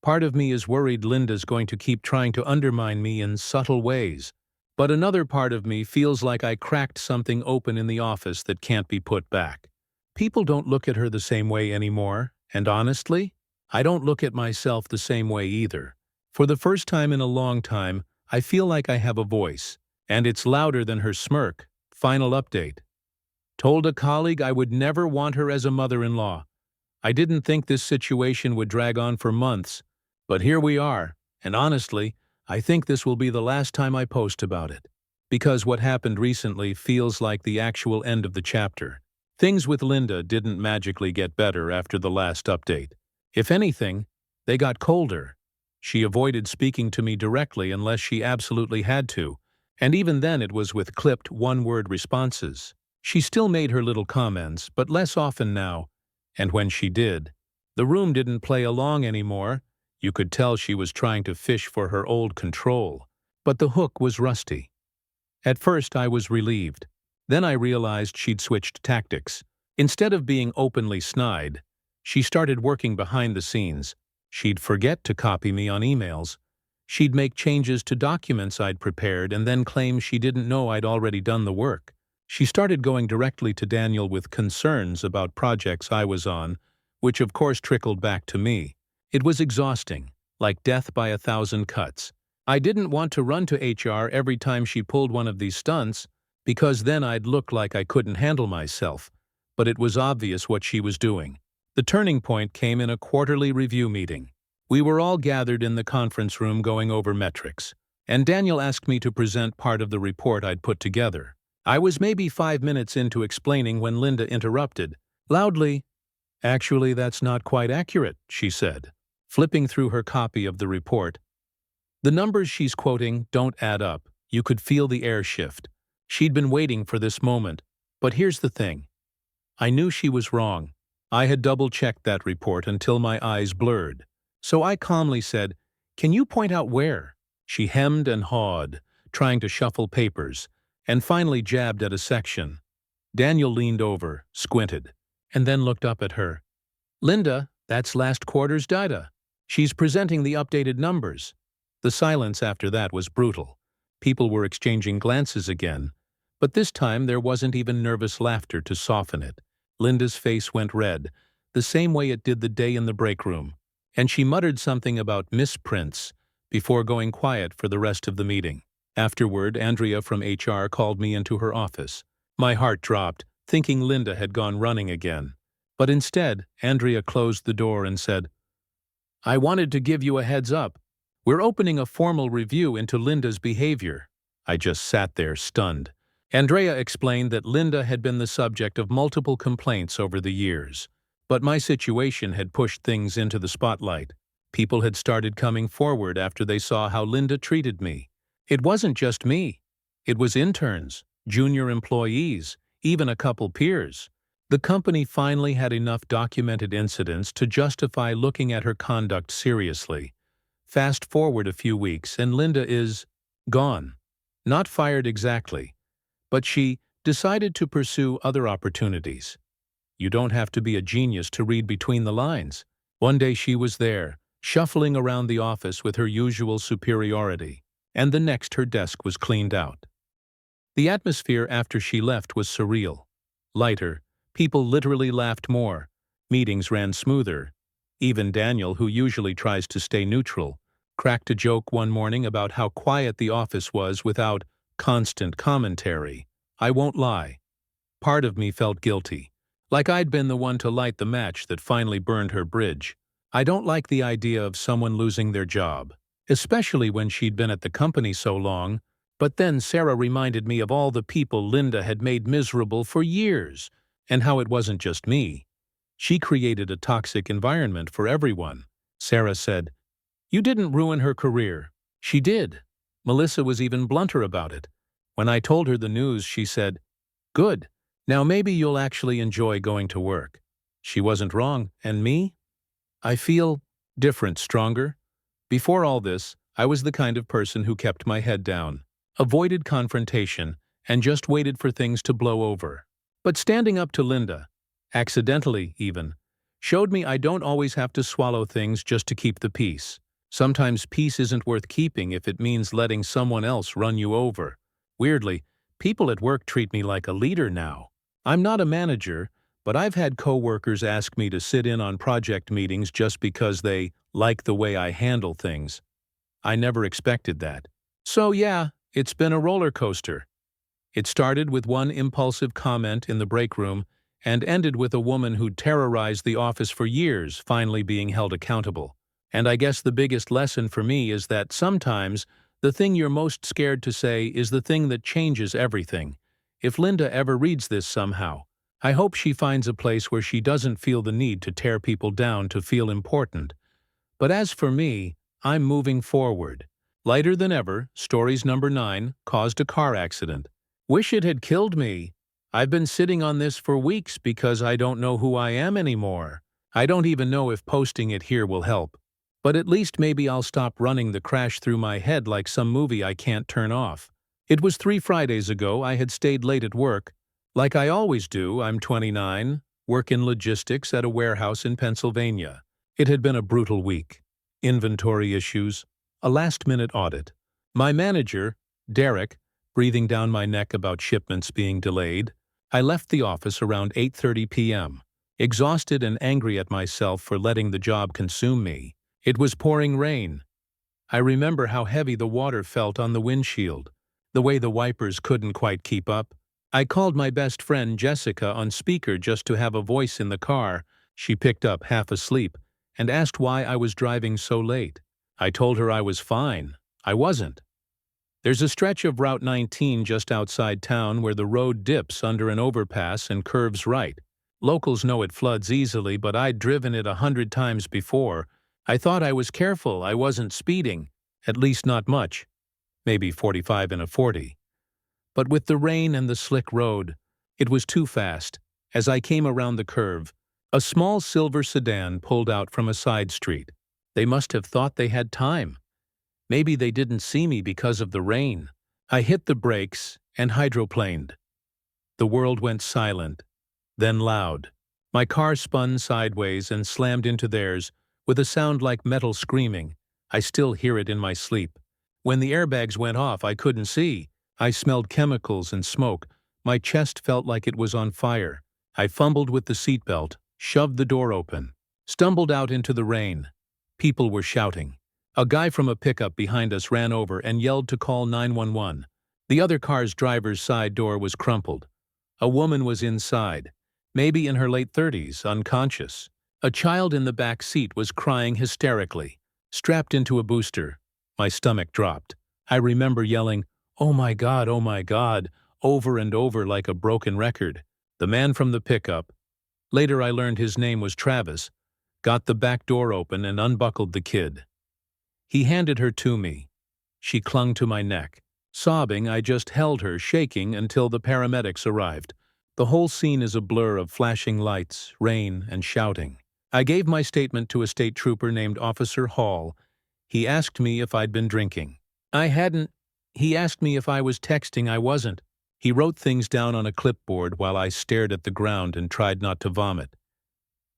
Part of me is worried Linda's going to keep trying to undermine me in subtle ways. But another part of me feels like I cracked something open in the office that can't be put back. People don't look at her the same way anymore, and honestly, I don't look at myself the same way either. For the first time in a long time, I feel like I have a voice, and it's louder than her smirk. Final update. Told a colleague I would never want her as a mother-in-law. I didn't think this situation would drag on for months, but here we are, and honestly, I think this will be the last time I post about it. Because what happened recently feels like the actual end of the chapter. Things with Linda didn't magically get better after the last update. If anything, they got colder. She avoided speaking to me directly unless she absolutely had to, and even then it was with clipped one-word responses. She still made her little comments, but less often now, and when she did, the room didn't play along anymore. You could tell she was trying to fish for her old control, but the hook was rusty. At first I was relieved. Then I realized she'd switched tactics. Instead of being openly snide, she started working behind the scenes. She'd forget to copy me on emails. She'd make changes to documents I'd prepared and then claim she didn't know I'd already done the work. She started going directly to Daniel with concerns about projects I was on, which of course trickled back to me. It was exhausting, like death by 1,000 cuts. I didn't want to run to HR every time she pulled one of these stunts, because then I'd look like I couldn't handle myself, but it was obvious what she was doing. The turning point came in a quarterly review meeting. We were all gathered in the conference room going over metrics, and Daniel asked me to present part of the report I'd put together. I was maybe 5 minutes into explaining when Linda interrupted, loudly. "Actually, that's not quite accurate," she said, flipping through her copy of the report. "The numbers she's quoting don't add up." You could feel the air shift. She'd been waiting for this moment. But here's the thing. I knew she was wrong. I had double-checked that report until my eyes blurred. So I calmly said, "Can you point out where?" She hemmed and hawed, trying to shuffle papers, and finally jabbed at a section. Daniel leaned over, squinted, and then looked up at her. "Linda, that's last quarter's data. She's presenting the updated numbers." The silence after that was brutal. People were exchanging glances again, but this time there wasn't even nervous laughter to soften it. Linda's face went red, the same way it did the day in the break room, and she muttered something about misprints before going quiet for the rest of the meeting. Afterward, Andrea from HR called me into her office. My heart dropped, thinking Linda had gone running again. But instead, Andrea closed the door and said, "I wanted to give you a heads up. We're opening a formal review into Linda's behavior." I just sat there, stunned. Andrea explained that Linda had been the subject of multiple complaints over the years, but my situation had pushed things into the spotlight. People had started coming forward after they saw how Linda treated me. It wasn't just me. It was interns, junior employees, even a couple peers. The company finally had enough documented incidents to justify looking at her conduct seriously. Fast forward a few weeks and Linda is gone. Not fired exactly, but she decided to pursue other opportunities. You don't have to be a genius to read between the lines. One day she was there, shuffling around the office with her usual superiority, and the next her desk was cleaned out. The atmosphere after she left was surreal. Lighter, people literally laughed more, meetings ran smoother. Even Daniel, who usually tries to stay neutral, cracked a joke one morning about how quiet the office was without constant commentary. I won't lie. Part of me felt guilty, like I'd been the one to light the match that finally burned her bridge. I don't like the idea of someone losing their job, especially when she'd been at the company so long. But then Sarah reminded me of all the people Linda had made miserable for years, and how it wasn't just me. She created a toxic environment for everyone. Sarah said, "You didn't ruin her career." She did. Melissa was even blunter about it. When I told her the news, she said, "Good. Now maybe you'll actually enjoy going to work." She wasn't wrong, and me? I feel different, stronger. Before all this, I was the kind of person who kept my head down, avoided confrontation, and just waited for things to blow over. But standing up to Linda, accidentally even, showed me I don't always have to swallow things just to keep the peace. Sometimes peace isn't worth keeping if it means letting someone else run you over. Weirdly, people at work treat me like a leader now. I'm not a manager, but I've had coworkers ask me to sit in on project meetings just because they like the way I handle things. I never expected that. So yeah, it's been a roller coaster. It started with one impulsive comment in the break room and ended with a woman who'd terrorized the office for years finally being held accountable. And I guess the biggest lesson for me is that sometimes the thing you're most scared to say is the thing that changes everything. If Linda ever reads this somehow, I hope she finds a place where she doesn't feel the need to tear people down to feel important. But as for me, I'm moving forward. Lighter than ever, Stories number 9 caused a car accident. Wish it had killed me. I've been sitting on this for weeks because I don't know who I am anymore. I don't even know if posting it here will help. But at least maybe I'll stop running the crash through my head like some movie I can't turn off. It was 3 Fridays ago I had stayed late at work. Like I always do, I'm 29, work in logistics at a warehouse in Pennsylvania. It had been a brutal week. Inventory issues, a last-minute audit. My manager, Derek, breathing down my neck about shipments being delayed. I left the office around 8:30 p.m., exhausted and angry at myself for letting the job consume me. It was pouring rain. I remember how heavy the water felt on the windshield, the way the wipers couldn't quite keep up. I called my best friend Jessica on speaker just to have a voice in the car. She picked up half asleep and asked why I was driving so late. I told her I was fine. I wasn't. There's a stretch of Route 19 just outside town where the road dips under an overpass and curves right. Locals know it floods easily, but I'd driven it 100 times before. I thought I was careful, I wasn't speeding. At least not much. Maybe 45 in a 40. But with the rain and the slick road, it was too fast. As I came around the curve, a small silver sedan pulled out from a side street. They must have thought they had time. Maybe they didn't see me because of the rain. I hit the brakes and hydroplaned. The world went silent, then loud. My car spun sideways and slammed into theirs with a sound like metal screaming. I still hear it in my sleep. When the airbags went off, I couldn't see. I smelled chemicals and smoke. My chest felt like it was on fire. I fumbled with the seatbelt, shoved the door open, stumbled out into the rain. People were shouting. A guy from a pickup behind us ran over and yelled to call 911. The other car's driver's side door was crumpled. A woman was inside, maybe in her late 30s, unconscious. A child in the back seat was crying hysterically, strapped into a booster. My stomach dropped. I remember yelling, oh my God," over and over like a broken record. The man from the pickup, later I learned his name was Travis, got the back door open and unbuckled the kid. He handed her to me. She clung to my neck. Sobbing, I just held her, shaking until the paramedics arrived. The whole scene is a blur of flashing lights, rain, and shouting. I gave my statement to a state trooper named Officer Hall. He asked me if I'd been drinking. I hadn't. He asked me if I was texting. I wasn't. He wrote things down on a clipboard while I stared at the ground and tried not to vomit.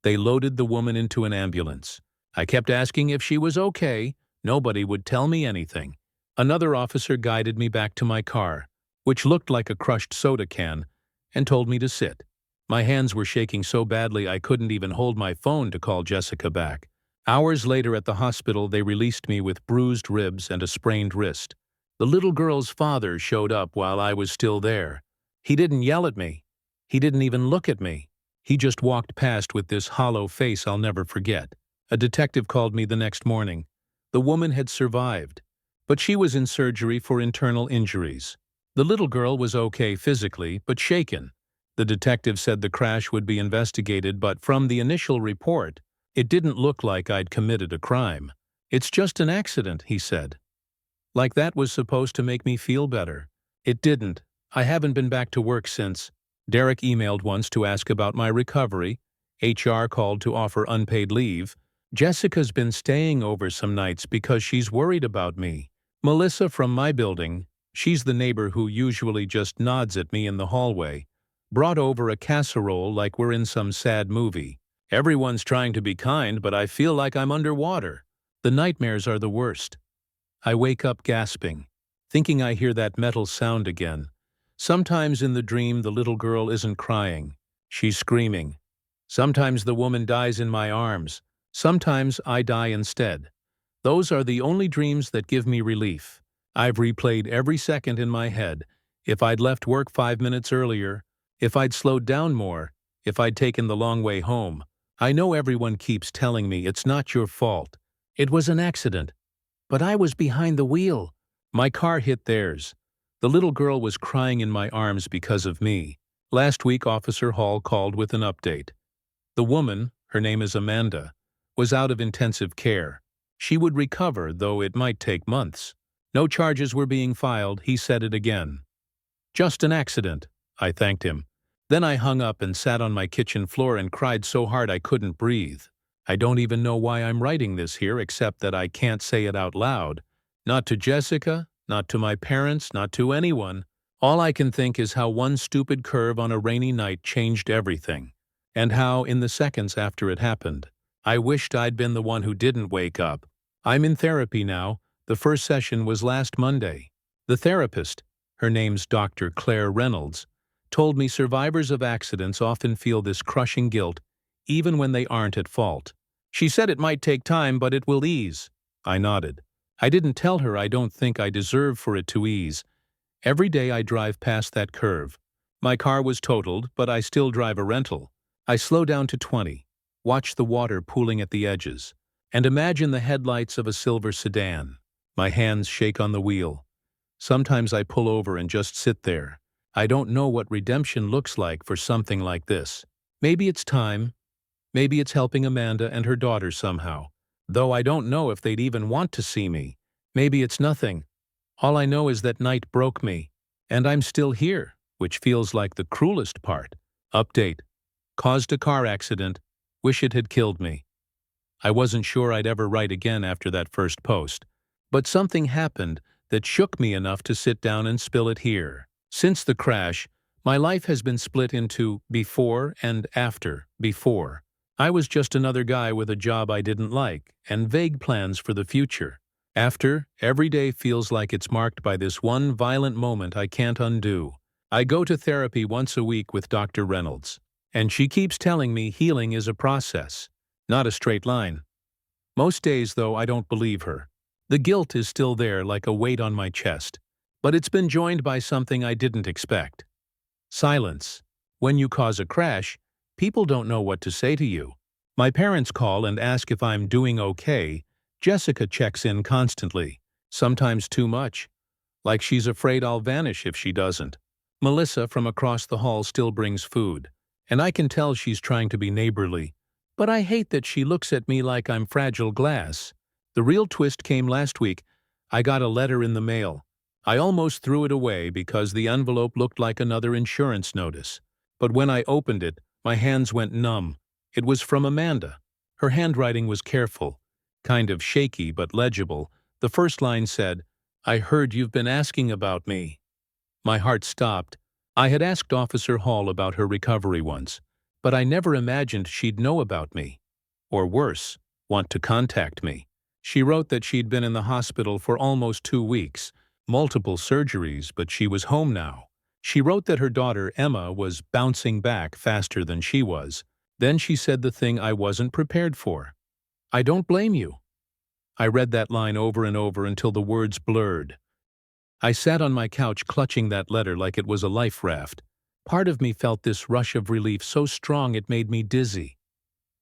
They loaded the woman into an ambulance. I kept asking if she was okay. Nobody would tell me anything. Another officer guided me back to my car, which looked like a crushed soda can, and told me to sit. My hands were shaking so badly I couldn't even hold my phone to call Jessica back. Hours later at the hospital, they released me with bruised ribs and a sprained wrist. The little girl's father showed up while I was still there. He didn't yell at me. He didn't even look at me. He just walked past with this hollow face I'll never forget. A detective called me the next morning. The woman had survived, but she was in surgery for internal injuries. The little girl was okay physically, but shaken. The detective said the crash would be investigated, but from the initial report, it didn't look like I'd committed a crime. It's just an accident, he said. Like that was supposed to make me feel better. It didn't. I haven't been back to work since. Derek emailed once to ask about my recovery. HR called to offer unpaid leave. Jessica's been staying over some nights because she's worried about me. Melissa from my building, she's the neighbor who usually just nods at me in the hallway, brought over a casserole like we're in some sad movie. Everyone's trying to be kind, but I feel like I'm underwater. The nightmares are the worst. I wake up gasping, thinking I hear that metal sound again. Sometimes in the dream the little girl isn't crying. She's screaming. Sometimes the woman dies in my arms. Sometimes I die instead. Those are the only dreams that give me relief. I've replayed every second in my head. If I'd left work 5 minutes earlier, if I'd slowed down more, if I'd taken the long way home. I know everyone keeps telling me it's not your fault. It was an accident. But I was behind the wheel. My car hit theirs. The little girl was crying in my arms because of me. Last week, Officer Hall called with an update. The woman, her name is Amanda, was out of intensive care. She would recover, though it might take months. No charges were being filed, he said it again. Just an accident, I thanked him. Then I hung up and sat on my kitchen floor and cried so hard I couldn't breathe. I don't even know why I'm writing this here except that I can't say it out loud. Not to Jessica, not to my parents, not to anyone. All I can think is how one stupid curve on a rainy night changed everything. And how, in the seconds after it happened, I wished I'd been the one who didn't wake up. I'm in therapy now. The first session was last Monday. The therapist, her name's Dr. Claire Reynolds, told me survivors of accidents often feel this crushing guilt even when they aren't at fault. She said it might take time, but it will ease. I nodded. I didn't tell her I don't think I deserve for it to ease. Every day I drive past that curve. My car was totaled, but I still drive a rental. I slow down to 20, watch the water pooling at the edges, and imagine the headlights of a silver sedan. My hands shake on the wheel. Sometimes I pull over and just sit there. I don't know what redemption looks like for something like this. Maybe it's time. Maybe it's helping Amanda and her daughter somehow. Though I don't know if they'd even want to see me. Maybe it's nothing. All I know is that night broke me. And I'm still here, which feels like the cruelest part. Update. Caused a car accident. Wish it had killed me. I wasn't sure I'd ever write again after that first post. But something happened that shook me enough to sit down and spill it here. Since the crash, my life has been split into before and after before. I was just another guy with a job I didn't like and vague plans for the future. After, every day feels like it's marked by this one violent moment I can't undo. I go to therapy once a week with Dr. Reynolds, and she keeps telling me healing is a process, not a straight line. Most days, though, I don't believe her. The guilt is still there like a weight on my chest, but it's been joined by something I didn't expect. Silence. When you cause a crash, people don't know what to say to you. My parents call and ask if I'm doing okay. Jessica checks in constantly, sometimes too much, like she's afraid I'll vanish if she doesn't. Melissa from across the hall still brings food, and I can tell she's trying to be neighborly, but I hate that she looks at me like I'm fragile glass. The real twist came last week. I got a letter in the mail. I almost threw it away because the envelope looked like another insurance notice. But when I opened it, my hands went numb. It was from Amanda. Her handwriting was careful, kind of shaky but legible. The first line said, "I heard you've been asking about me." My heart stopped. I had asked Officer Hall about her recovery once, but I never imagined she'd know about me. Or worse, want to contact me. She wrote that she'd been in the hospital for almost 2 weeks, multiple surgeries, but she was home now. She wrote that her daughter, Emma, was bouncing back faster than she was. Then she said the thing I wasn't prepared for. "I don't blame you." I read that line over and over until the words blurred. I sat on my couch clutching that letter like it was a life raft. Part of me felt this rush of relief so strong it made me dizzy.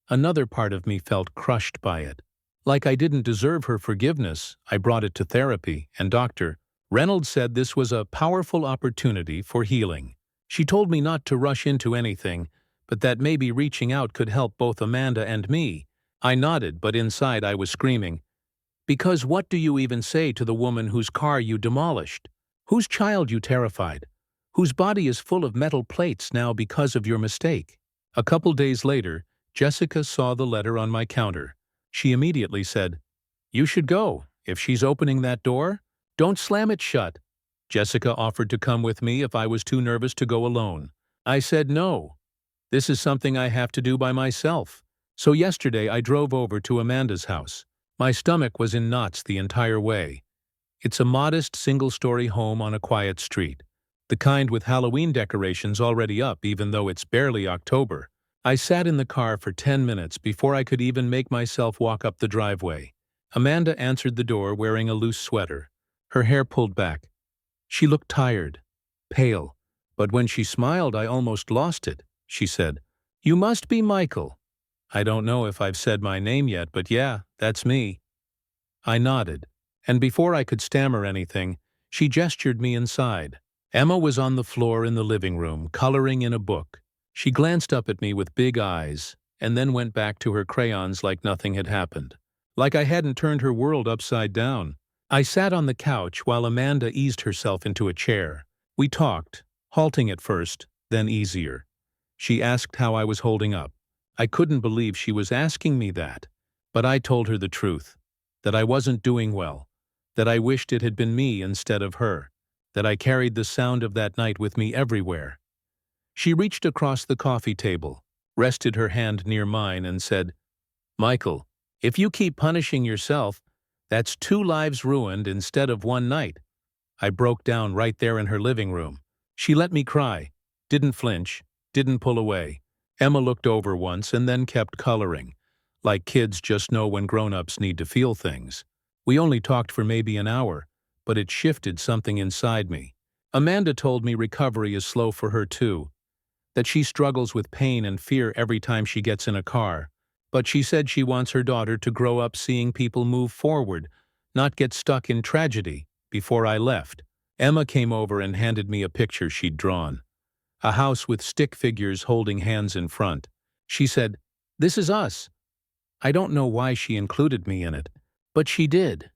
Another part of me felt crushed by it. Like I didn't deserve her forgiveness. I brought it to therapy, and Dr. Reynolds said this was a powerful opportunity for healing. She told me not to rush into anything, but that maybe reaching out could help both Amanda and me. I nodded, but inside I was screaming. Because what do you even say to the woman whose car you demolished? Whose child you terrified? Whose body is full of metal plates now because of your mistake? A couple days later, Jessica saw the letter on my counter. She immediately said, "You should go. If she's opening that door, don't slam it shut." Jessica offered to come with me if I was too nervous to go alone. I said no. This is something I have to do by myself. So yesterday I drove over to Amanda's house. My stomach was in knots the entire way. It's a modest single-story home on a quiet street, the kind with Halloween decorations already up even though it's barely October. I sat in the car for 10 minutes before I could even make myself walk up the driveway. Amanda answered the door wearing a loose sweater, her hair pulled back. She looked tired, pale, but when she smiled I almost lost it. She said, "You must be Michael." I don't know if I've said my name yet, but yeah, that's me. I nodded, and before I could stammer anything, she gestured me inside. Emma was on the floor in the living room, coloring in a book. She glanced up at me with big eyes, and then went back to her crayons like nothing had happened. Like I hadn't turned her world upside down. I sat on the couch while Amanda eased herself into a chair. We talked, halting at first, then easier. She asked how I was holding up. I couldn't believe she was asking me that, but I told her the truth, that I wasn't doing well, that I wished it had been me instead of her, that I carried the sound of that night with me everywhere. She reached across the coffee table, rested her hand near mine, and said, "Michael, if you keep punishing yourself, that's 2 lives ruined instead of 1 night." I broke down right there in her living room. She let me cry, didn't flinch, didn't pull away. Emma looked over once and then kept coloring. like kids just know when grown-ups need to feel things. We only talked for maybe an hour, but it shifted something inside me. Amanda told me recovery is slow for her too, that she struggles with pain and fear every time she gets in a car. But she said she wants her daughter to grow up seeing people move forward, not get stuck in tragedy. Before I left, Emma came over and handed me a picture she'd drawn. A house with stick figures holding hands in front. She said, "This is us." I don't know why she included me in it, but she did.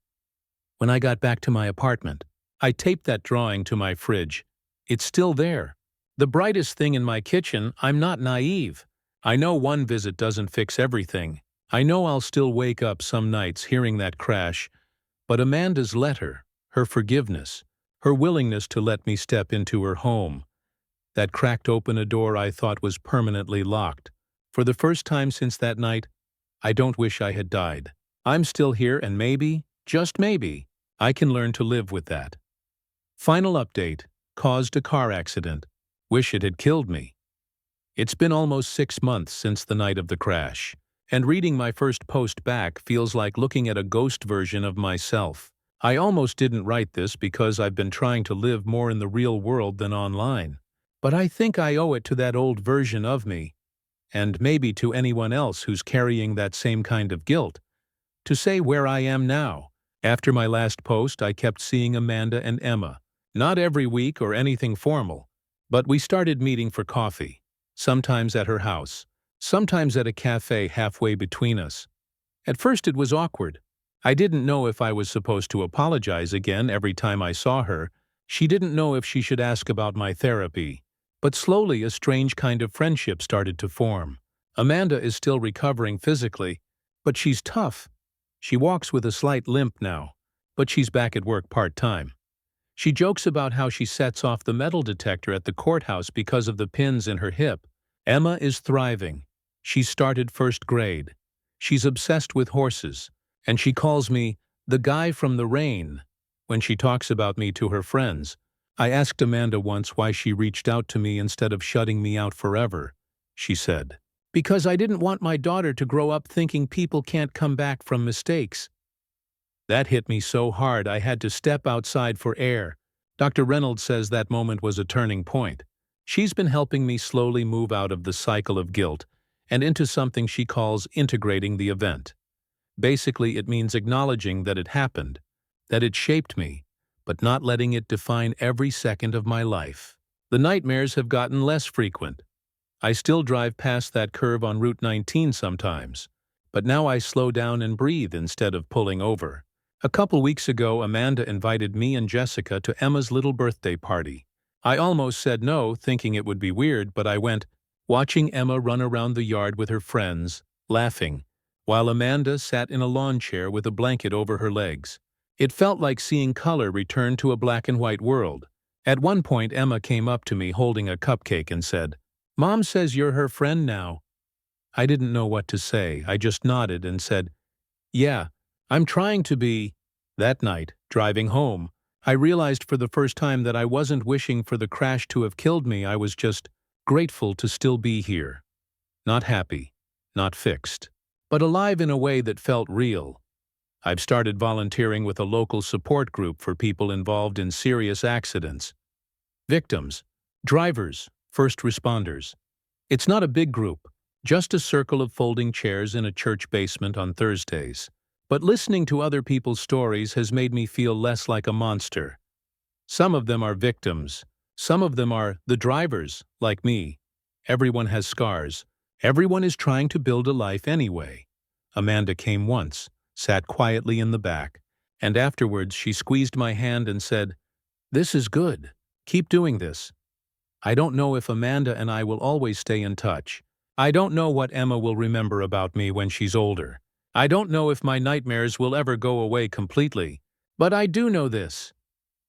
When I got back to my apartment, I taped that drawing to my fridge. It's still there. The brightest thing in my kitchen. I'm not naive. I know one visit doesn't fix everything. I know I'll still wake up some nights hearing that crash, but Amanda's letter, her forgiveness, her willingness to let me step into her home, that cracked open a door I thought was permanently locked. For the first time since that night, I don't wish I had died. I'm still here and maybe, just maybe, I can learn to live with that. Final update: caused a car accident. Wish it had killed me. It's been almost 6 months since the night of the crash, and reading my first post back feels like looking at a ghost version of myself. I almost didn't write this because I've been trying to live more in the real world than online. But I think I owe it to that old version of me, and maybe to anyone else who's carrying that same kind of guilt, to say where I am now. After my last post, I kept seeing Amanda and Emma. Not every week or anything formal, but we started meeting for coffee, sometimes at her house, sometimes at a cafe halfway between us. At first it was awkward. I didn't know if I was supposed to apologize again every time I saw her. She didn't know if she should ask about my therapy. But slowly a strange kind of friendship started to form. Amanda is still recovering physically, but she's tough. She walks with a slight limp now, but she's back at work part-time. She jokes about how she sets off the metal detector at the courthouse because of the pins in her hip. Emma is thriving. She started first grade. She's obsessed with horses, and she calls me the guy from the rain when she talks about me to her friends. I asked Amanda once why she reached out to me instead of shutting me out forever. She said, "Because I didn't want my daughter to grow up thinking people can't come back from mistakes." That hit me so hard I had to step outside for air. Dr. Reynolds says that moment was a turning point. She's been helping me slowly move out of the cycle of guilt and into something she calls integrating the event. Basically, it means acknowledging that it happened, that it shaped me, but not letting it define every second of my life. The nightmares have gotten less frequent. I still drive past that curve on Route 19 sometimes, but now I slow down and breathe instead of pulling over. A couple weeks ago, Amanda invited me and Jessica to Emma's little birthday party. I almost said no, thinking it would be weird, but I went, watching Emma run around the yard with her friends, laughing, while Amanda sat in a lawn chair with a blanket over her legs. It felt like seeing color return to a black and white world. At one point, Emma came up to me holding a cupcake and said, "Mom says you're her friend now." I didn't know what to say. I just nodded and said, "Yeah, I'm trying to be." That night, driving home, I realized for the first time that I wasn't wishing for the crash to have killed me. I was just grateful to still be here. Not happy, not fixed, but alive in a way that felt real. I've started volunteering with a local support group for people involved in serious accidents. Victims, drivers, first responders. It's not a big group, just a circle of folding chairs in a church basement on Thursdays. But listening to other people's stories has made me feel less like a monster. Some of them are victims. Some of them are the drivers, like me. Everyone has scars. Everyone is trying to build a life anyway. Amanda came once, sat quietly in the back, and afterwards she squeezed my hand and said, "This is good. Keep doing this." I don't know if Amanda and I will always stay in touch. I don't know what Emma will remember about me when she's older. I don't know if my nightmares will ever go away completely. But I do know this.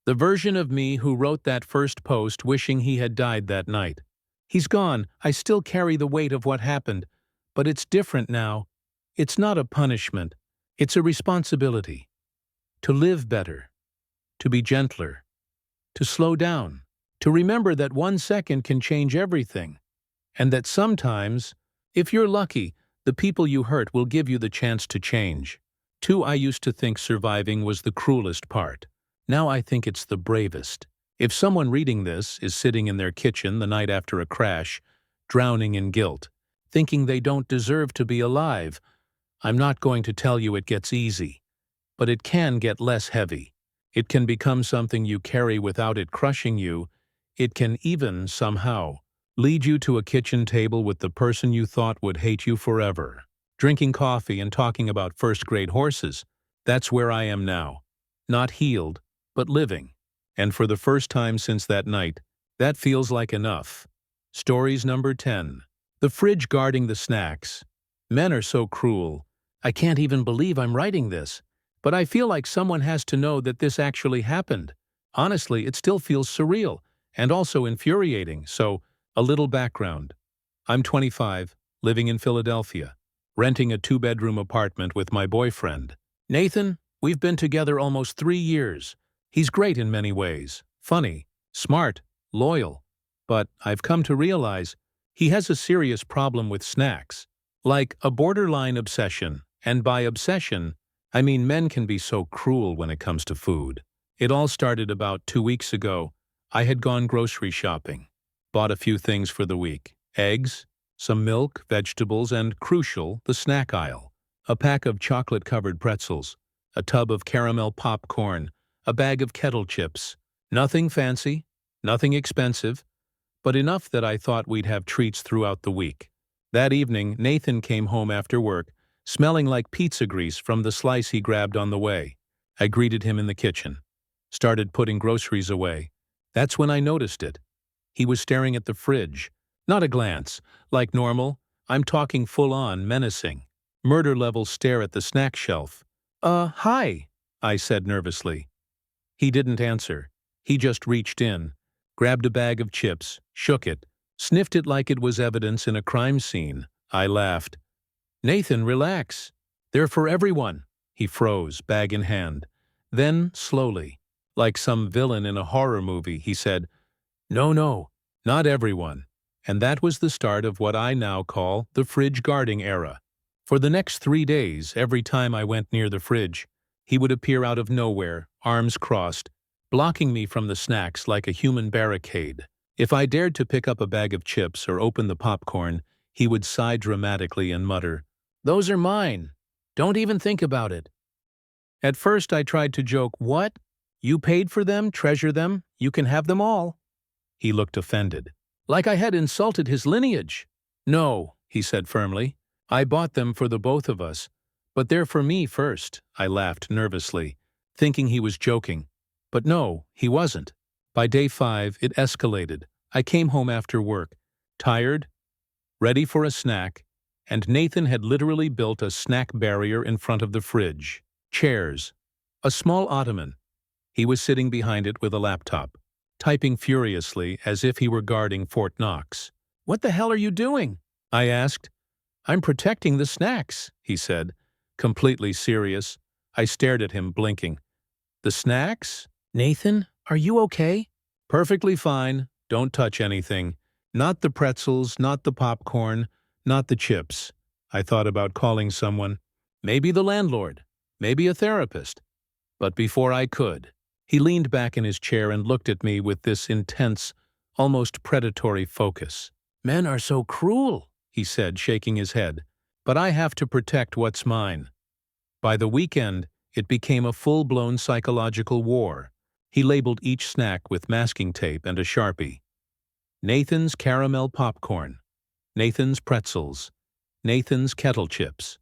The version of me who wrote that first post wishing he had died that night. He's gone. I still carry the weight of what happened, but it's different now. It's not a punishment. It's a responsibility. To live better. To be gentler. To slow down. To remember that 1 second can change everything. And that sometimes, if you're lucky, The people you hurt will give you the chance to change. 2. I used to think surviving was the cruelest part. Now I think it's the bravest. If someone reading this is sitting in their kitchen the night after a crash, drowning in guilt, thinking they don't deserve to be alive, I'm not going to tell you it gets easy. But it can get less heavy. It can become something you carry without it crushing you. It can even, somehow, lead you to a kitchen table with the person you thought would hate you forever. Drinking coffee and talking about first-grade horses. That's where I am now. Not healed, but living. And for the first time since that night, that feels like enough. Stories number 10. The fridge guarding the snacks. Men are so cruel. I can't even believe I'm writing this. But I feel like someone has to know that this actually happened. Honestly, it still feels surreal and also infuriating, so a little background. I'm 25, living in Philadelphia, renting a 2-bedroom apartment with my boyfriend. Nathan, we've been together almost 3 years. He's great in many ways, funny, smart, loyal. But I've come to realize he has a serious problem with snacks, like a borderline obsession, and by obsession, I mean men can be so cruel when it comes to food. It all started about 2 weeks ago. I had gone grocery shopping, bought a few things for the week, eggs, some milk, vegetables, and, crucial, the snack aisle. A pack of chocolate-covered pretzels, a tub of caramel popcorn, a bag of kettle chips. Nothing fancy, nothing expensive, but enough that I thought we'd have treats throughout the week. That evening, Nathan came home after work, smelling like pizza grease from the slice he grabbed on the way. I greeted him in the kitchen, started putting groceries away. That's when I noticed it. He was staring at the fridge. Not a glance, like normal. I'm talking full-on, menacing. Murder-level stare at the snack shelf. Hi, I said nervously. He didn't answer. He just reached in, grabbed a bag of chips, shook it, sniffed it like it was evidence in a crime scene. I laughed. Nathan, relax. They're for everyone. He froze, bag in hand. Then, slowly, like some villain in a horror movie, he said, No, not everyone. And that was the start of what I now call the fridge guarding era. For the next 3 days, every time I went near the fridge, he would appear out of nowhere, arms crossed, blocking me from the snacks like a human barricade. If I dared to pick up a bag of chips or open the popcorn, he would sigh dramatically and mutter, Those are mine. Don't even think about it. At first I tried to joke, What? You paid for them, treasure them, you can have them all. He looked offended, like I had insulted his lineage. No, he said firmly. I bought them for the both of us, but they're for me first. I laughed nervously, thinking he was joking. But no, he wasn't. By day 5, it escalated. I came home after work, tired, ready for a snack, and Nathan had literally built a snack barrier in front of the fridge. Chairs. A small ottoman. He was sitting behind it with a laptop, typing furiously as if he were guarding Fort Knox. What the hell are you doing? I asked. I'm protecting the snacks, he said, completely serious. I stared at him, blinking. The snacks? Nathan, are you okay? Perfectly fine. Don't touch anything. Not the pretzels, not the popcorn, not the chips. I thought about calling someone. Maybe the landlord. Maybe a therapist. But before I could, he leaned back in his chair and looked at me with this intense, almost predatory focus. Men are so cruel, he said, shaking his head. But I have to protect what's mine. By the weekend, it became a full-blown psychological war. He labeled each snack with masking tape and a Sharpie. Nathan's caramel popcorn. Nathan's pretzels. Nathan's kettle chips.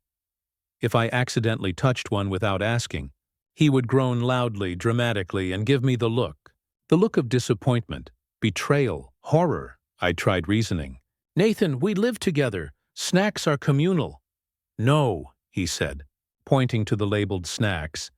If I accidentally touched one without asking, he would groan loudly, dramatically, and give me the look of disappointment, betrayal, horror. I tried reasoning. Nathan, we live together. Snacks are communal. No, he said, pointing to the labeled snacks.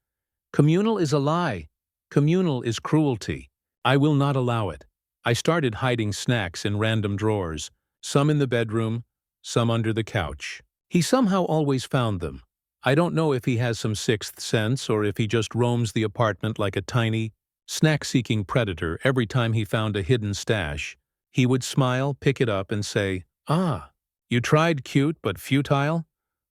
Communal is a lie. Communal is cruelty. I will not allow it. I started hiding snacks in random drawers, some in the bedroom, some under the couch. He somehow always found them. I don't know if he has some sixth sense or if he just roams the apartment like a tiny, snack-seeking predator. Every time he found a hidden stash, he would smile, pick it up, and say, Ah, you tried cute but futile?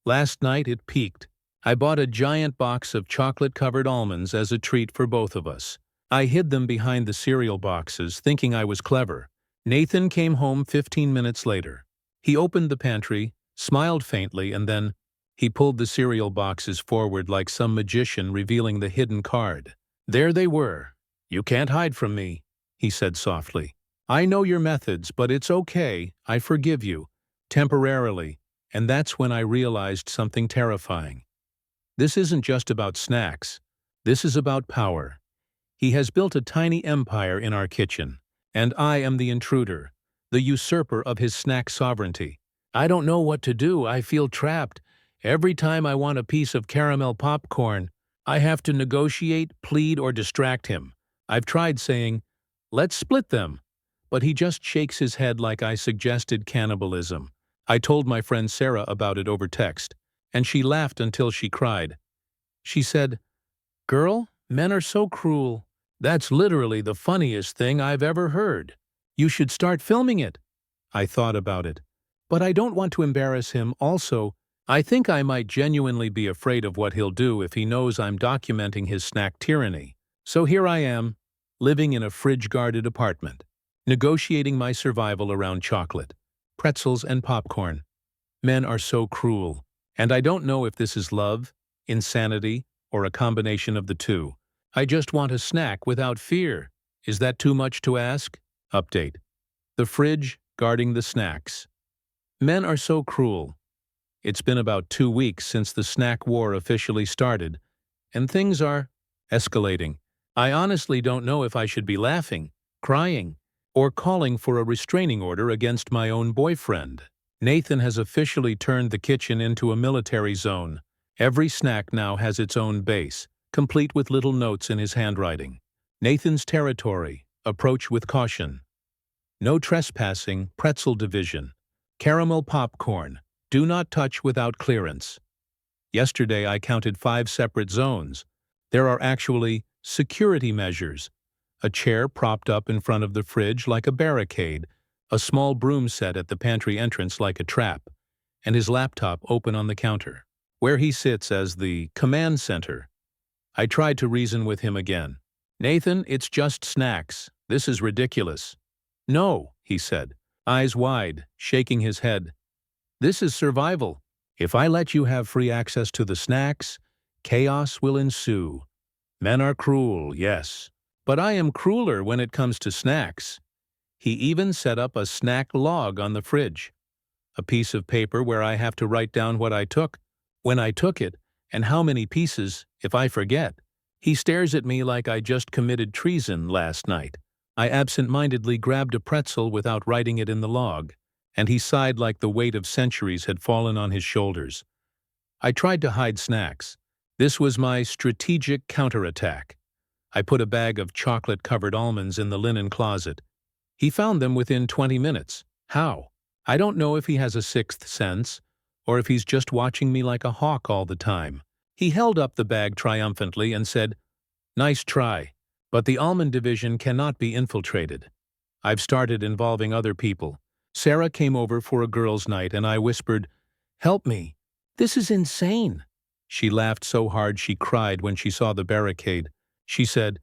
Last night it peaked. I bought a giant box of chocolate-covered almonds as a treat for both of us. I hid them behind the cereal boxes, thinking I was clever. Nathan came home 15 minutes later. He opened the pantry, smiled faintly, and then he pulled the cereal boxes forward like some magician revealing the hidden card. There they were. "You can't hide from me," he said softly. "I know your methods, but it's okay. I forgive you. Temporarily." And that's when I realized something terrifying. This isn't just about snacks. This is about power. He has built a tiny empire in our kitchen, and I am the intruder, the usurper of his snack sovereignty. I don't know what to do. I feel trapped. Every time I want a piece of caramel popcorn, I have to negotiate, plead, or distract him. I've tried saying, "Let's split them," but he just shakes his head like I suggested cannibalism. I told my friend Sarah about it over text, and she laughed until she cried. She said, "Girl, men are so cruel. That's literally the funniest thing I've ever heard. You should start filming it." I thought about it. But I don't want to embarrass him. Also, I think I might genuinely be afraid of what he'll do if he knows I'm documenting his snack tyranny. So here I am, living in a fridge-guarded apartment, negotiating my survival around chocolate, pretzels, and popcorn. Men are so cruel, and I don't know if this is love, insanity, or a combination of the two. I just want a snack without fear. Is that too much to ask? Update. The fridge guarding the snacks. Men are so cruel. It's been about 2 weeks since the snack war officially started, and things are escalating. I honestly don't know if I should be laughing, crying, or calling for a restraining order against my own boyfriend. Nathan has officially turned the kitchen into a military zone. Every snack now has its own base, complete with little notes in his handwriting. Nathan's territory, approach with caution. No trespassing, pretzel division. Caramel popcorn, do not touch without clearance. Yesterday I counted 5 separate zones. There are actually security measures. A chair propped up in front of the fridge like a barricade, a small broom set at the pantry entrance like a trap, and his laptop open on the counter, where he sits as the command center. I tried to reason with him again. "Nathan, it's just snacks. This is ridiculous." "No," he said, eyes wide, shaking his head. "This is survival. If I let you have free access to the snacks, chaos will ensue. Men are cruel, yes, but I am crueler when it comes to snacks." He even set up a snack log on the fridge, a piece of paper where I have to write down what I took, when I took it, and how many pieces if I forget. He stares at me like I just committed treason last night. I absent-mindedly grabbed a pretzel without writing it in the log, and he sighed like the weight of centuries had fallen on his shoulders. I tried to hide snacks. This was my strategic counterattack. I put a bag of chocolate-covered almonds in the linen closet. He found them within 20 minutes. How? I don't know if he has a sixth sense, or if he's just watching me like a hawk all the time. He held up the bag triumphantly and said, "Nice try, but the almond division cannot be infiltrated." I've started involving other people. Sarah came over for a girls' night and I whispered, "Help me. This is insane." She laughed so hard she cried when she saw the barricade. She said,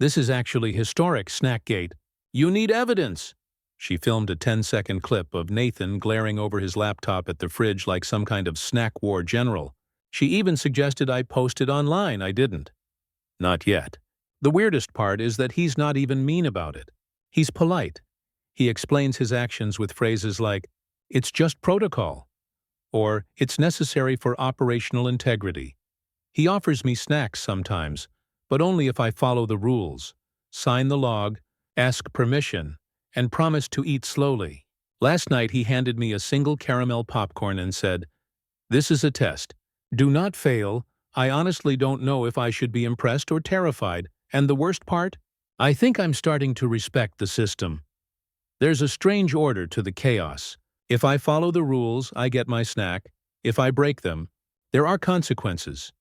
"This is actually historic, Snackgate. You need evidence." She filmed a 10-second clip of Nathan glaring over his laptop at the fridge like some kind of snack war general. She even suggested I post it online. I didn't. Not yet. The weirdest part is that he's not even mean about it. He's polite. He explains his actions with phrases like, "It's just protocol," or "It's necessary for operational integrity." He offers me snacks sometimes, but only if I follow the rules, sign the log, ask permission, and promise to eat slowly. Last night he handed me a single caramel popcorn and said, "This is a test. Do not fail. I honestly don't know if I should be impressed or terrified, and the worst part? I think I'm starting to respect the system. There's a strange order to the chaos. If I follow the rules, I get my snack. If I break them, there are consequences.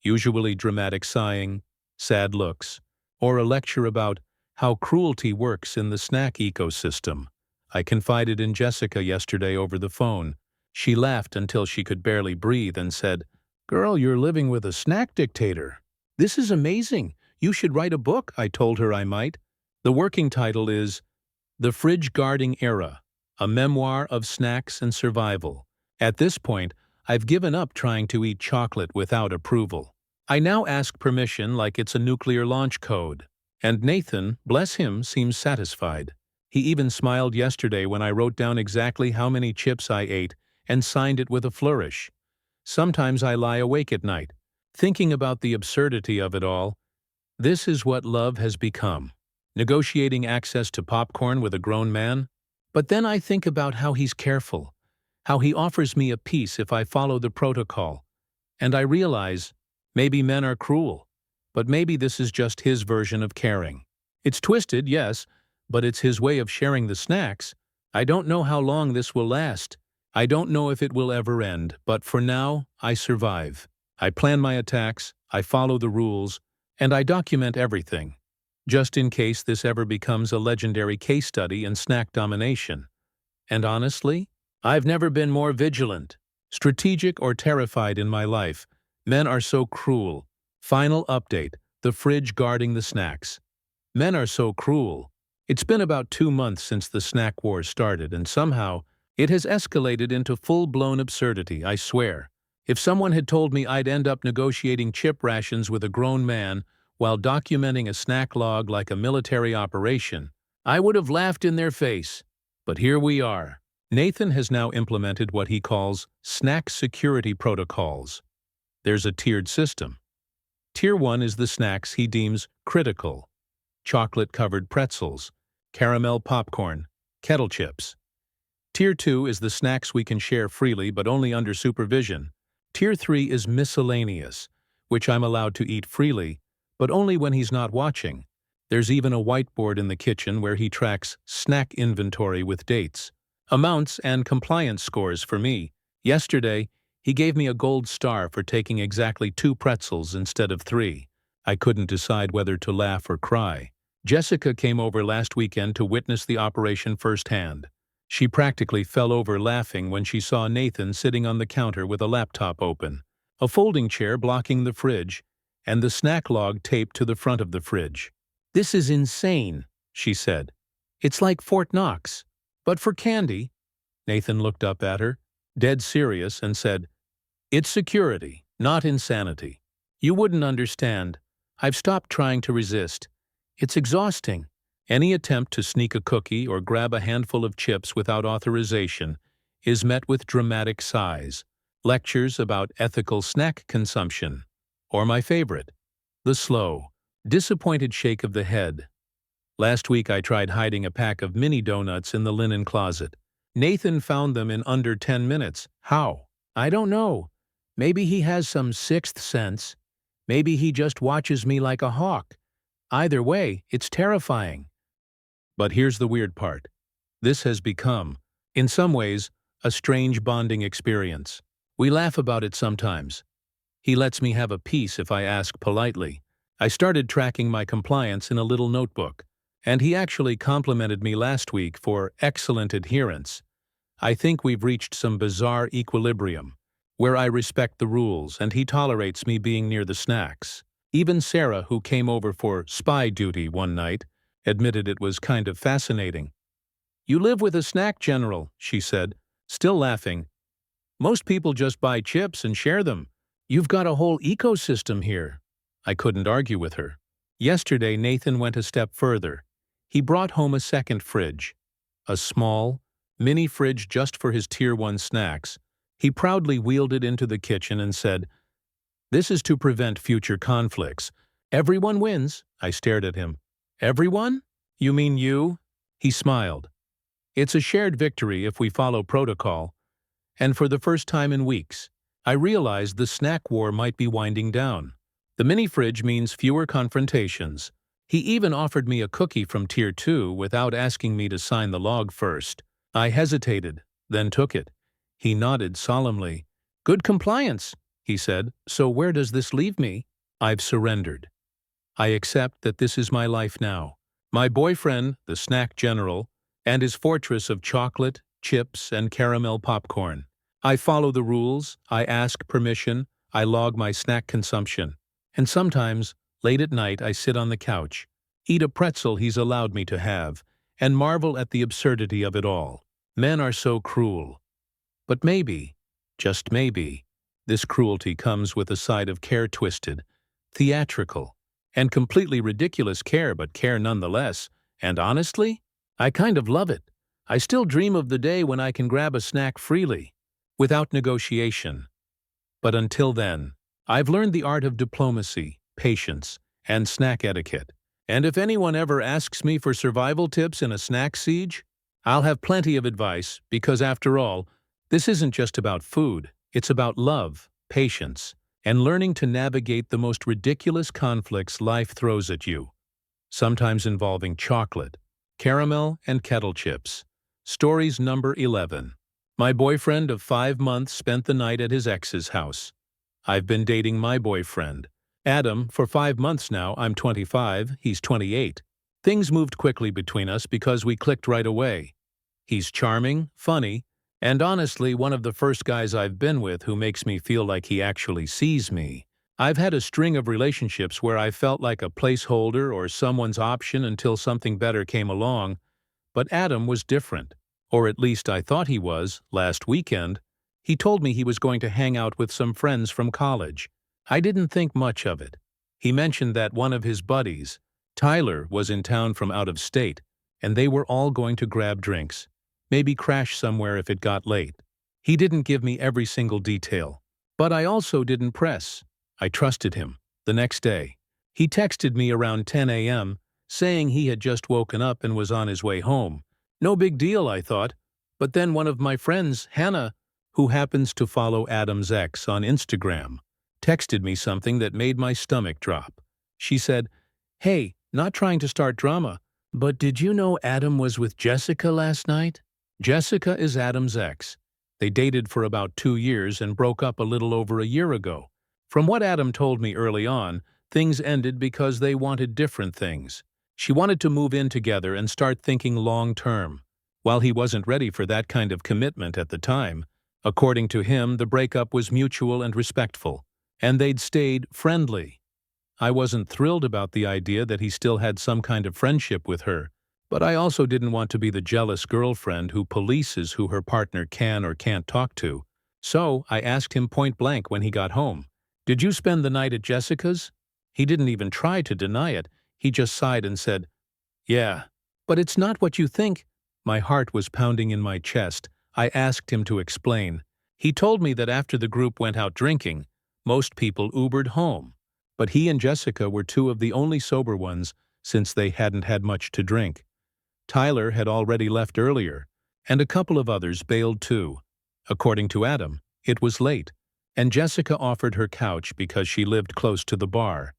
Usually dramatic sighing, sad looks, or a lecture about how cruelty works in the snack ecosystem. I confided in Jessica yesterday over the phone. She laughed until she could barely breathe and said, "Girl, you're living with a snack dictator. This is amazing. You should write a book," I told her I might. The working title is The Fridge Guarding Era, a memoir of snacks and survival. At this point, I've given up trying to eat chocolate without approval. I now ask permission like it's a nuclear launch code. And Nathan, bless him, seems satisfied. He even smiled yesterday when I wrote down exactly how many chips I ate and signed it with a flourish. Sometimes I lie awake at night, thinking about the absurdity of it all. This is what love has become. Negotiating access to popcorn with a grown man? But then I think about how he's careful, how he offers me a piece if I follow the protocol. And I realize, maybe men are cruel, but maybe this is just his version of caring. It's twisted, yes, but it's his way of sharing the snacks. I don't know how long this will last. I don't know if it will ever end, but for now, I survive. I plan my attacks, I follow the rules, and I document everything, just in case this ever becomes a legendary case study in snack domination. And honestly, I've never been more vigilant, strategic, or terrified in my life. Men are so cruel. Final update: the fridge guarding the snacks. Men are so cruel. It's been about 2 months since the snack war started, and somehow, it has escalated into full-blown absurdity, I swear. If someone had told me I'd end up negotiating chip rations with a grown man while documenting a snack log like a military operation, I would have laughed in their face. But here we are. Nathan has now implemented what he calls snack security protocols. There's a tiered system. Tier 1 is the snacks he deems critical: chocolate-covered pretzels, caramel popcorn, kettle chips. Tier 2 is the snacks we can share freely but only under supervision. Tier 3 is miscellaneous, which I'm allowed to eat freely, but only when he's not watching. There's even a whiteboard in the kitchen where he tracks snack inventory with dates, amounts, and compliance scores for me. Yesterday, he gave me a gold star for taking exactly 2 pretzels instead of 3. I couldn't decide whether to laugh or cry. Jessica came over last weekend to witness the operation firsthand. She practically fell over laughing when she saw Nathan sitting on the counter with a laptop open, a folding chair blocking the fridge, and the snack log taped to the front of the fridge. "This is insane," she said. "It's like Fort Knox, but for candy." Nathan looked up at her, dead serious, and said, "It's security, not insanity. You wouldn't understand. I've stopped trying to resist. It's exhausting. Any attempt to sneak a cookie or grab a handful of chips without authorization is met with dramatic sighs, lectures about ethical snack consumption, or my favorite, the slow, disappointed shake of the head. Last week I tried hiding a pack of mini donuts in the linen closet. Nathan found them in under 10 minutes. How? I don't know. Maybe he has some sixth sense. Maybe he just watches me like a hawk. Either way, it's terrifying. But here's the weird part. This has become, in some ways, a strange bonding experience. We laugh about it sometimes. He lets me have a piece if I ask politely. I started tracking my compliance in a little notebook, and he actually complimented me last week for excellent adherence. I think we've reached some bizarre equilibrium, where I respect the rules and he tolerates me being near the snacks. Even Sarah, who came over for spy duty one night, admitted it was kind of fascinating. "You live with a snack general," she said, still laughing. "Most people just buy chips and share them. You've got a whole ecosystem here." I couldn't argue with her. Yesterday, Nathan went a step further. He brought home a second fridge, a small, mini fridge just for his Tier 1 snacks. He proudly wheeled it into the kitchen and said, "This is to prevent future conflicts. Everyone wins." I stared at him. "Everyone? You mean you?" He smiled. "It's a shared victory if we follow protocol." And for the first time in weeks, I realized the snack war might be winding down. The mini fridge means fewer confrontations. He even offered me a cookie from Tier 2 without asking me to sign the log first. I hesitated, then took it. He nodded solemnly. "Good compliance," he said. "So where does this leave me?" I've surrendered. I accept that this is my life now. My boyfriend, the snack general, and his fortress of chocolate, chips, and caramel popcorn. I follow the rules, I ask permission, I log my snack consumption. And sometimes, late at night, I sit on the couch, eat a pretzel he's allowed me to have, and marvel at the absurdity of it all. Men are so cruel. But maybe, just maybe, this cruelty comes with a side of care twisted, theatrical, and completely ridiculous care, but care nonetheless. And honestly, I kind of love it. I still dream of the day when I can grab a snack freely, without negotiation. But until then, I've learned the art of diplomacy, patience, and snack etiquette. And if anyone ever asks me for survival tips in a snack siege, I'll have plenty of advice because after all, this isn't just about food, it's about love, patience, and learning to navigate the most ridiculous conflicts life throws at you, sometimes involving chocolate, caramel, and kettle chips. Stories number 11. My boyfriend of 5 months spent the night at his ex's house. I've been dating my boyfriend, Adam, for 5 months now. I'm 25, he's 28. Things moved quickly between us because we clicked right away. He's charming, funny, and honestly one of the first guys I've been with who makes me feel like he actually sees me. I've had a string of relationships where I felt like a placeholder or someone's option until something better came along, but Adam was different. Or at least I thought he was. Last weekend, he told me he was going to hang out with some friends from college. I didn't think much of it. He mentioned that one of his buddies, Tyler, was in town from out of state, and they were all going to grab drinks, maybe crash somewhere if it got late. He didn't give me every single detail, but I also didn't press. I trusted him. The next day, he texted me around 10 a.m., saying he had just woken up and was on his way home. No big deal, I thought. But then one of my friends, Hannah, who happens to follow Adam's ex on Instagram, texted me something that made my stomach drop. She said, "Hey, not trying to start drama, but did you know Adam was with Jessica last night?" Jessica is Adam's ex. They dated for about 2 years and broke up a little over a year ago. From what Adam told me early on, things ended because they wanted different things. She wanted to move in together and start thinking long-term. While he wasn't ready for that kind of commitment at the time, according to him, the breakup was mutual and respectful, and they'd stayed friendly. I wasn't thrilled about the idea that he still had some kind of friendship with her, but I also didn't want to be the jealous girlfriend who polices who her partner can or can't talk to. So I asked him point blank when he got home, "Did you spend the night at Jessica's?" He didn't even try to deny it. He just sighed and said, "Yeah, but it's not what you think." My heart was pounding in my chest. I asked him to explain. He told me that after the group went out drinking, most people Ubered home, but he and Jessica were two of the only sober ones since they hadn't had much to drink. Tyler had already left earlier, and a couple of others bailed too. According to Adam, it was late, and Jessica offered her couch because she lived close to the bar.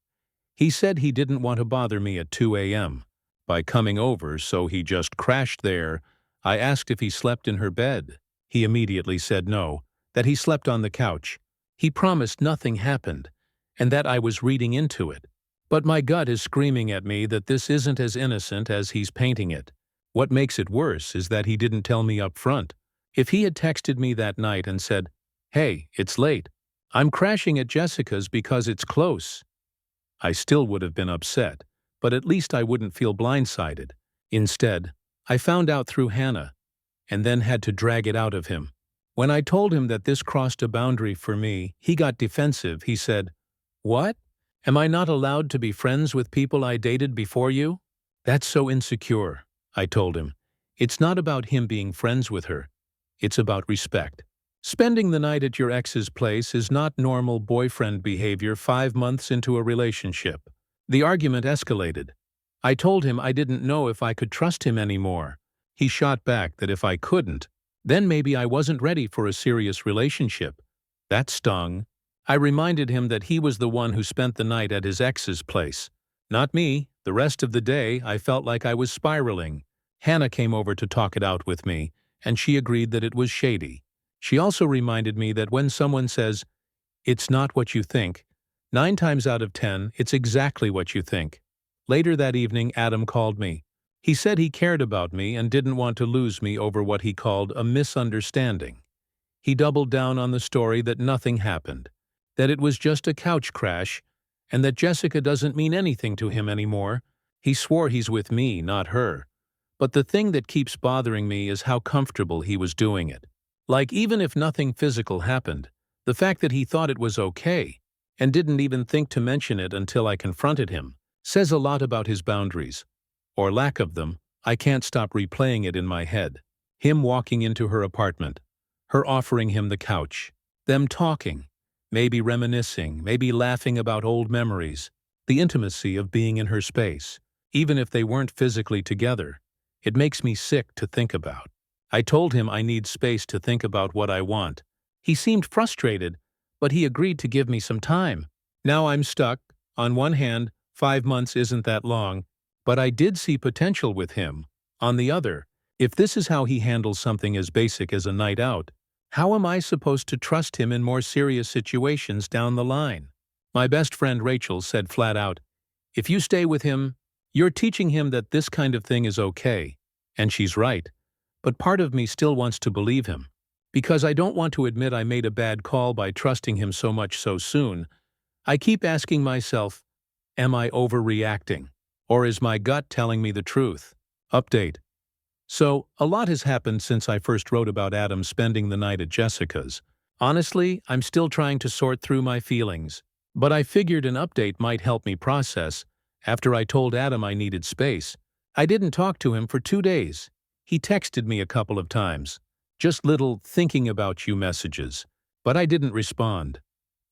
He said he didn't want to bother me at 2 a.m. by coming over, so he just crashed there. I asked if he slept in her bed. He immediately said no, that he slept on the couch. He promised nothing happened, and that I was reading into it. But my gut is screaming at me that this isn't as innocent as he's painting it. What makes it worse is that he didn't tell me up front. If he had texted me that night and said, "Hey, it's late. I'm crashing at Jessica's because it's close," I still would have been upset, but at least I wouldn't feel blindsided. Instead, I found out through Hannah, and then had to drag it out of him. When I told him that this crossed a boundary for me, he got defensive. He said, "What? Am I not allowed to be friends with people I dated before you?" "That's so insecure," I told him. "It's not about him being friends with her. It's about respect. Spending the night at your ex's place is not normal boyfriend behavior 5 months into a relationship." The argument escalated. I told him I didn't know if I could trust him anymore. He shot back that if I couldn't, then maybe I wasn't ready for a serious relationship. That stung. I reminded him that he was the one who spent the night at his ex's place, not me. The rest of the day, I felt like I was spiraling. Hannah came over to talk it out with me, and she agreed that it was shady. She also reminded me that when someone says, "It's not what you think," 9 times out of 10, it's exactly what you think. Later that evening, Adam called me. He said he cared about me and didn't want to lose me over what he called a misunderstanding. He doubled down on the story that nothing happened, that it was just a couch crash, and that Jessica doesn't mean anything to him anymore. He swore he's with me, not her. But the thing that keeps bothering me is how comfortable he was doing it. Like, even if nothing physical happened, the fact that he thought it was okay, and didn't even think to mention it until I confronted him, says a lot about his boundaries. Or lack of them. I can't stop replaying it in my head. Him walking into her apartment, her offering him the couch, them talking, maybe reminiscing, maybe laughing about old memories, the intimacy of being in her space, even if they weren't physically together. It makes me sick to think about. I told him I need space to think about what I want. He seemed frustrated, but he agreed to give me some time. Now I'm stuck. On one hand, 5 months isn't that long, but I did see potential with him. On the other, if this is how he handles something as basic as a night out, how am I supposed to trust him in more serious situations down the line? My best friend Rachel said flat out, "If you stay with him, you're teaching him that this kind of thing is okay." And she's right. But part of me still wants to believe him. Because I don't want to admit I made a bad call by trusting him so much so soon, I keep asking myself, am I overreacting? Or is my gut telling me the truth? Update. So, a lot has happened since I first wrote about Adam spending the night at Jessica's. Honestly, I'm still trying to sort through my feelings. But I figured an update might help me process. After I told Adam I needed space, I didn't talk to him for 2 days. He texted me a couple of times. Just little thinking about you messages. But I didn't respond.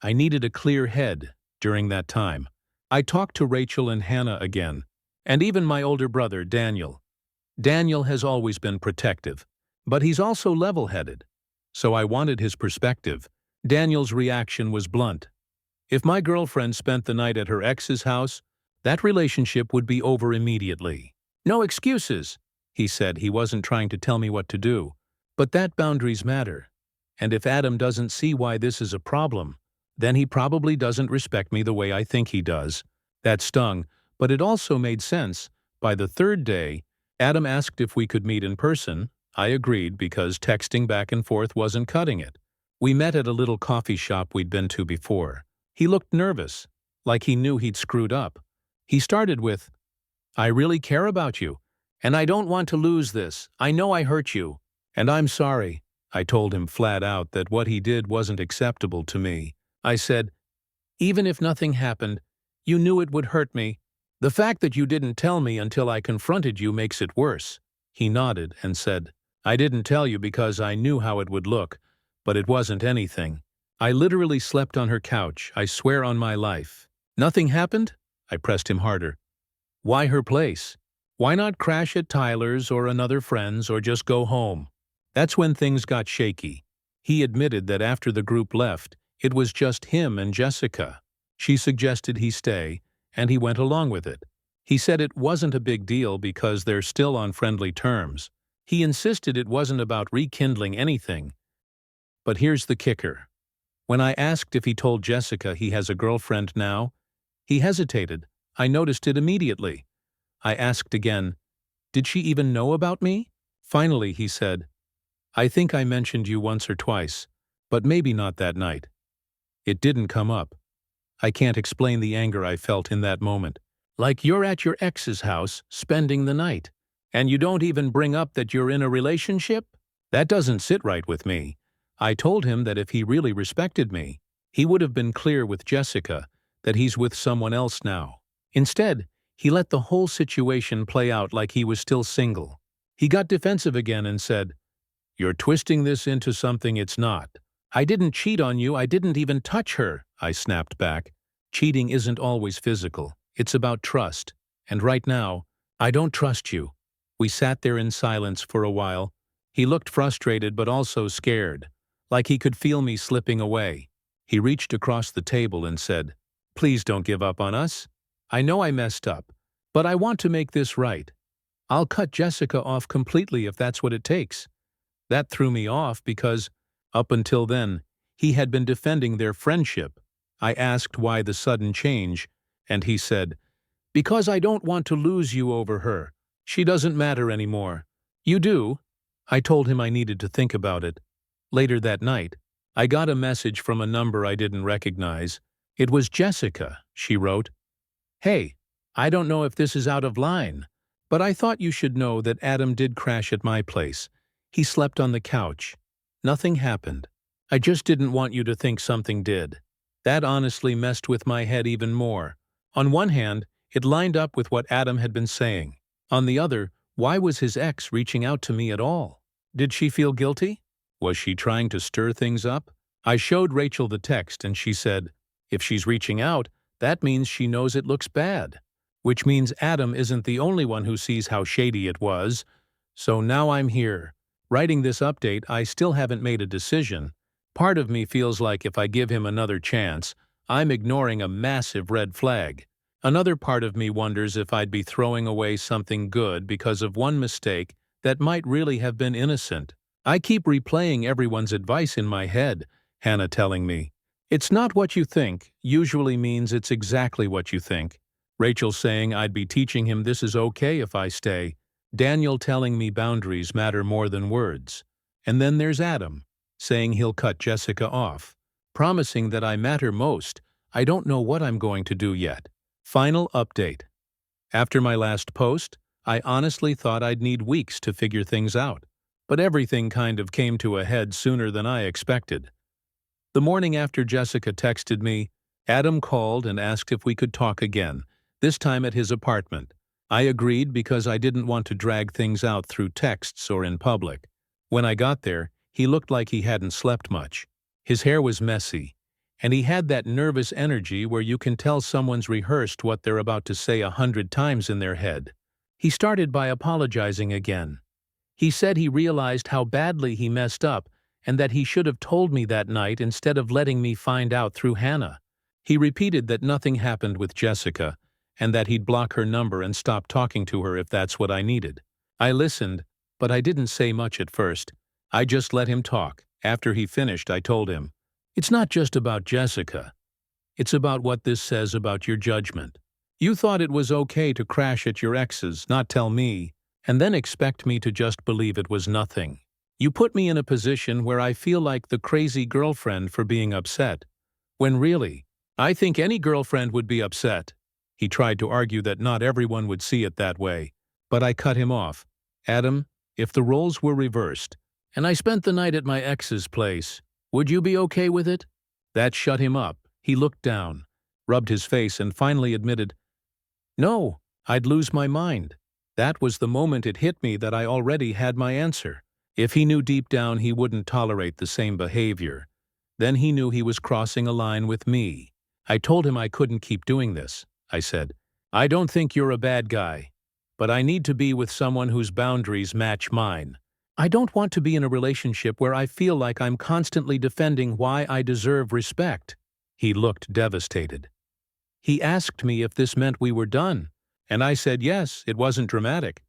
I needed a clear head during that time. I talked to Rachel and Hannah again, and even my older brother, Daniel. Daniel has always been protective, but he's also level-headed. So I wanted his perspective. Daniel's reaction was blunt. If my girlfriend spent the night at her ex's house, that relationship would be over immediately. No excuses, he said. He wasn't trying to tell me what to do. But that boundaries matter. And if Adam doesn't see why this is a problem, then he probably doesn't respect me the way I think he does. That stung, but it also made sense. By the 3rd day, Adam asked if we could meet in person. I agreed because texting back and forth wasn't cutting it. We met at a little coffee shop we'd been to before. He looked nervous, like he knew he'd screwed up. He started with, "I really care about you, and I don't want to lose this. I know I hurt you, and I'm sorry." I told him flat out that what he did wasn't acceptable to me. I said, "Even if nothing happened, you knew it would hurt me. The fact that you didn't tell me until I confronted you makes it worse." He nodded and said, "I didn't tell you because I knew how it would look, but it wasn't anything. I literally slept on her couch, I swear on my life." "Nothing happened?" I pressed him harder. "Why her place? Why not crash at Tyler's or another friend's or just go home?" That's when things got shaky. He admitted that after the group left, it was just him and Jessica. She suggested he stay, and he went along with it. He said it wasn't a big deal because they're still on friendly terms. He insisted it wasn't about rekindling anything. But here's the kicker. When I asked if he told Jessica he has a girlfriend now, he hesitated. I noticed it immediately. I asked again, "Did she even know about me?" Finally, he said, "I think I mentioned you once or twice, but maybe not that night." It didn't come up. I can't explain the anger I felt in that moment. Like, you're at your ex's house, spending the night, and you don't even bring up that you're in a relationship? That doesn't sit right with me. I told him that if he really respected me, he would have been clear with Jessica that he's with someone else now. Instead, he let the whole situation play out like he was still single. He got defensive again and said, "You're twisting this into something it's not." "I didn't cheat on you, I didn't even touch her," I snapped back. Cheating isn't always physical, it's about trust. And right now, I don't trust you. We sat there in silence for a while. He looked frustrated but also scared, like he could feel me slipping away. He reached across the table and said, "Please don't give up on us. I know I messed up, but I want to make this right. I'll cut Jessica off completely if that's what it takes." That threw me off because, up until then, he had been defending their friendship. I asked why the sudden change, and he said, "Because I don't want to lose you over her. She doesn't matter anymore." "You do?" I told him I needed to think about it. Later that night, I got a message from a number I didn't recognize. It was Jessica, she wrote. Hey, I don't know if this is out of line, but I thought you should know that Adam did crash at my place. He slept on the couch. Nothing happened. I just didn't want you to think something did. That honestly messed with my head even more. On one hand, it lined up with what Adam had been saying. On the other, why was his ex reaching out to me at all? Did she feel guilty? Was she trying to stir things up? I showed Rachel the text and she said, if she's reaching out, that means she knows it looks bad. Which means Adam isn't the only one who sees how shady it was. So now I'm here. Writing this update, I still haven't made a decision. Part of me feels like if I give him another chance, I'm ignoring a massive red flag. Another part of me wonders if I'd be throwing away something good because of one mistake that might really have been innocent. I keep replaying everyone's advice in my head, Hannah telling me, "It's not what you think," usually means it's exactly what you think. Rachel saying I'd be teaching him this is okay if I stay. Daniel telling me boundaries matter more than words. And then there's Adam, saying he'll cut Jessica off, promising that I matter most. I don't know what I'm going to do yet. Final update. After my last post, I honestly thought I'd need weeks to figure things out. But everything kind of came to a head sooner than I expected. The morning after Jessica texted me, Adam called and asked if we could talk again, this time at his apartment. I agreed because I didn't want to drag things out through texts or in public. When I got there, he looked like he hadn't slept much. His hair was messy, and he had that nervous energy where you can tell someone's rehearsed what they're about to say 100 times in their head. He started by apologizing again. He said he realized how badly he messed up and that he should have told me that night instead of letting me find out through Hannah. He repeated that nothing happened with Jessica and that he'd block her number and stop talking to her if that's what I needed. I listened, but I didn't say much at first. I just let him talk. After he finished, I told him, "It's not just about Jessica. It's about what this says about your judgment. You thought it was okay to crash at your ex's, not tell me, and then expect me to just believe it was nothing. You put me in a position where I feel like the crazy girlfriend for being upset, when really, I think any girlfriend would be upset." He tried to argue that not everyone would see it that way, but I cut him off. "Adam, if the roles were reversed, and I spent the night at my ex's place, would you be okay with it?" That shut him up. He looked down, rubbed his face, and finally admitted, "No, I'd lose my mind." That was the moment it hit me that I already had my answer. If he knew deep down he wouldn't tolerate the same behavior, then he knew he was crossing a line with me. I told him I couldn't keep doing this. I said, "I don't think you're a bad guy, but I need to be with someone whose boundaries match mine. I don't want to be in a relationship where I feel like I'm constantly defending why I deserve respect." He looked devastated. He asked me if this meant we were done, and I said yes, it wasn't dramatic.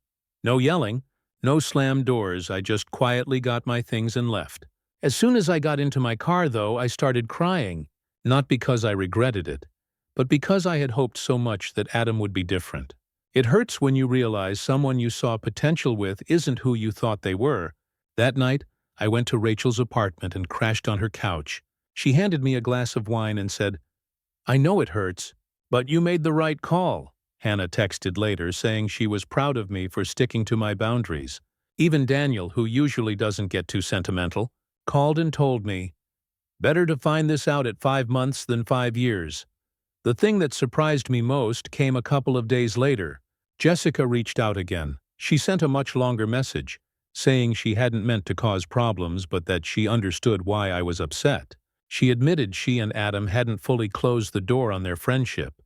No yelling, no slammed doors, I just quietly got my things and left. As soon as I got into my car, though, I started crying, not because I regretted it, but because I had hoped so much that Adam would be different. It hurts when you realize someone you saw potential with isn't who you thought they were. That night, I went to Rachel's apartment and crashed on her couch. She handed me a glass of wine and said, "I know it hurts, but you made the right call." Hannah texted later saying she was proud of me for sticking to my boundaries. Even Daniel, who usually doesn't get too sentimental, called and told me, "Better to find this out at 5 months than 5 years. The thing that surprised me most came a couple of days later. Jessica reached out again. She sent a much longer message, saying she hadn't meant to cause problems but that she understood why I was upset. She admitted she and Adam hadn't fully closed the door on their friendship,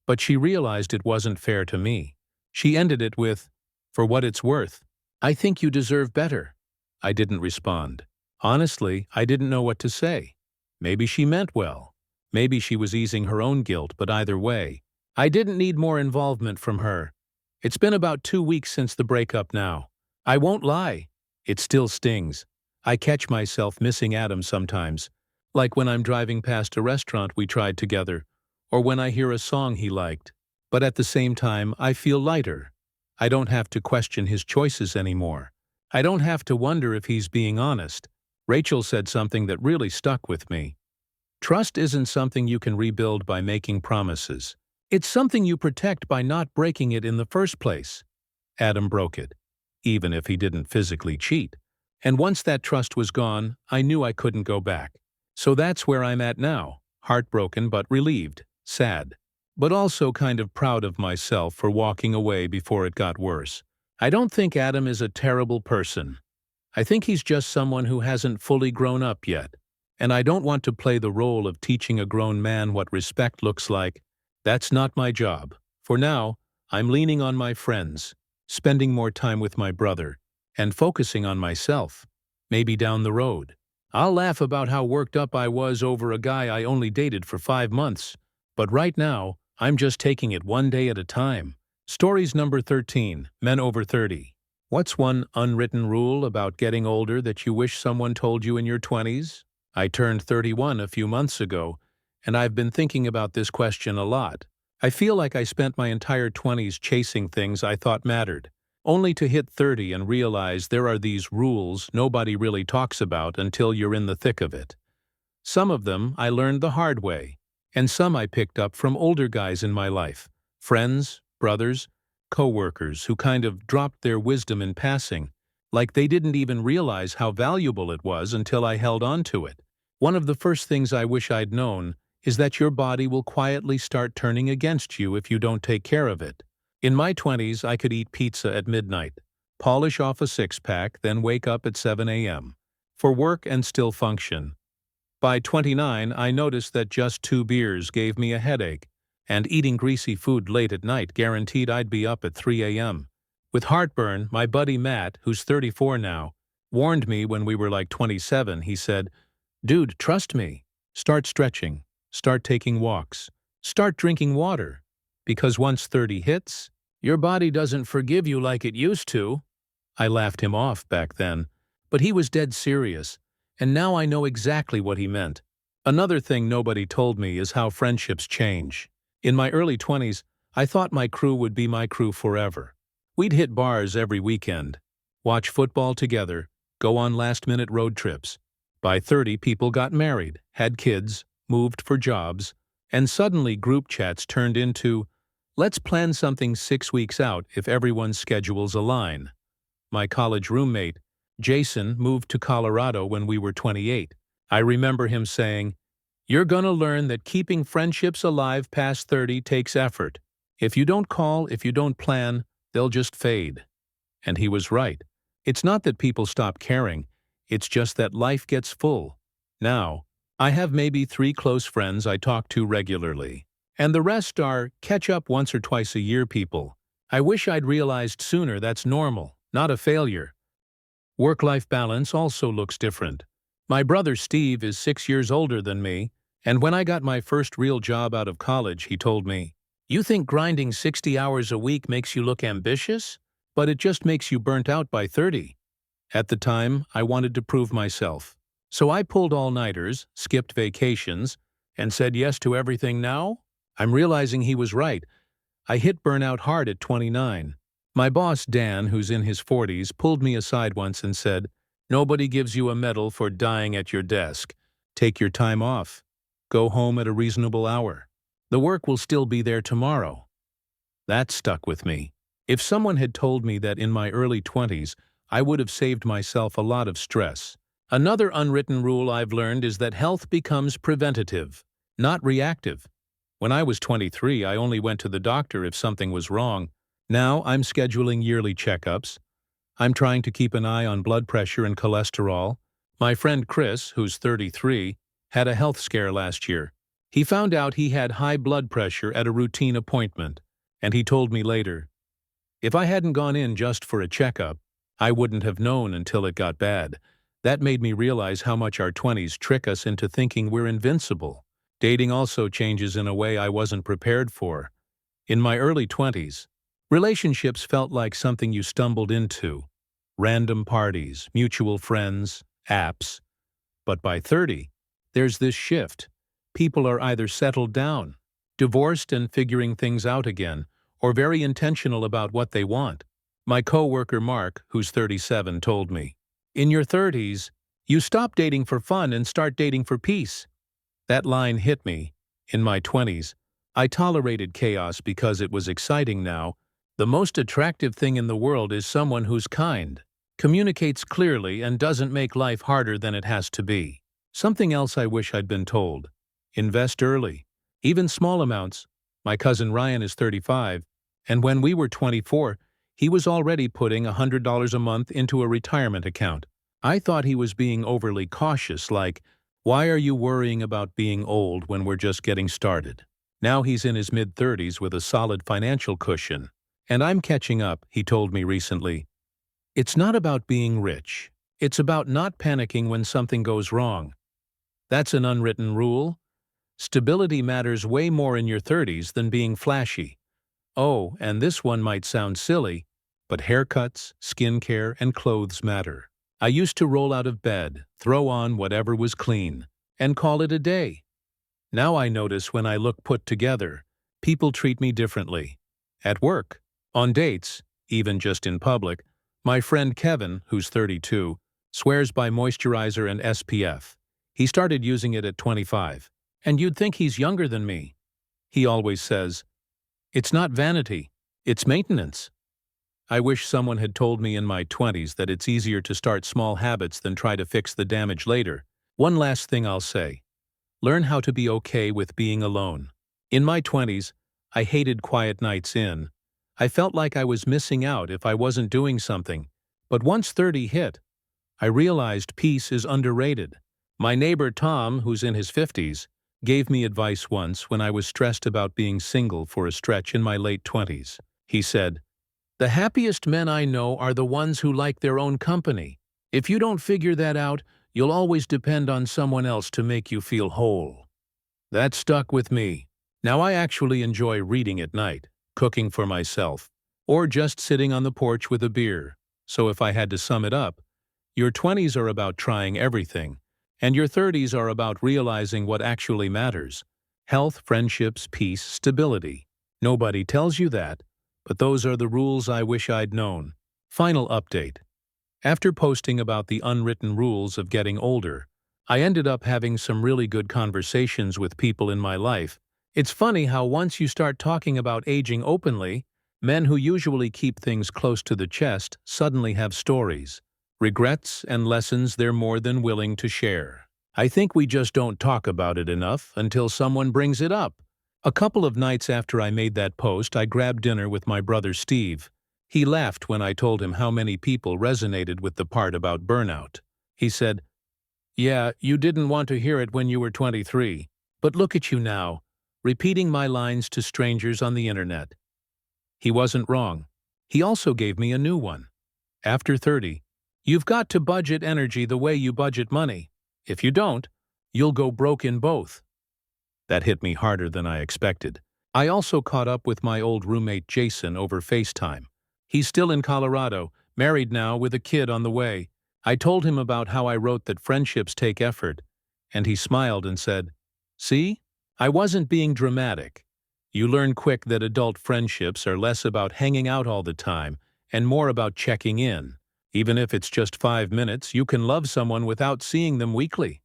but she realized it wasn't fair to me. She ended it with, "For what it's worth, I think you deserve better." I didn't respond. Honestly, I didn't know what to say. Maybe she meant well. Maybe she was easing her own guilt, but either way, I didn't need more involvement from her. It's been about 2 weeks since the breakup now. I won't lie, it still stings. I catch myself missing Adam sometimes, like when I'm driving past a restaurant we tried together, or when I hear a song he liked. But at the same time, I feel lighter. I don't have to question his choices anymore. I don't have to wonder if he's being honest. Rachel said something that really stuck with me. Trust isn't something you can rebuild by making promises. It's something you protect by not breaking it in the first place. Adam broke it, even if he didn't physically cheat. And once that trust was gone, I knew I couldn't go back. So that's where I'm at now, heartbroken but relieved, sad, but also kind of proud of myself for walking away before it got worse. I don't think Adam is a terrible person. I think he's just someone who hasn't fully grown up yet. And I don't want to play the role of teaching a grown man what respect looks like. That's not my job. For now, I'm leaning on my friends, spending more time with my brother, and focusing on myself. Maybe down the road, I'll laugh about how worked up I was over a guy I only dated for 5 months. But right now, I'm just taking it one day at a time. Stories number 13, Men Over 30. What's one unwritten rule about getting older that you wish someone told you in your 20s? I turned 31 a few months ago, and I've been thinking about this question a lot. I feel like I spent my entire 20s chasing things I thought mattered, only to hit 30 and realize there are these rules nobody really talks about until you're in the thick of it. Some of them I learned the hard way, and some I picked up from older guys in my life, friends, brothers, co-workers who kind of dropped their wisdom in passing, like they didn't even realize how valuable it was until I held on to it. One of the first things I wish I'd known is that your body will quietly start turning against you if you don't take care of it. In my 20s, I could eat pizza at midnight, polish off a six-pack, then wake up at 7 a.m. for work and still function. By 29, I noticed that just 2 beers gave me a headache, and eating greasy food late at night guaranteed I'd be up at 3 a.m. With heartburn, my buddy Matt, who's 34 now, warned me when we were like 27. He said, "Dude, trust me. Start stretching. Start taking walks. Start drinking water. Because once 30 hits, your body doesn't forgive you like it used to." I laughed him off back then, but he was dead serious, and now I know exactly what he meant. Another thing nobody told me is how friendships change. In my early 20s, I thought my crew would be my crew forever. We'd hit bars every weekend, watch football together, go on last-minute road trips. By 30, people got married, had kids, moved for jobs, and suddenly group chats turned into, "Let's plan something 6 weeks out if everyone's schedules align." My college roommate, Jason, moved to Colorado when we were 28. I remember him saying, "You're gonna learn that keeping friendships alive past 30 takes effort. If you don't call, if you don't plan, they'll just fade." And he was right. It's not that people stop caring, it's just that life gets full. Now, I have maybe 3 close friends I talk to regularly, and the rest are catch up once or twice a year people. I wish I'd realized sooner that's normal, not a failure. Work-life balance also looks different. My brother Steve is 6 years older than me, and when I got my first real job out of college, he told me, "You think grinding 60 hours a week makes you look ambitious? But it just makes you burnt out by 30. At the time, I wanted to prove myself. So I pulled all-nighters, skipped vacations, and said yes to everything now. I'm realizing he was right. I hit burnout hard at 29. My boss, Dan, who's in his 40s, pulled me aside once and said, "Nobody gives you a medal for dying at your desk. Take your time off. Go home at a reasonable hour. The work will still be there tomorrow." That stuck with me. If someone had told me that in my early 20s, I would have saved myself a lot of stress. Another unwritten rule I've learned is that health becomes preventative, not reactive. When I was 23, I only went to the doctor if something was wrong. Now I'm scheduling yearly checkups. I'm trying to keep an eye on blood pressure and cholesterol. My friend Chris, who's 33, had a health scare last year. He found out he had high blood pressure at a routine appointment, and he told me later, "If I hadn't gone in just for a checkup, I wouldn't have known until it got bad." That made me realize how much our 20s trick us into thinking we're invincible. Dating also changes in a way I wasn't prepared for. In my early 20s, relationships felt like something you stumbled into. Random parties, mutual friends, apps. But by 30, there's this shift. People are either settled down, divorced and figuring things out again, or very intentional about what they want. My coworker Mark, who's 37, told me, "In your 30s, You stop dating for fun and start dating for peace. That line hit me. In my 20s, I tolerated chaos because it was exciting now. The most attractive thing in the world is someone who's kind, communicates clearly, and doesn't make life harder than it has to be. Something else I wish I'd been told. Invest early. Even small amounts. My cousin Ryan is 35, and when we were 24, he was already putting $100 a month into a retirement account. I thought he was being overly cautious, like, why are you worrying about being old when we're just getting started? Now he's in his mid-30s with a solid financial cushion. And I'm catching up, he told me recently. It's not about being rich. It's about not panicking when something goes wrong. That's an unwritten rule. Stability matters way more in your 30s than being flashy. Oh, and this one might sound silly, but haircuts, skincare, and clothes matter. I used to roll out of bed, throw on whatever was clean, and call it a day. Now I notice when I look put together, people treat me differently. At work, on dates, even just in public, my friend Kevin, who's 32, swears by moisturizer and SPF. He started using it at 25, and you'd think he's younger than me. He always says, "It's not vanity, it's maintenance." I wish someone had told me in my 20s that it's easier to start small habits than try to fix the damage later. One last thing I'll say. Learn how to be okay with being alone. In my 20s, I hated quiet nights in. I felt like I was missing out if I wasn't doing something. But once 30 hit, I realized peace is underrated. My neighbor Tom, who's in his 50s, gave me advice once when I was stressed about being single for a stretch in my late 20s. He said, "The happiest men I know are the ones who like their own company. If you don't figure that out, you'll always depend on someone else to make you feel whole." That stuck with me. Now I actually enjoy reading at night, cooking for myself, or just sitting on the porch with a beer. So if I had to sum it up, your 20s are about trying everything, and your 30s are about realizing what actually matters. Health, friendships, peace, stability. Nobody tells you that, but those are the rules I wish I'd known. Final update. After posting about the unwritten rules of getting older, I ended up having some really good conversations with people in my life. It's funny how once you start talking about aging openly, men who usually keep things close to the chest suddenly have stories, regrets, and lessons they're more than willing to share. I think we just don't talk about it enough until someone brings it up. A couple of nights after I made that post, I grabbed dinner with my brother Steve. He laughed when I told him how many people resonated with the part about burnout. He said, "Yeah, you didn't want to hear it when you were 23, but look at you now, repeating my lines to strangers on the internet." He wasn't wrong. He also gave me a new one. After 30, you've got to budget energy the way you budget money. If you don't, you'll go broke in both. That hit me harder than I expected. I also caught up with my old roommate Jason over FaceTime. He's still in Colorado, married now with a kid on the way. I told him about how I wrote that friendships take effort, and he smiled and said, "See? I wasn't being dramatic." You learn quick that adult friendships are less about hanging out all the time and more about checking in. Even if it's just 5 minutes, you can love someone without seeing them weekly.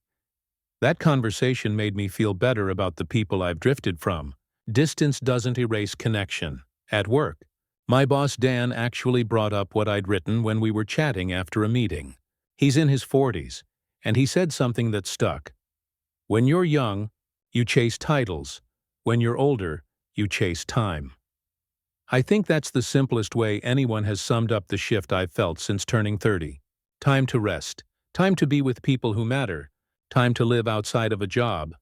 That conversation made me feel better about the people I've drifted from. Distance doesn't erase connection. At work, my boss Dan actually brought up what I'd written when we were chatting after a meeting. He's in his 40s, and he said something that stuck. When you're young, you chase titles. When you're older, you chase time. I think that's the simplest way anyone has summed up the shift I've felt since turning 30. Time to rest. Time to be with people who matter. Time to live outside of a job.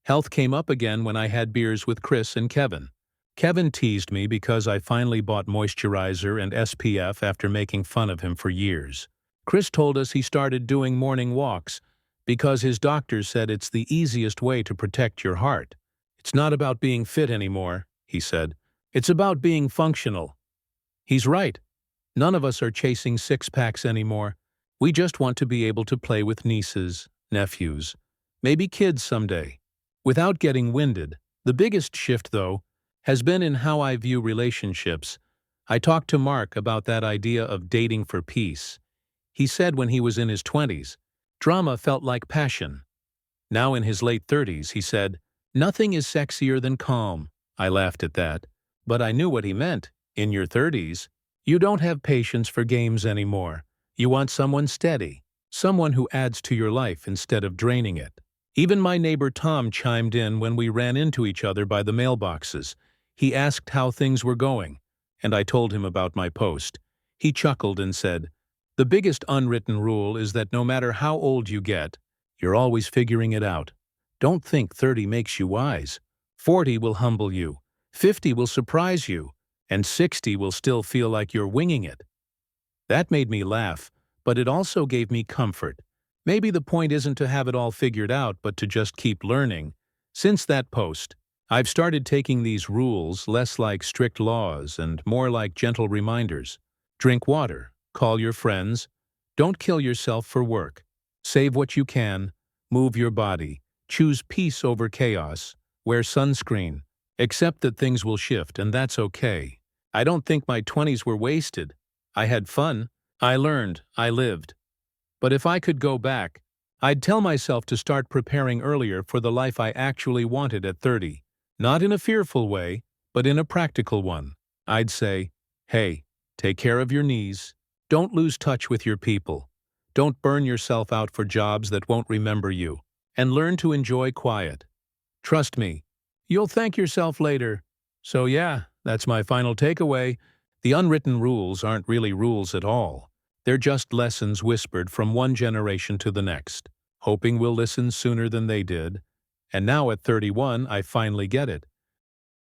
Health came up again when I had beers with Chris and Kevin. Kevin teased me because I finally bought moisturizer and SPF after making fun of him for years. Chris told us he started doing morning walks because his doctor said it's the easiest way to protect your heart. "It's not about being fit anymore," he said. "It's about being functional." He's right. None of us are chasing six-packs anymore. We just want to be able to play with nieces, nephews, maybe kids someday, without getting winded. The biggest shift, though, has been in how I view relationships. I talked to Mark about that idea of dating for peace. He said when he was in his 20s, Drama felt like passion. Now in his late 30s, he said, "Nothing is sexier than calm." I laughed at that, but I knew what he meant. In your 30s, you don't have patience for games anymore. You want someone steady, someone who adds to your life instead of draining it. Even my neighbor Tom chimed in when we ran into each other by the mailboxes. He asked how things were going, and I told him about my post. He chuckled and said, "The biggest unwritten rule is that no matter how old you get, you're always figuring it out. Don't think 30 makes you wise. 40 will humble you, 50 will surprise you, and 60 will still feel like you're winging it." That made me laugh, but it also gave me comfort. Maybe the point isn't to have it all figured out, but to just keep learning. Since that post, I've started taking these rules less like strict laws and more like gentle reminders. Drink water, call your friends, don't kill yourself for work, save what you can, move your body, choose peace over chaos, wear sunscreen, accept that things will shift and that's okay. I don't think my 20s were wasted. I had fun, I learned, I lived. But if I could go back, I'd tell myself to start preparing earlier for the life I actually wanted at 30. Not in a fearful way, but in a practical one. I'd say, hey, take care of your knees. Don't lose touch with your people. Don't burn yourself out for jobs that won't remember you. And learn to enjoy quiet. Trust me, you'll thank yourself later. So yeah, that's my final takeaway. The unwritten rules aren't really rules at all. They're just lessons whispered from one generation to the next, hoping we'll listen sooner than they did. And now at 31, I finally get it.